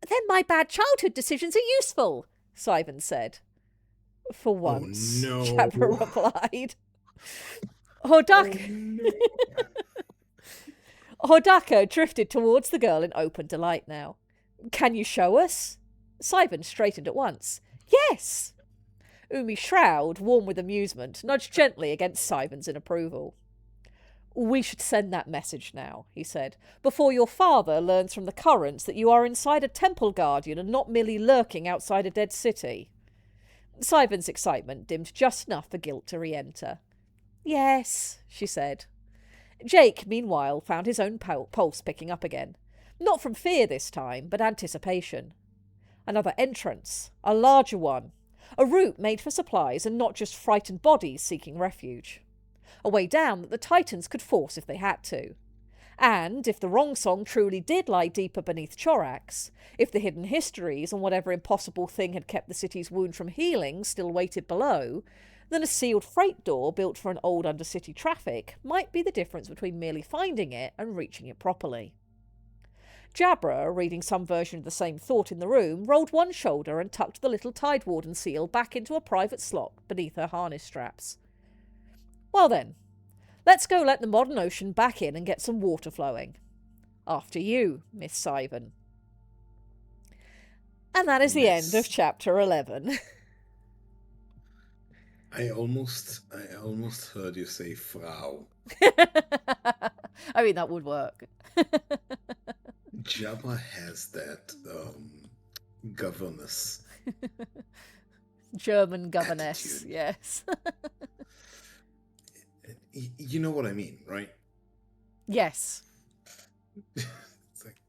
then my bad childhood decisions are useful, Saiven said. For once, no. Jabra replied. Hordaka no. Hordaka drifted towards the girl in open delight now. Can you show us? Saiven straightened at once. Yes! Umi Shroud, warm with amusement, nudged gently against Saiven's inapproval. We should send that message now, he said, before your father learns from the currents that you are inside a temple guardian and not merely lurking outside a dead city. Saiven's excitement dimmed just enough for guilt to re-enter. Yes, she said. Jake, meanwhile, found his own pulse picking up again. Not from fear this time, but anticipation. Another entrance, a larger one. A route made for supplies and not just frightened bodies seeking refuge. A way down that the Titans could force if they had to. And if the wrong song truly did lie deeper beneath Chorax, if the hidden histories and whatever impossible thing had kept the city's wound from healing still waited below, then a sealed freight door built for an old undercity traffic might be the difference between merely finding it and reaching it properly. Jabra, reading some version of the same thought in the room, rolled one shoulder and tucked the little Tidewarden seal back into a private slot beneath her harness straps. Well then, let's go let the modern ocean back in and get some water flowing. After you, Miss Saiven. And that is the end of chapter 11. I almost heard you say Frau. I mean, that would work. Jabba has that governess. German governess, attitude. yes. You know what I mean, right? Yes. It's like,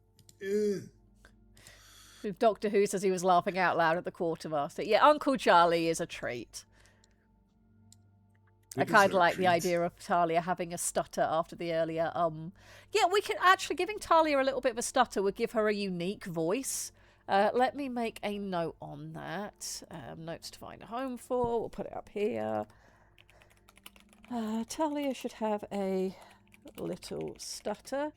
Doctor Who says he was laughing out loud at the quartermaster. Yeah, Uncle Charlie is a treat. I kind of like the idea of Talia having a stutter after the earlier Yeah, we could actually, giving Talia a little bit of a stutter would give her a unique voice. Let me make a note on that. Notes to find a home for. We'll put it up here. Talia should have a little stutter.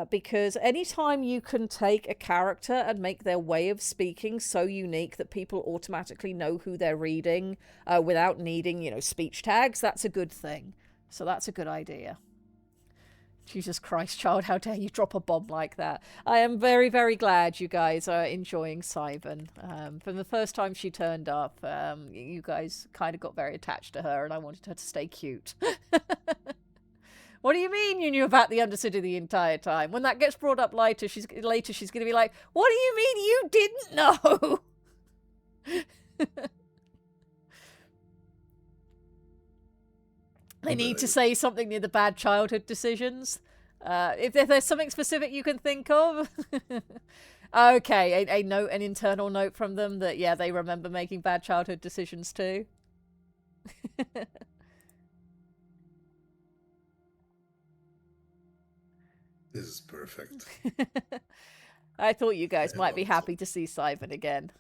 Because anytime you can take a character and make their way of speaking so unique that people automatically know who they're reading without needing, speech tags, that's a good thing. So that's a good idea. Jesus Christ, child, how dare you drop a bomb like that? I am very, very glad you guys are enjoying Saiven. From the first time she turned up, you guys kind of got very attached to her and I wanted her to stay cute. What do you mean you knew about the Undercity the entire time? When that gets brought up later, she's going to be like, what do you mean you didn't know? They need to say something near the bad childhood decisions. If there's something specific you can think of. Okay, a note, an internal note from them that, yeah, they remember making bad childhood decisions too. This is perfect. I thought you guys might be happy to see Saiven again.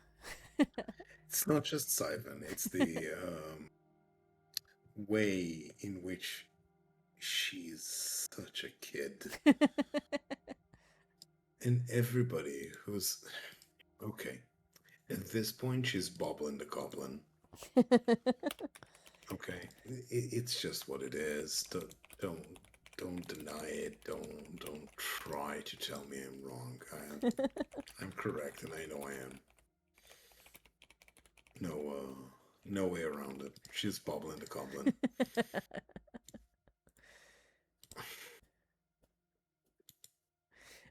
It's not just Saiven, it's the way in which she's such a kid. And everybody who's... Okay. At this point, she's Boblin the Goblin. Okay. It's just what it is. Don't deny it. Don't try to tell me I'm wrong. I'm correct, and I know I am. No way around it. She's Boblin the Goblin.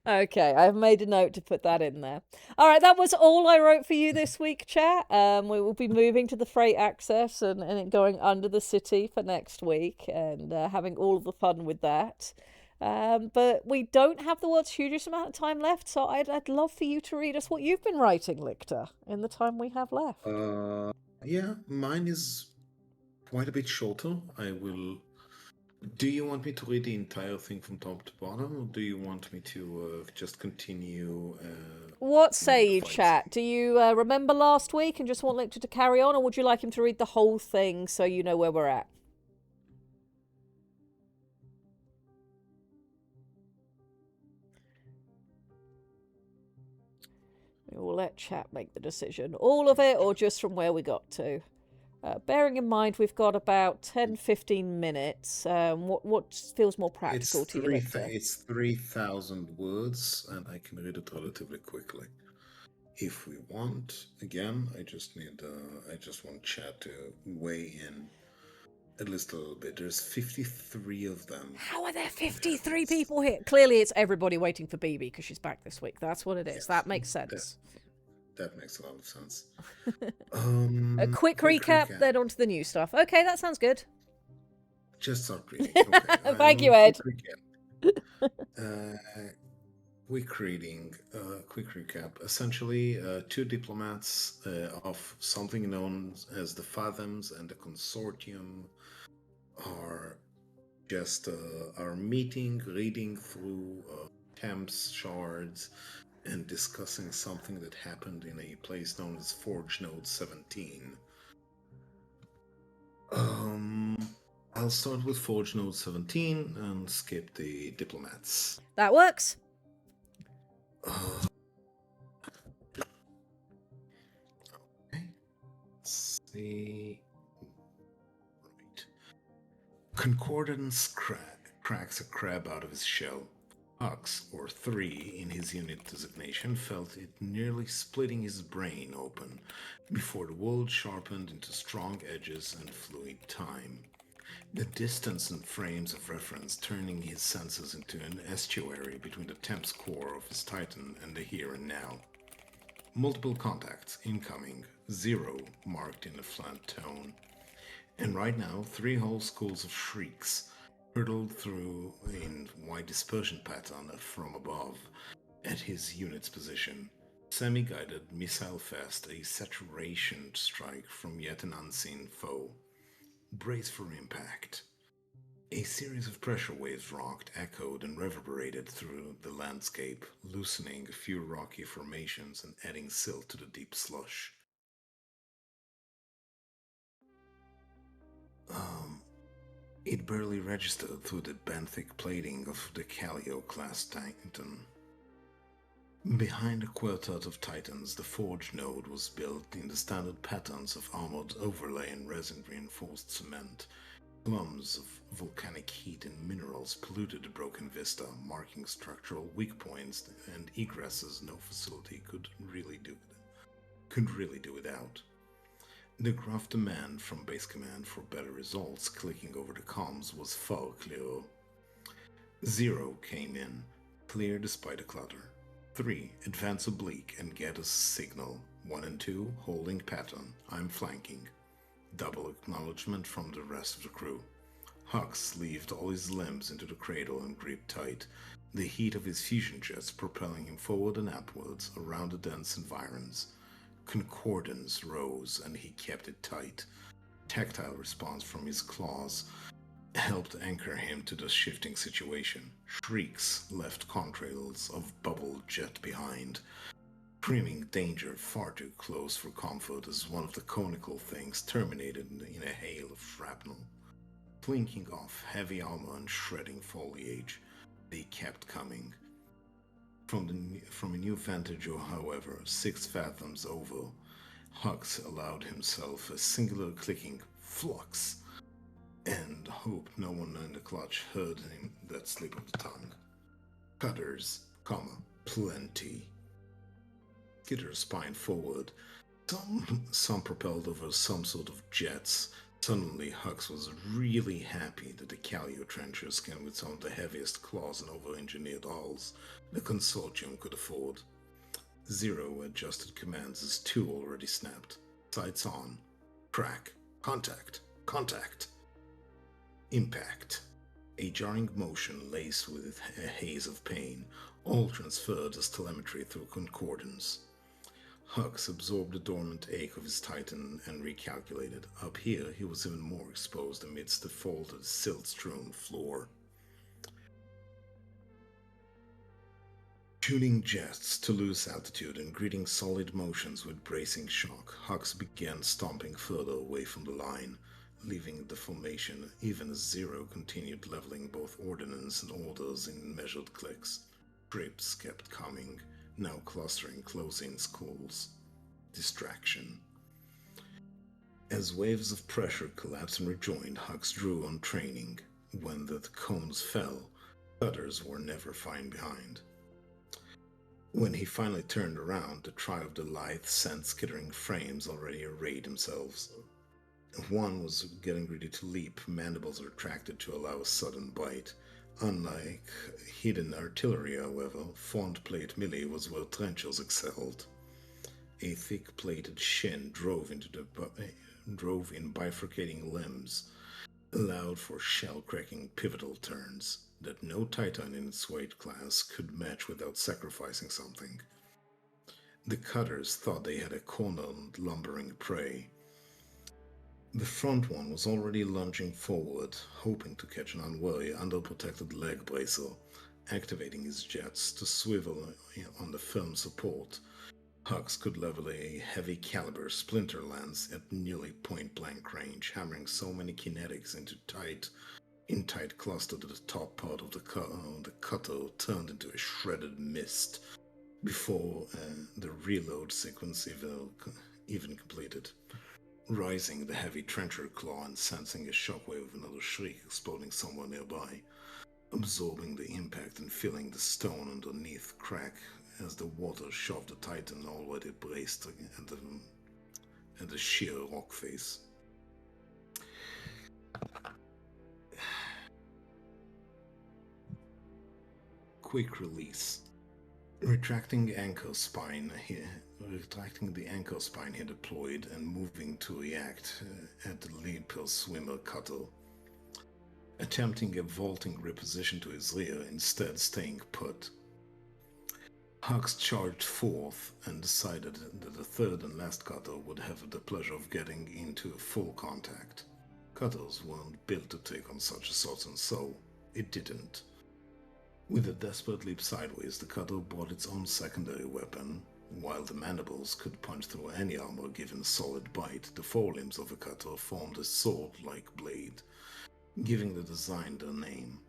Okay, I've made a note to put that in there. All right, that was all I wrote for you this week, chat. We will be moving to the freight access and it going under the city for next week and having all of the fun with that. But we don't have the world's hugest amount of time left, so I'd love for you to read us what you've been writing, Lichter, in the time we have left. Yeah, mine is quite a bit shorter. I will Do you want me to read the entire thing from top to bottom, or do you want me to just continue What with say the you, fight scene? chat? Do you remember last week and just want Lictor to carry on, or would you like him to read the whole thing so you know where we're at? We'll let chat make the decision. All of it, or just from where we got to? Bearing in mind we've got about 10-15 minutes, what feels more practical to you, Lictor? It's 3,000 words, and I can read it relatively quickly. If we want, again, I just want chat to weigh in at least a little bit. There's 53 of them. How are there And that 53 makes, people here? Clearly it's everybody waiting for BB because she's back this week. That's what it is. yes, That makes that sense. that makes a lot of sense. A quick Quick recap, recap. then on to the new stuff. Okay, that sounds good. Just start reading. Okay. Thank you, Ed. Quick recap. Quick recap. Essentially, two diplomats of something known as the Fathoms and the Consortium are just are meeting, reading through temps, shards, and discussing something that happened in a place known as Forge Node 17. I'll start with Forge Node 17 and skip the diplomats. That works. Okay. Let's see. Right. Concordance cracks a crab out of his shell. Hux, or 3 in his unit designation, felt it nearly splitting his brain open before the world sharpened into strong edges and fluid time. The distance and frames of reference turning his senses into an estuary between the Temps core of his Titan and the here and now. Multiple contacts incoming, 0 marked in a flat tone. And right now, 3 whole schools of shrieks hurtled through in wide dispersion pattern from above at his unit's position. Semi-guided missile fest, a saturation strike from yet an unseen foe. Brace for impact. A series of pressure waves rocked, echoed, and reverberated through the landscape, loosening a few rocky formations and adding silt to the deep slush. It barely registered through the benthic plating of the Callio-class Titan. Behind a quartet of Titans, the forge node was built in the standard patterns of armored overlay and resin-reinforced cement. Clumps of volcanic heat and minerals polluted the broken vista, marking structural weak points and egresses no facility could really do without. The gruff demand from base command for better results clicking over the comms was far clearer. 0 came in, clear despite the clutter. 3, advance oblique and get us signal. 1 and 2, holding pattern, I'm flanking. Double acknowledgement from the rest of the crew. Hux sleeved all his limbs into the cradle and gripped tight, the heat of his fusion jets propelling him forward and upwards around the dense environs. Concordance rose and he kept it tight. Tactile response from his claws helped anchor him to the shifting situation. Shrieks left contrails of bubble jet behind, screaming danger far too close for comfort as one of the conical things terminated in a hail of shrapnel. Plinking off heavy armor and shredding foliage, they kept coming. From a new vantage, however, 6 fathoms over, Hux allowed himself a singular clicking flux and hoped no one in the clutch heard him that slip of the tongue. Cutters, plenty. Skitter spined forward, some propelled over some sort of jets. Suddenly, Hux was really happy that the Callio trenchers came with some of the heaviest claws and over-engineered hulls the Consortium could afford. 0 adjusted commands as 2 already snapped. Sights on. Crack. Contact. Contact. Impact. A jarring motion laced with a haze of pain, all transferred as telemetry through concordance. Hux absorbed the dormant ache of his titan and recalculated. Up here, he was even more exposed amidst the folded, silt-strewn floor. Shooting jets to lose altitude and greeting solid motions with bracing shock, Hux began stomping further away from the line, leaving the formation even as Zero continued leveling both ordnance and orders in measured clicks. Trips kept coming, now clustering close in schools. Distraction. As waves of pressure collapsed and rejoined, Hux drew on training. When the cones fell, cutters were never far behind. When he finally turned around, the trio of the lithe, scent-skittering frames already arrayed themselves. One was getting ready to leap, mandibles retracted to allow a sudden bite. Unlike hidden artillery, however, formed plate melee was where trenchers excelled. A thick plated shin drove in bifurcating limbs, allowed for shell-cracking pivotal turns that no titan in its weight class could match without sacrificing something. The cutters thought they had a cornered, lumbering prey. The front one was already lunging forward, hoping to catch an unwary, underprotected leg bracer, activating his jets to swivel on the firm support. Hux could level a heavy caliber splinter lance at nearly point-blank range, hammering so many kinetics into tight cluster that the top part of the cutter turned into a shredded mist before the reload sequence even completed. Rising the heavy trencher claw and sensing a shockwave of another shriek exploding somewhere nearby, absorbing the impact and feeling the stone underneath crack as the water shoved the titan already braced at the sheer rock face. Quick release. Retracting the anchor spine he deployed and moving to react at the leaper swimmer cutter. Attempting a vaulting reposition to his rear, instead staying put. Hux charged forth and decided that the third and last cutter would have the pleasure of getting into full contact. Cutters weren't built to take on such assaults, and so it didn't. With a desperate leap sideways, the cutter brought its own secondary weapon. While the mandibles could punch through any armor given a solid bite, the forelimbs of the cutter formed a sword-like blade, giving the design their name.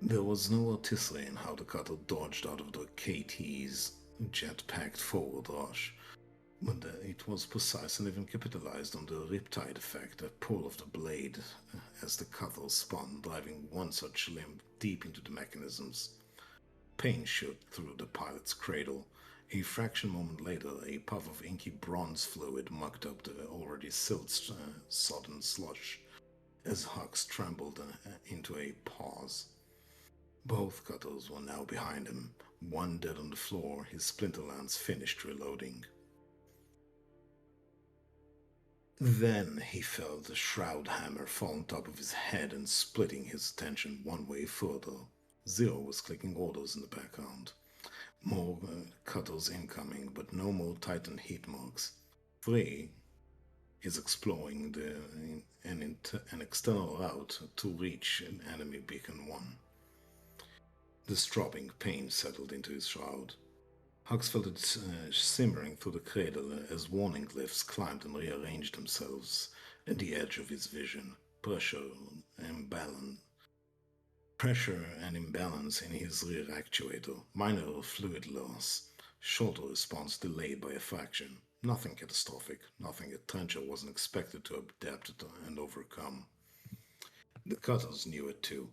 There was no artistry in how the cutter dodged out of the KT's jet-packed forward rush, but it was precise and even capitalized on the riptide effect, a pull of the blade as the cutter spun, driving one such limb deep into the mechanisms. Pain shot through the pilot's cradle. A fraction moment later, a puff of inky bronze fluid mucked up the already silt-sodden slush as Hux trembled into a pause. Both cutters were now behind him, one dead on the floor, his splinter lance finished reloading. Then he felt the shroud hammer fall on top of his head and splitting his attention one way further. Zero was clicking orders in the background. More cutters incoming, but no more Titan heat marks. 3 is exploring an external route to reach an enemy beacon 1. The throbbing pain settled into his shroud. Hux felt it simmering through the cradle as warning glyphs climbed and rearranged themselves at the edge of his vision. Pressure and imbalance in his rear actuator, minor fluid loss, shoulder response delayed by a fraction. Nothing catastrophic, nothing a trencher wasn't expected to adapt and overcome. The cutters knew it too.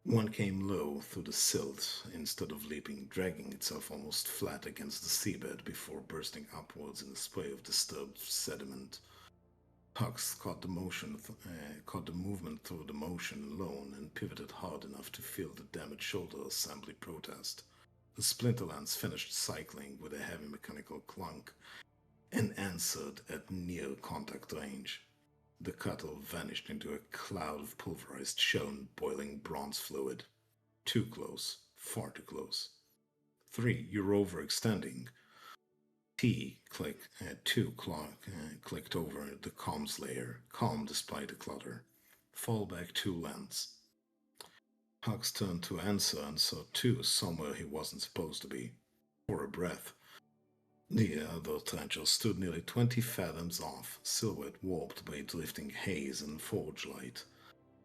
One came low through the silt instead of leaping, dragging itself almost flat against the seabed before bursting upwards in a spray of disturbed sediment. Hux caught the movement through the motion alone and pivoted hard enough to feel the damaged shoulder assembly protest. The splinter lance finished cycling with a heavy mechanical clunk and answered at near contact range. The cutter vanished into a cloud of pulverized shell and boiling bronze fluid. Too close, far too close. 3, you're overextending. Clicked over the comms layer. Calm despite the clutter. Fall back 2 lengths. Hux turned to answer and saw 2 somewhere he wasn't supposed to be. For a breath. The other trencher stood nearly 20 fathoms off, silhouette warped by drifting haze and forge light.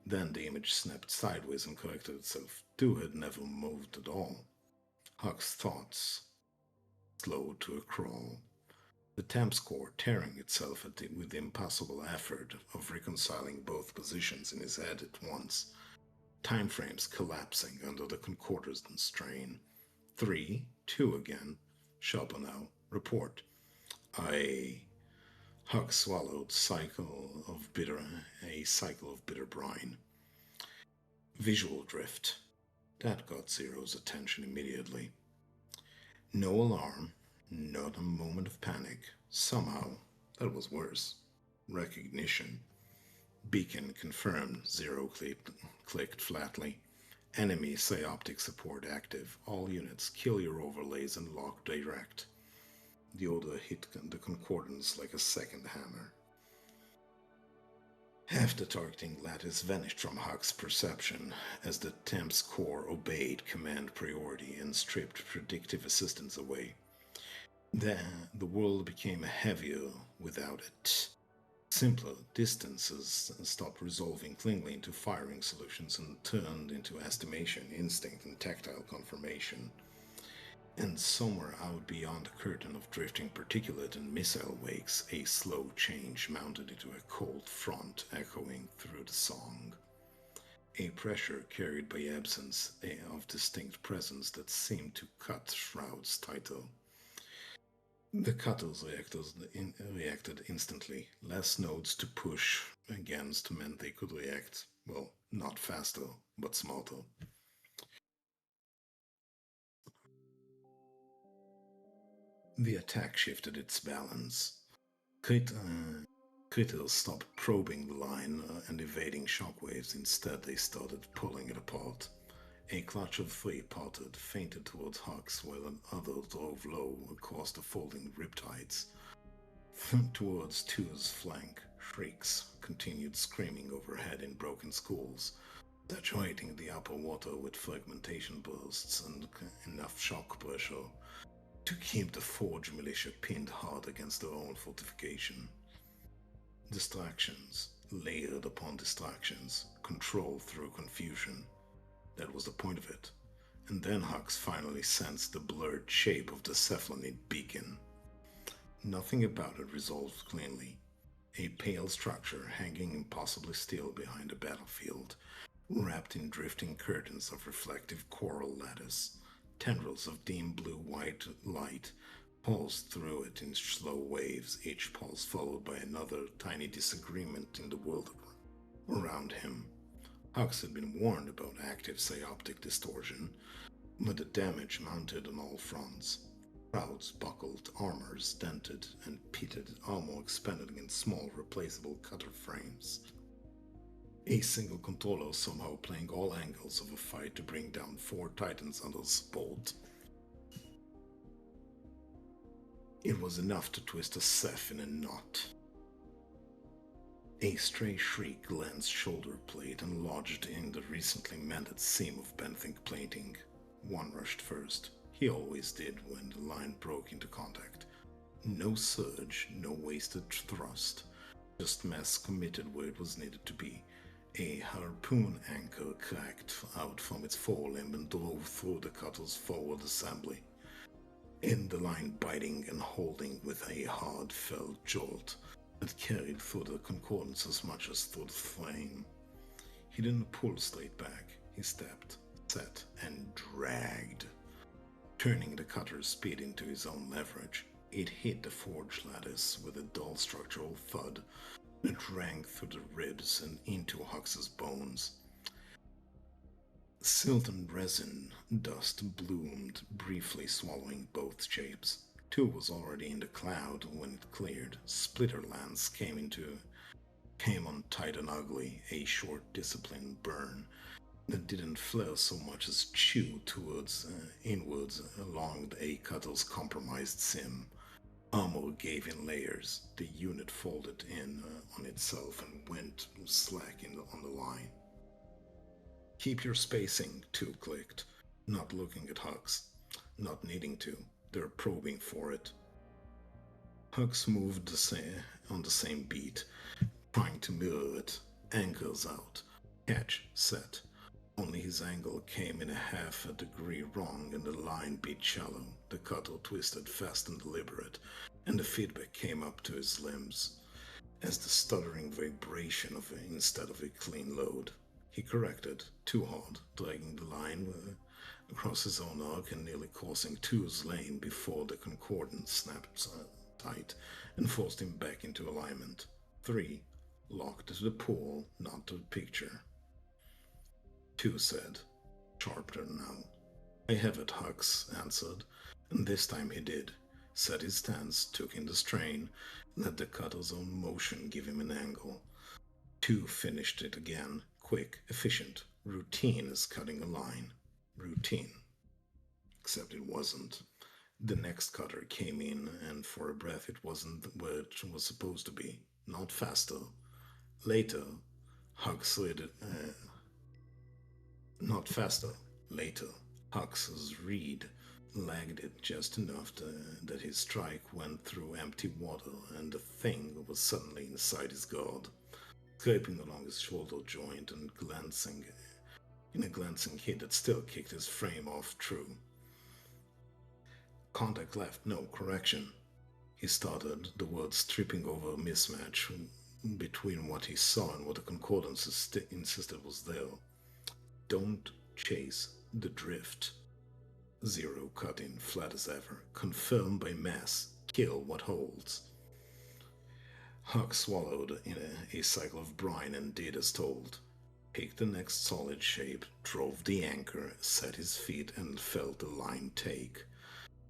Then the image snapped sideways and corrected itself. 2 had never moved at all. Huck's thoughts slowed to a crawl. The Thames core tearing itself with the impossible effort of reconciling both positions in his head at once. Time frames collapsing under the concordant strain. 3, 2 again. Sharper now. Report. Huck swallowed a cycle of bitter brine. Visual drift. That got Zero's attention immediately. No alarm, not a moment of panic. Somehow, that was worse. Recognition. Beacon confirmed, Zero clicked flatly. Enemy psyoptic support active. All units, kill your overlays and lock direct. The order hit the concordance like a second hammer. Half the targeting lattice vanished from Huck's perception as the Thames core obeyed command priority and stripped predictive assistance away. The world became heavier without it. Simpler distances stopped resolving cleanly into firing solutions and turned into estimation, instinct, and tactile confirmation. And somewhere out beyond the curtain of drifting particulate and missile wakes, a slow change mounted into a cold front echoing through the song. A pressure carried by absence of distinct presence that seemed to cut shrouds tighter. The cutters reacted instantly. Less nodes to push against meant they could react, well, not faster, but smarter. The attack shifted its balance. Critters stopped probing the line and evading shockwaves. Instead, they started pulling it apart. A clutch of 3 parted, feinted towards Hux, while another drove low across the folding riptides. Towards 2's flank, shrieks continued screaming overhead in broken skulls, saturating the upper water with fragmentation bursts and enough shock pressure to keep the Forge militia pinned hard against their own fortification. Distractions, layered upon distractions, control through confusion. That was the point of it. And then Hux finally sensed the blurred shape of the Cephalonid beacon. Nothing about it resolved cleanly. A pale structure hanging impossibly still behind a battlefield, wrapped in drifting curtains of reflective coral lattice. Tendrils of dim blue-white light pulsed through it in slow waves, each pulse followed by another tiny disagreement in the world around him. Hux had been warned about active psyoptic distortion, but the damage mounted on all fronts. Shrouds buckled, armors dented and pitted, armor expanded against small replaceable cutter frames. A single controller somehow playing all angles of a fight to bring down 4 titans under his bolt. It was enough to twist a Ceph in a knot. A stray shriek glanced shoulder plate and lodged in the recently mended seam of benthic plating. One rushed first. He always did when the line broke into contact. No surge, no wasted thrust. Just mass committed where it was needed to be. A harpoon anchor cracked out from its forelimb and drove through the cutter's forward assembly. In the line biting and holding with a hard felt jolt that carried through the concordance as much as through the flame. He didn't pull straight back. He stepped, set, and dragged, turning the cutter's speed into his own leverage. It hit the forge lattice with a dull structural thud that rang through the ribs and into Hux's bones. Silt and resin dust bloomed, briefly swallowing both shapes. 2 was already in the cloud when it cleared. Splitterlands came on tight and ugly, a short disciplined burn that didn't flare so much as chew inwards along a cutter's compromised sim. Armor gave in layers. The unit folded in on itself and went slack on the line. Keep your spacing, 2 clicked, not looking at Hux. Not needing to, they're probing for it. Hux moved on the same beat, trying to mirror it. Anchors out. Catch, set. Only his angle came in a half a degree wrong and the line beat shallow. The cutter twisted fast and deliberate, and the feedback came up to his limbs as the stuttering vibration of instead of a clean load. He corrected, too hard, dragging the line across his own arc and nearly causing 2's lane before the concordance snapped tight and forced him back into alignment. 3 locked to the pool, not to the picture. 2 said, sharper now. I have it, Hux answered, and this time he did. Set his stance, took in the strain, let the cutter's own motion give him an angle. 2 finished it again, quick, efficient, routine as cutting a line. Routine. Except it wasn't. The next cutter came in, and for a breath it wasn't where it was supposed to be. Not faster. Later, Hux slid it. Not faster. Later, Hux's reed lagged it just enough that his strike went through empty water, and the thing was suddenly inside his guard, scraping along his shoulder joint and glancing in a glancing hit that still kicked his frame off true. Contact left, no correction. He started, the words tripping over a mismatch between what he saw and what the concordance insisted was there. Don't chase the drift. 0 cut in, flat as ever. Confirmed by mass. Kill what holds. Huck swallowed in a cycle of brine and did as told. Picked the next solid shape, drove the anchor, set his feet, and felt the line take.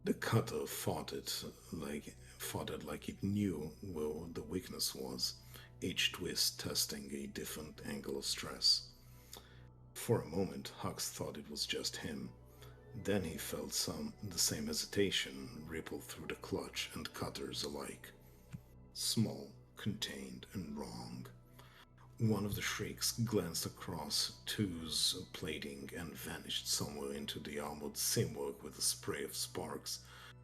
The cutter fought it like it knew where the weakness was, each twist testing a different angle of stress. For a moment, Hux thought it was just him. Then he felt the same hesitation ripple through the clutch and cutters alike. Small, contained, and wrong. One of the shrieks glanced across 2's plating and vanished somewhere into the armored simwork with a spray of sparks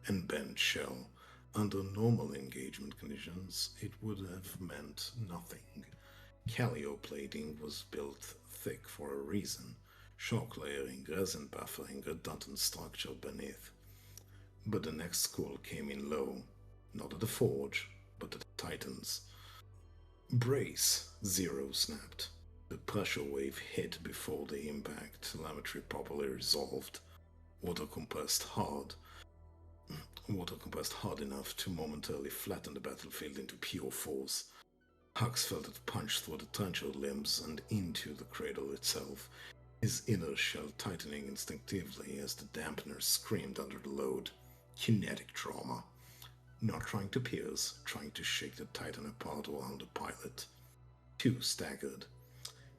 and bent shell. Under normal engagement conditions, it would have meant nothing. Callio plating was built thick for a reason. Shock layering, resin buffering, redundant structure beneath. But the next school came in low, not at the forge, but at the Titans. Brace, 0 snapped. The pressure wave hit before the impact, telemetry properly resolved. Water compressed hard enough to momentarily flatten the battlefield into pure force. Hux felt it punch through the trencher limbs and into the cradle itself, his inner shell tightening instinctively as the dampener screamed under the load. Kinetic trauma. Not trying to pierce, trying to shake the Titan apart around the pilot. 2 staggered.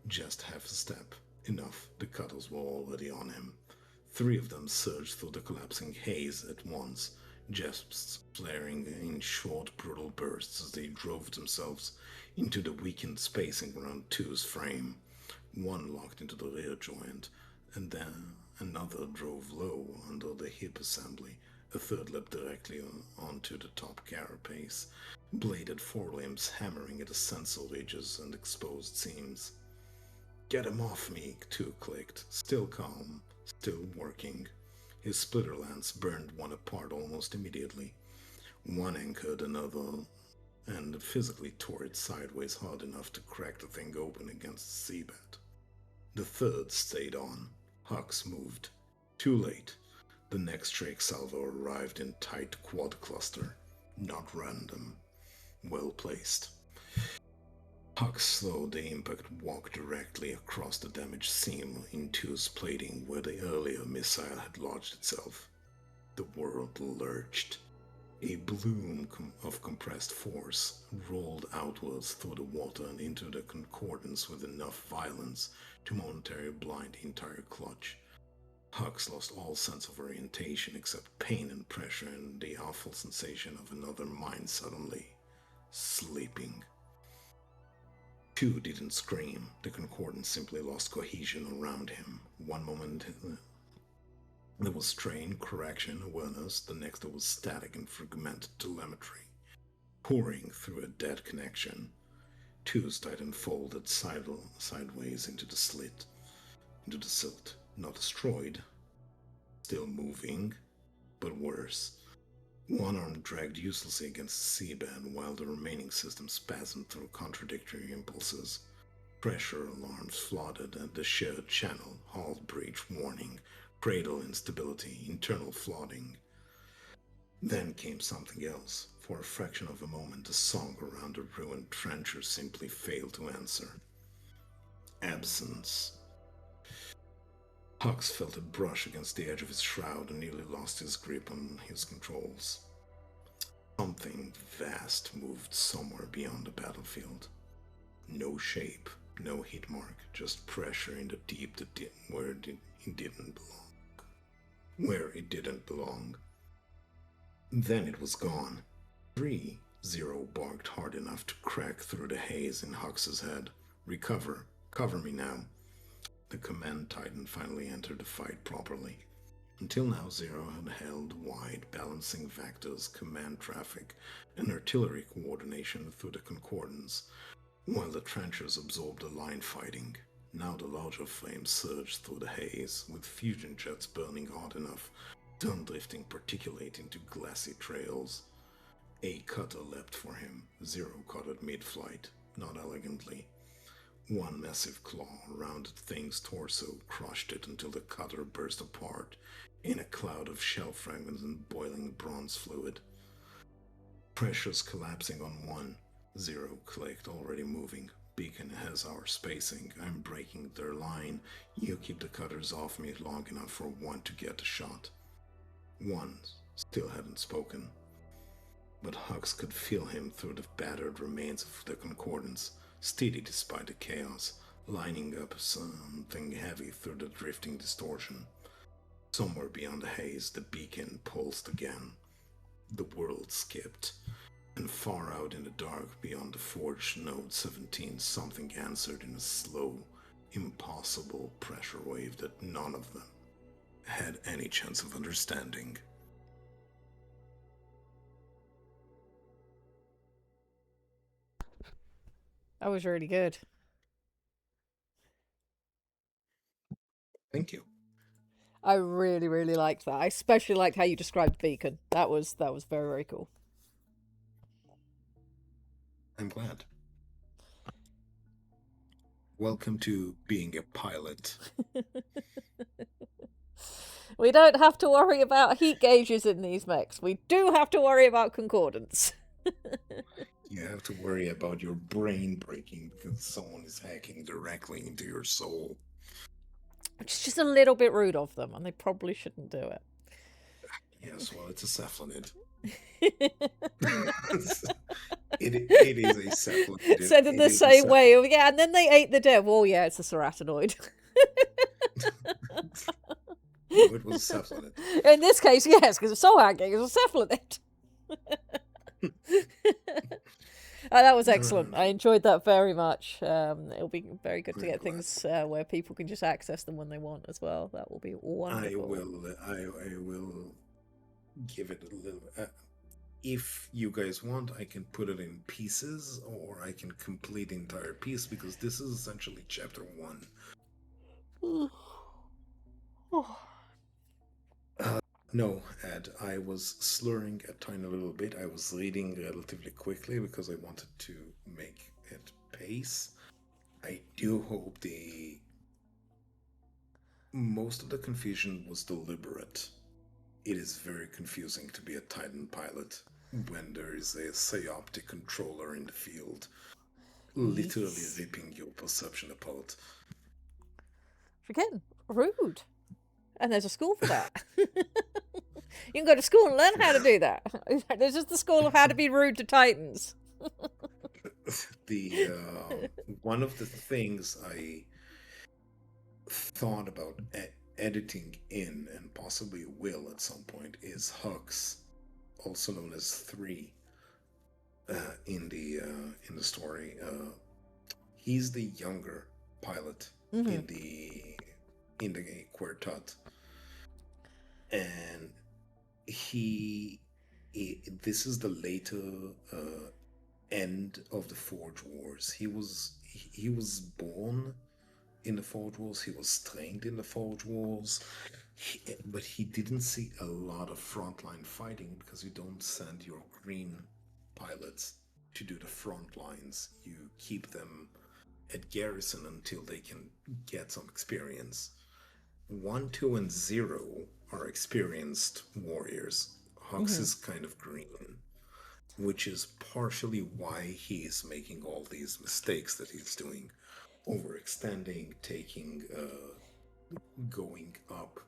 Just half a step. Enough, the cutters were already on him. 3 of them surged through the collapsing haze at once, just flaring in short, brutal bursts as they drove themselves into the weakened spacing around 2's frame. One locked into the rear joint, and then another drove low under the hip assembly. A third leapt directly onto the top carapace, bladed forelimbs hammering at the sensor ridges and exposed seams. Get him off me, 2 clicked, still calm, still working. His splitter lance burned one apart almost immediately. One anchored another and physically tore it sideways hard enough to crack the thing open against the seabed. The third stayed on. Hux moved. Too late. The next Drake salvo arrived in tight quad cluster. Not random. Well placed. Hux slowed the impact walk directly across the damaged seam in 2's plating where the earlier missile had lodged itself. The world lurched. A bloom of compressed force rolled outwards through the water and into the concordance with enough violence to momentarily blind the entire clutch. Hux lost all sense of orientation except pain and pressure and the awful sensation of another mind suddenly sleeping. Two didn't scream. The concordance simply lost cohesion around him. One moment there was strain, correction, awareness. The next there was static and fragmented telemetry, pouring through a dead connection. Two's tightened folded sideways into the slit, into the silt. Not destroyed, still moving, but worse. One arm dragged uselessly against the seabed while the remaining system spasmed through contradictory impulses. Pressure alarms flooded at the shared channel, halt breach warning, cradle instability, internal flooding. Then came something else. For a fraction of a moment, the song around the ruined trencher simply failed to answer. Absence. Hux felt a brush against the edge of his shroud and nearly lost his grip on his controls. Something vast moved somewhere beyond the battlefield. No shape, no hit mark, just pressure in the deep where it didn't belong. Where it didn't belong. Then it was gone. 3-0 barked hard enough to crack through the haze in Hux's head. Recover. Cover me now. The command titan finally entered the fight properly. Until now, Zero had held wide, balancing vectors, command traffic, and artillery coordination through the concordance, while the trenchers absorbed the line fighting. Now the larger flames surged through the haze, with fusion jets burning hot enough to undrifting particulate into glassy trails. A cutter leapt for him. Zero caught it mid-flight, not elegantly. One massive claw rounded Thing's torso, crushed it until the cutter burst apart in a cloud of shell fragments and boiling bronze fluid. Pressures collapsing on one. Zero clicked, already moving. Beacon has our spacing. I'm breaking their line. You keep the cutters off me long enough for one to get a shot. One still hadn't spoken, but Hux could feel him through the battered remains of the concordance, steady despite the chaos, lining up something heavy through the drifting distortion. Somewhere beyond the haze, the beacon pulsed again. The world skipped, and far out in the dark beyond the forged node 17, something answered in a slow, impossible pressure wave that none of them had any chance of understanding. That was really good. Thank you. I really, really liked that. I especially liked how you described Beacon. That was very, very cool. I'm glad. Welcome to being a pilot. We don't have to worry about heat gauges in these mechs. We do have to worry about concordance. You have to worry about your brain breaking because someone is hacking directly into your soul. Which is just a little bit rude of them, and they probably shouldn't do it. Yes, well, it's a cephalid. It is a cephalid. Said in the same way. Yeah, and then they ate the devil. Oh, yeah, it's a ceratinoid. No, it was a cephalid. In this case, yes, because it's soul hacking. It's a cephalid. That was excellent. I enjoyed that very much. It'll be very good to get things where people can just access them when they want as well. That will be wonderful. I will give it a little. If you guys want, I can put it in pieces, or I can complete the entire piece because this is essentially chapter 1. No, Ed, I was slurring a tiny little bit. I was reading relatively quickly because I wanted to make it pace. I do hope most of the confusion was deliberate. It is very confusing to be a Titan pilot when there is a psyoptic controller in the field, literally ripping your perception apart. Again, rude. And there's a school for that. You can go to school and learn how to do that. There's just the school of how to be rude to Titans. One of the things I thought about editing in, and possibly will at some point, is Hux, also known as 3 in the story. He's the younger pilot in the quartet, and this is the later end of the Forge Wars. He was born in the Forge Wars. He was trained in the Forge Wars, but he didn't see a lot of frontline fighting because you don't send your green pilots to do the front lines. You keep them at garrison until they can get some experience. 1, 2, and 0 are experienced warriors. Hux is kind of green, which is partially why he is making all these mistakes that he's doing, overextending, taking, going up,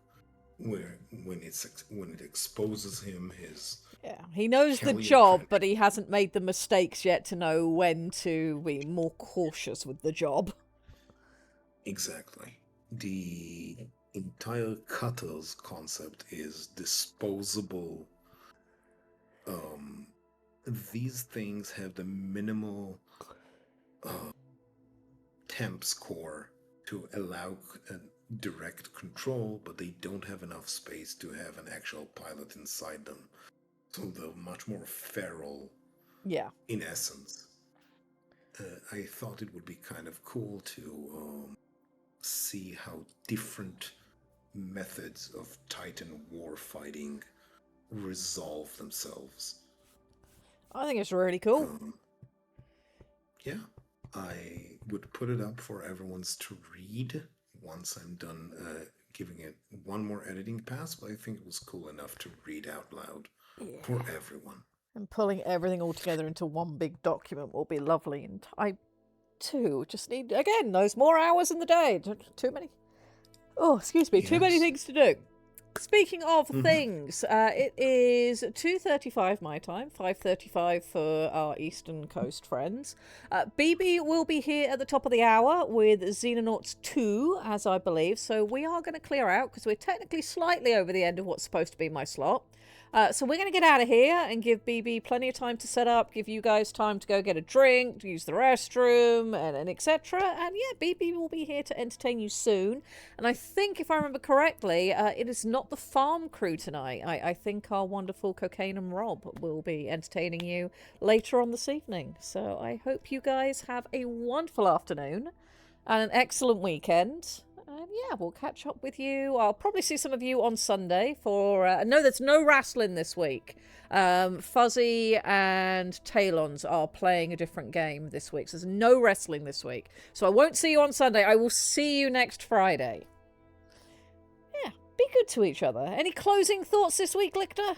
when it exposes him. He knows the Kelly job, and but he hasn't made the mistakes yet to know when to be more cautious with the job. Exactly. The entire cutters concept is disposable. These things have the minimal temp score to allow direct control, but they don't have enough space to have an actual pilot inside them. So they're much more feral, in essence. I thought it would be kind of cool to see how different methods of Titan war fighting resolve themselves. I think it's really cool. Yeah, I would put it up for everyone's to read once I'm done giving it one more editing pass, but I think it was cool enough to read out loud for everyone. And pulling everything all together into one big document will be lovely. And I, too, just need, again, those more hours in the day. Too many. Oh, excuse me. Too many things to do. Speaking of things, it is 2:35 my time, 5:35 for our Eastern Coast friends. BB will be here at the top of the hour with Xenonauts 2, as I believe, so we are going to clear out because we're technically slightly over the end of what's supposed to be my slot. So we're going to get out of here and give BB plenty of time to set up, give you guys time to go get a drink, to use the restroom, and etc. And yeah, BB will be here to entertain you soon. And I think, if I remember correctly, it is not the farm crew tonight. I think our wonderful Cocaine and Rob will be entertaining you later on this evening. So I hope you guys have a wonderful afternoon and an excellent weekend. And yeah, we'll catch up with you. I'll probably see some of you on Sunday for... no, there's no wrestling this week. Fuzzy and Talons are playing a different game this week. So there's no wrestling this week. So I won't see you on Sunday. I will see you next Friday. Yeah, be good to each other. Any closing thoughts this week, Lichter?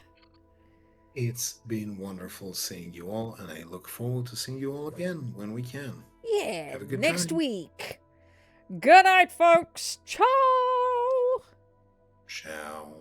It's been wonderful seeing you all, and I look forward to seeing you all again when we can. Yeah, Have a good next time. week. Good night, folks. Ciao. Ciao.